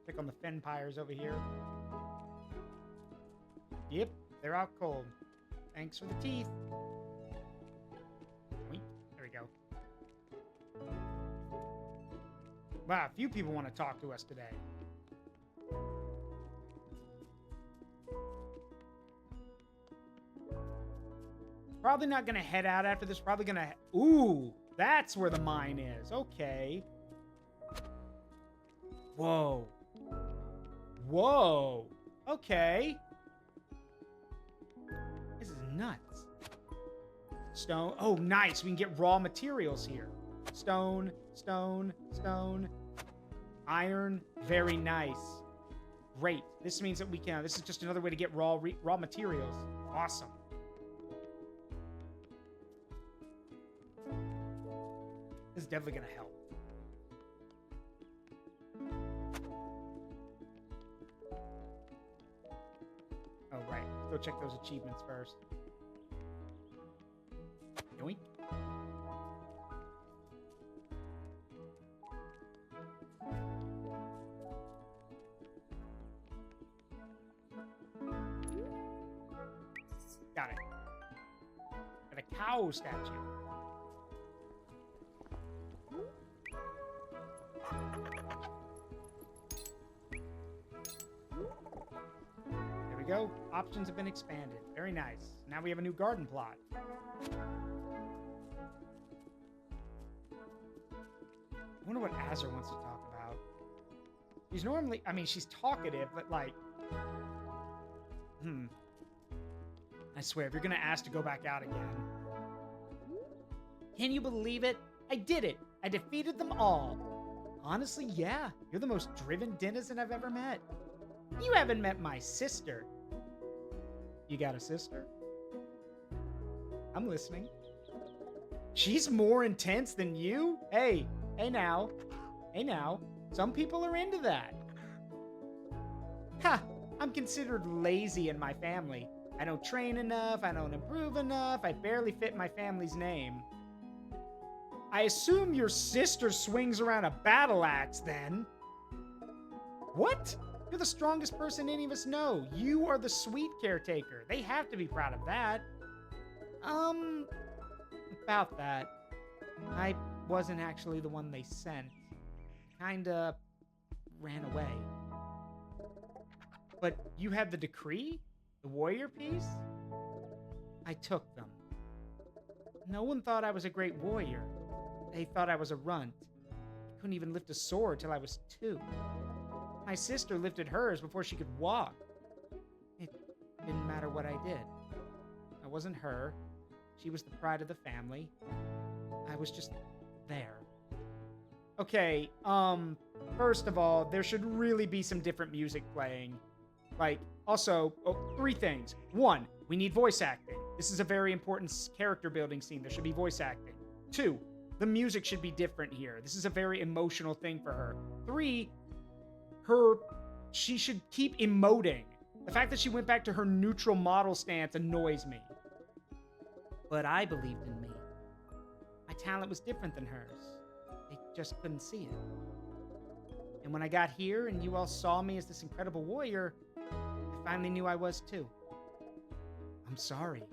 Check on the Fenpires over here. Yep, they're out cold. Thanks for the teeth. Wait, there we go. Wow, a few people want to talk to us today. Probably not going to head out after this. Probably going to... Ooh, that's where the mine is. Okay. Whoa. Whoa. Okay. This is nuts. Stone. Oh, nice. We can get raw materials here. Stone, stone, stone. Iron. Very nice. Great. This means that we can... This is just another way to get raw materials. Awesome. This is definitely going to help. Oh, right. Let's go check those achievements first. Yoink. cow statue. There we go. Options have been expanded. Very nice. Now we have a new garden plot. I wonder what Azur wants to talk about. She's normally, I mean, she's talkative, but like, I swear, if you're gonna ask to go back out again. Can you believe it? I did it. I defeated them all. Honestly, yeah. You're the most driven denizen I've ever met. You haven't met my sister. You got a sister? I'm listening. She's more intense than you? Hey now. Hey now. Some people are into that. Ha! I'm considered lazy in my family. I don't train enough, I don't improve enough, I barely fit my family's name. I assume your sister swings around a battle axe, then. What? You're the strongest person any of us know. You are the sweet caretaker. They have to be proud of that. About that. I wasn't actually the one they sent. Kinda ran away. But you have the decree? The warrior piece? I took them. No one thought I was a great warrior. They thought I was a runt. I couldn't even lift a sword till I was 2. My sister lifted hers before she could walk. It didn't matter what I did. I wasn't her. She was the pride of the family. I was just there. Okay, first of all, there should really be some different music playing. Like, also, 3 things. 1, we need voice acting. This is a very important character building scene. There should be voice acting. 2, the music should be different here. This is a very emotional thing for her. 3, she should keep emoting. The fact that she went back to her neutral model stance annoys me. But I believed in me. My talent was different than hers. They just couldn't see it. And when I got here and you all saw me as this incredible warrior, I finally knew I was too. I'm sorry.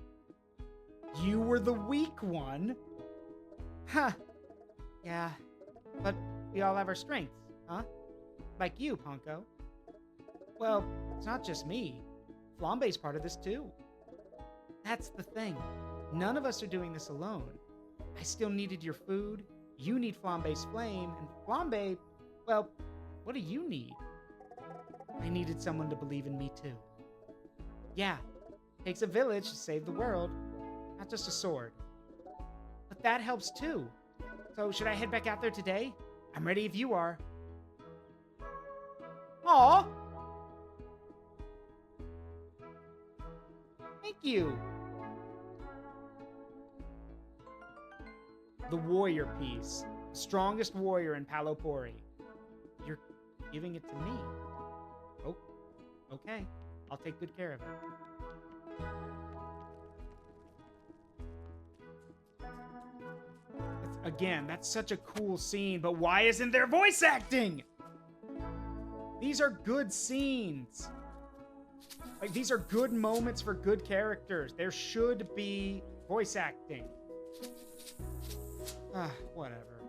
You were the weak one? Huh. Yeah. But we all have our strengths, huh? Like you, Ponko. Well, it's not just me. Flambe's part of this too. That's the thing. None of us are doing this alone. I still needed your food. You need Flambe's flame. And Flambe, well, what do you need? I needed someone to believe in me too. Yeah, it takes a village to save the world, not just a sword. But that helps too. So should I head back out there today? I'm ready if you are. Aw! Thank you. The warrior piece. The strongest warrior in Palopori. You're giving it to me. Oh, okay. I'll take good care of it. That's such a cool scene, but why isn't there voice acting? These are good scenes. Like, these are good moments for good characters. There should be voice acting. Whatever.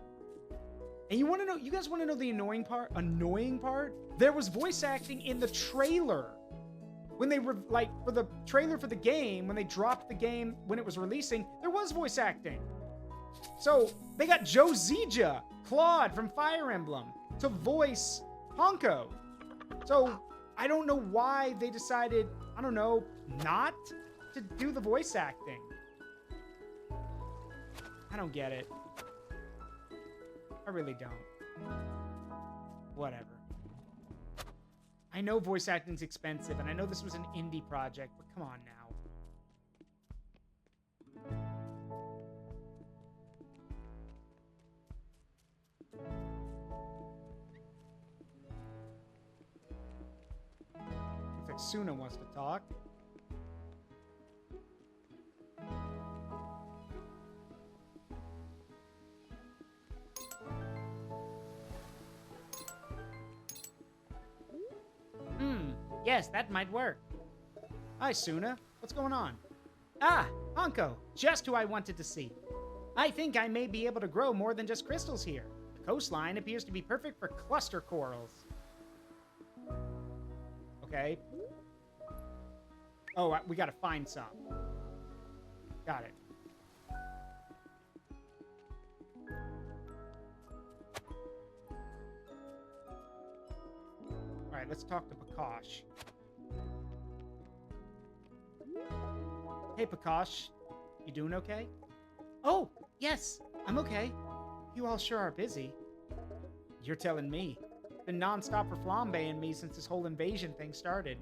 And you guys want to know the annoying part? There was voice acting in the trailer. When they were, like, for the trailer for the game, when they dropped the game when it was releasing, there was voice acting. So, they got Joe Zija, Claude from Fire Emblem, to voice Honko. So, I don't know why they decided, I don't know, not to do the voice acting. I don't get it. I really don't. Whatever. I know voice acting's expensive, and I know this was an indie project, but come on now. Looks like Suna wants to talk. Yes, that might work. Hi, Suna. What's going on? Ah, Honko, just who I wanted to see. I think I may be able to grow more than just crystals here. The coastline appears to be perfect for cluster corals. Okay. Oh, we gotta find some. Got it. Alright, let's talk to Prakash. Hey, Prakash. You doing okay? Oh, yes, I'm okay. You all sure are busy. You're telling me. Been non-stop for flambeing me since this whole invasion thing started.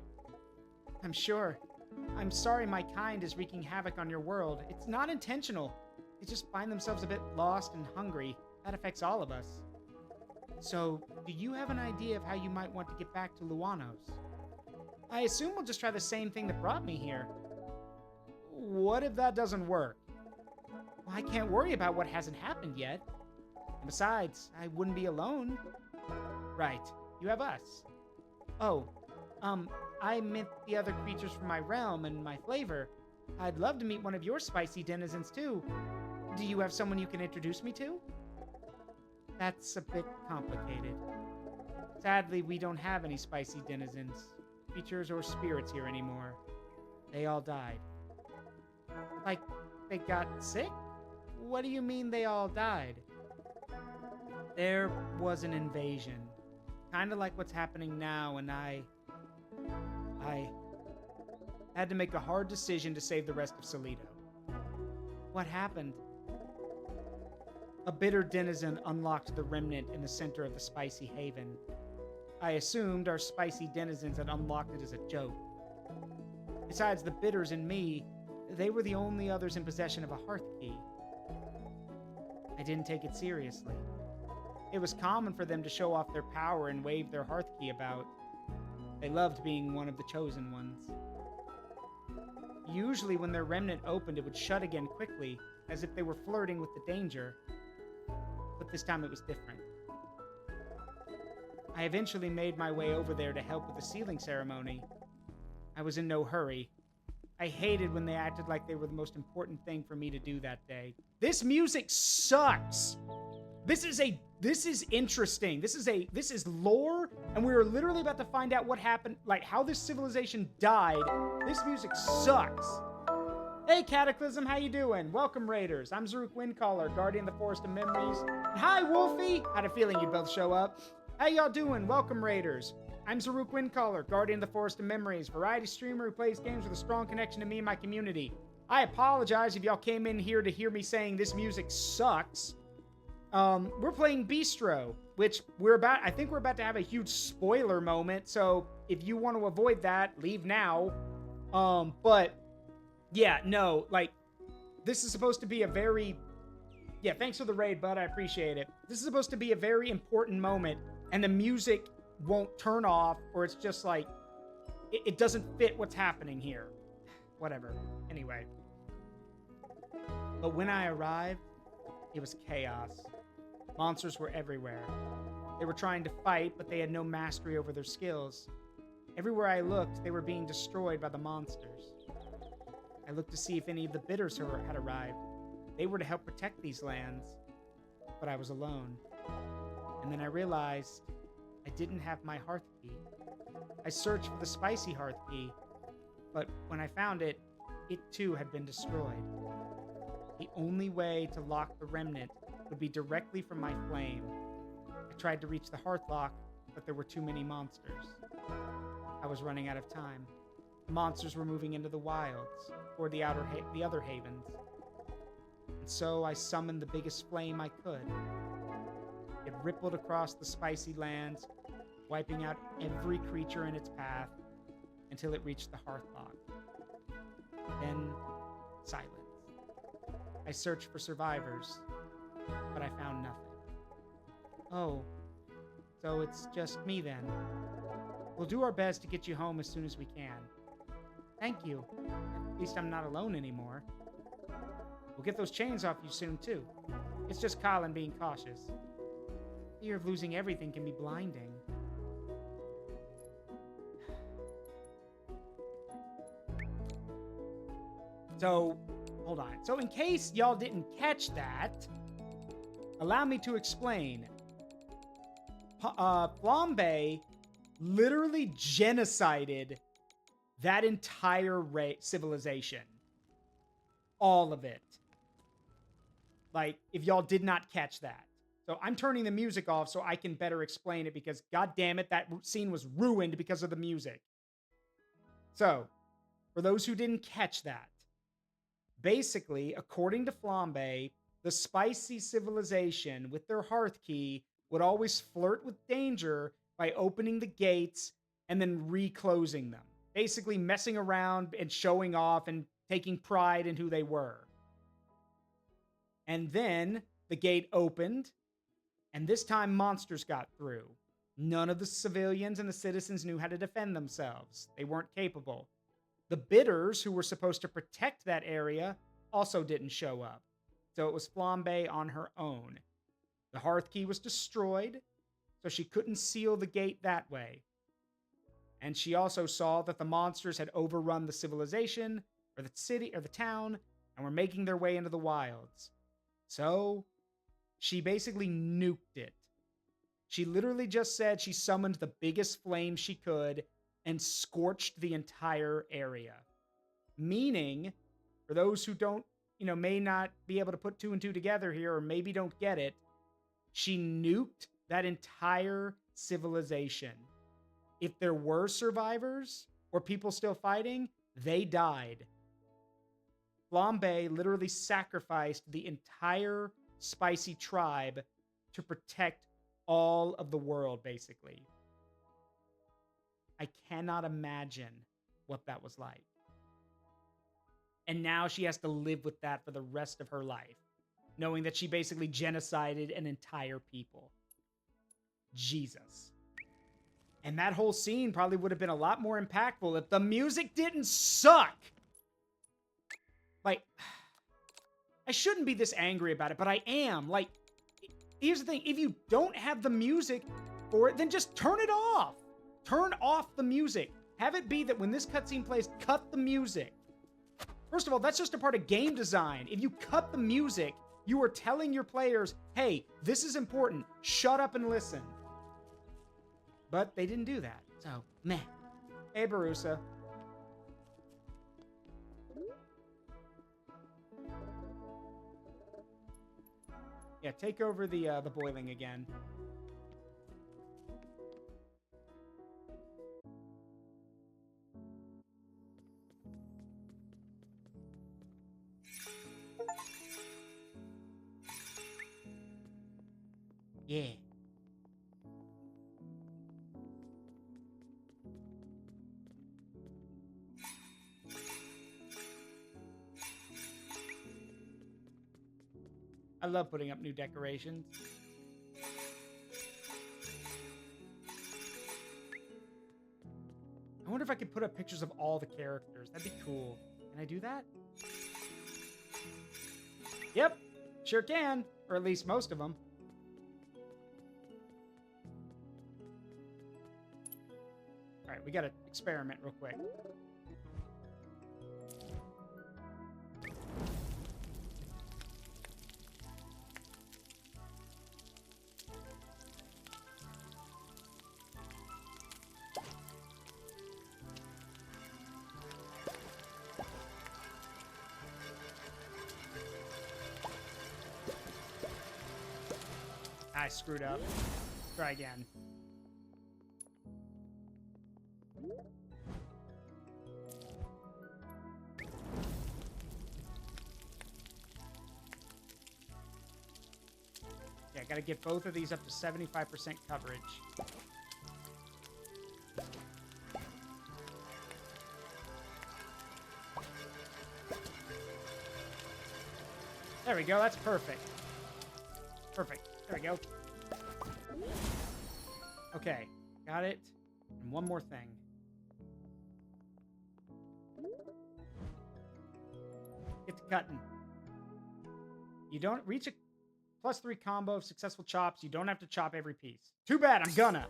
I'm sure. I'm sorry my kind is wreaking havoc on your world. It's not intentional. They just find themselves a bit lost and hungry. That affects all of us. So, do you have an idea of how you might want to get back to Luanos? I assume we'll just try the same thing that brought me here. What if that doesn't work? Well, I can't worry about what hasn't happened yet. And besides, I wouldn't be alone. Right, you have us. Oh, I meant the other creatures from my realm and my flavor. I'd love to meet one of your spicy denizens too. Do you have someone you can introduce me to? That's a bit complicated. Sadly, we don't have any spicy denizens, creatures or spirits here anymore. They all died. Like, they got sick? What do you mean they all died? There was an invasion. Kinda like what's happening now, and I had to make a hard decision to save the rest of Solito. What happened? A bitter denizen unlocked the remnant in the center of the spicy haven. I assumed our spicy denizens had unlocked it as a joke. Besides the bitters and me, they were the only others in possession of a hearth key. I didn't take it seriously. It was common for them to show off their power and wave their hearth key about. They loved being one of the chosen ones. Usually when their remnant opened, it would shut again quickly, as if they were flirting with the danger. But this time it was different. I eventually made my way over there to help with the sealing ceremony. I was in no hurry. I hated when they acted like they were the most important thing for me to do that day. This music sucks! This is interesting. This is lore, and we are literally about to find out what happened, like how this civilization died. This music sucks. Hey Cataclysm, how you doing? Welcome Raiders. I'm Zaruk Windcaller, Guardian of the Forest of Memories. And hi Wolfie! Had a feeling you'd both show up. How y'all doing? Welcome Raiders. I'm Zaruk Windcaller, Guardian of the Forest of Memories, variety streamer who plays games with a strong connection to me and my community. I apologize if y'all came in here to hear me saying this music sucks. We're playing Beastro, which I think we're about to have a huge spoiler moment, so if you want to avoid that, leave now. But, yeah, no, like, this is supposed to be a very... Yeah, thanks for the raid, bud, I appreciate it. This is supposed to be a very important moment, and the music won't turn off, or it's just like, it doesn't fit what's happening here. Whatever. Anyway. But when I arrived, it was chaos. Monsters were everywhere. They were trying to fight, but they had no mastery over their skills. Everywhere I looked, they were being destroyed by the monsters. I looked to see if any of the bidders had arrived. They were to help protect these lands, but I was alone. And then I realized I didn't have my hearth key. I searched for the spicy hearth key, but when I found it, it too had been destroyed. The only way to lock the remnant would be directly from my flame. I tried to reach the hearth lock, but there were too many monsters. I was running out of time. The monsters were moving into the wilds, toward the other havens. And so I summoned the biggest flame I could. It rippled across the spicy lands, wiping out every creature in its path until it reached the hearth lock. Then, silence. I searched for survivors, but I found nothing. Oh, so it's just me then. We'll do our best to get you home as soon as we can. Thank you. At least I'm not alone anymore. We'll get those chains off you soon, too. It's just Colin being cautious. Fear of losing everything can be blinding. So, hold on. So in case y'all didn't catch that, allow me to explain. Flambe literally genocided that entire civilization. All of it. Like, if y'all did not catch that. So I'm turning the music off so I can better explain it because, god damn it, that scene was ruined because of the music. So, for those who didn't catch that, basically, according to Flambe, the spicy civilization with their hearth key would always flirt with danger by opening the gates and then reclosing them. Basically messing around and showing off and taking pride in who they were. And then the gate opened, and this time monsters got through. None of the civilians and the citizens knew how to defend themselves. They weren't capable. The bidders, who were supposed to protect that area, also didn't show up. So it was Flambe on her own. The hearth key was destroyed, so she couldn't seal the gate that way. And she also saw that the monsters had overrun the civilization, or the city, or the town, and were making their way into the wilds. So, she basically nuked it. She literally just said she summoned the biggest flame she could and scorched the entire area. Meaning, for those who don't, may not be able to put two and two together here, or maybe don't get it, she nuked that entire civilization. If there were survivors, or people still fighting, they died. Flambe literally sacrificed the entire spicy tribe to protect all of the world, basically. I cannot imagine what that was like. And now she has to live with that for the rest of her life, knowing that she basically genocided an entire people. Jesus. And that whole scene probably would have been a lot more impactful if the music didn't suck. Like, I shouldn't be this angry about it, but I am. Like, here's the thing. If you don't have the music for it, then just turn it off. Turn off the music. Have it be that when this cutscene plays, cut the music. First of all, that's just a part of game design. If you cut the music, you are telling your players, hey, this is important. Shut up and listen. But they didn't do that. So, meh. Hey, Barusa. Yeah, take over the boiling again. Yeah. I love putting up new decorations. I wonder if I could put up pictures of all the characters. That'd be cool. Can I do that? Yep, sure can. Or at least most of them. All right, we gotta experiment real quick. I screwed up. Try again. Yeah, I gotta get both of these up to 75% coverage. There we go, that's perfect. Perfect. There we go. Okay, got it. And one more thing. Get to cutting. You don't reach a +3 combo of successful chops. You don't have to chop every piece. Too bad, I'm gonna.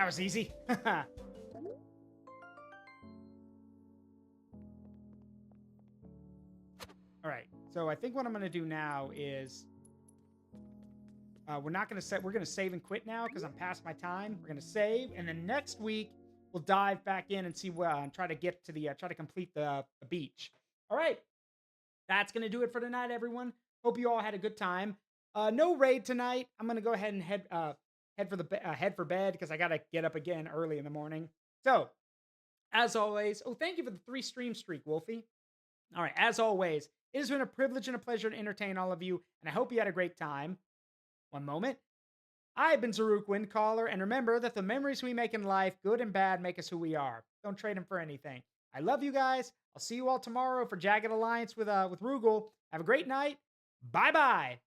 That was easy. All right. So I think what I'm going to do now is we're not going to set. We're going to save and quit now because I'm past my time. We're going to save, and then next week we'll dive back in and see what and try to get to the try to complete the beach. All right. That's going to do it for tonight, everyone. Hope you all had a good time. No raid tonight. I'm going to go ahead and head for bed because I got to get up again early in the morning. So, as always, thank you for the 3 stream streak, Wolfie. All right, as always, it has been a privilege and a pleasure to entertain all of you, and I hope you had a great time. One moment. I've been Zaruk Windcaller, and remember that the memories we make in life, good and bad, make us who we are. Don't trade them for anything. I love you guys. I'll see you all tomorrow for Jagged Alliance with Rugal. Have a great night. Bye-bye.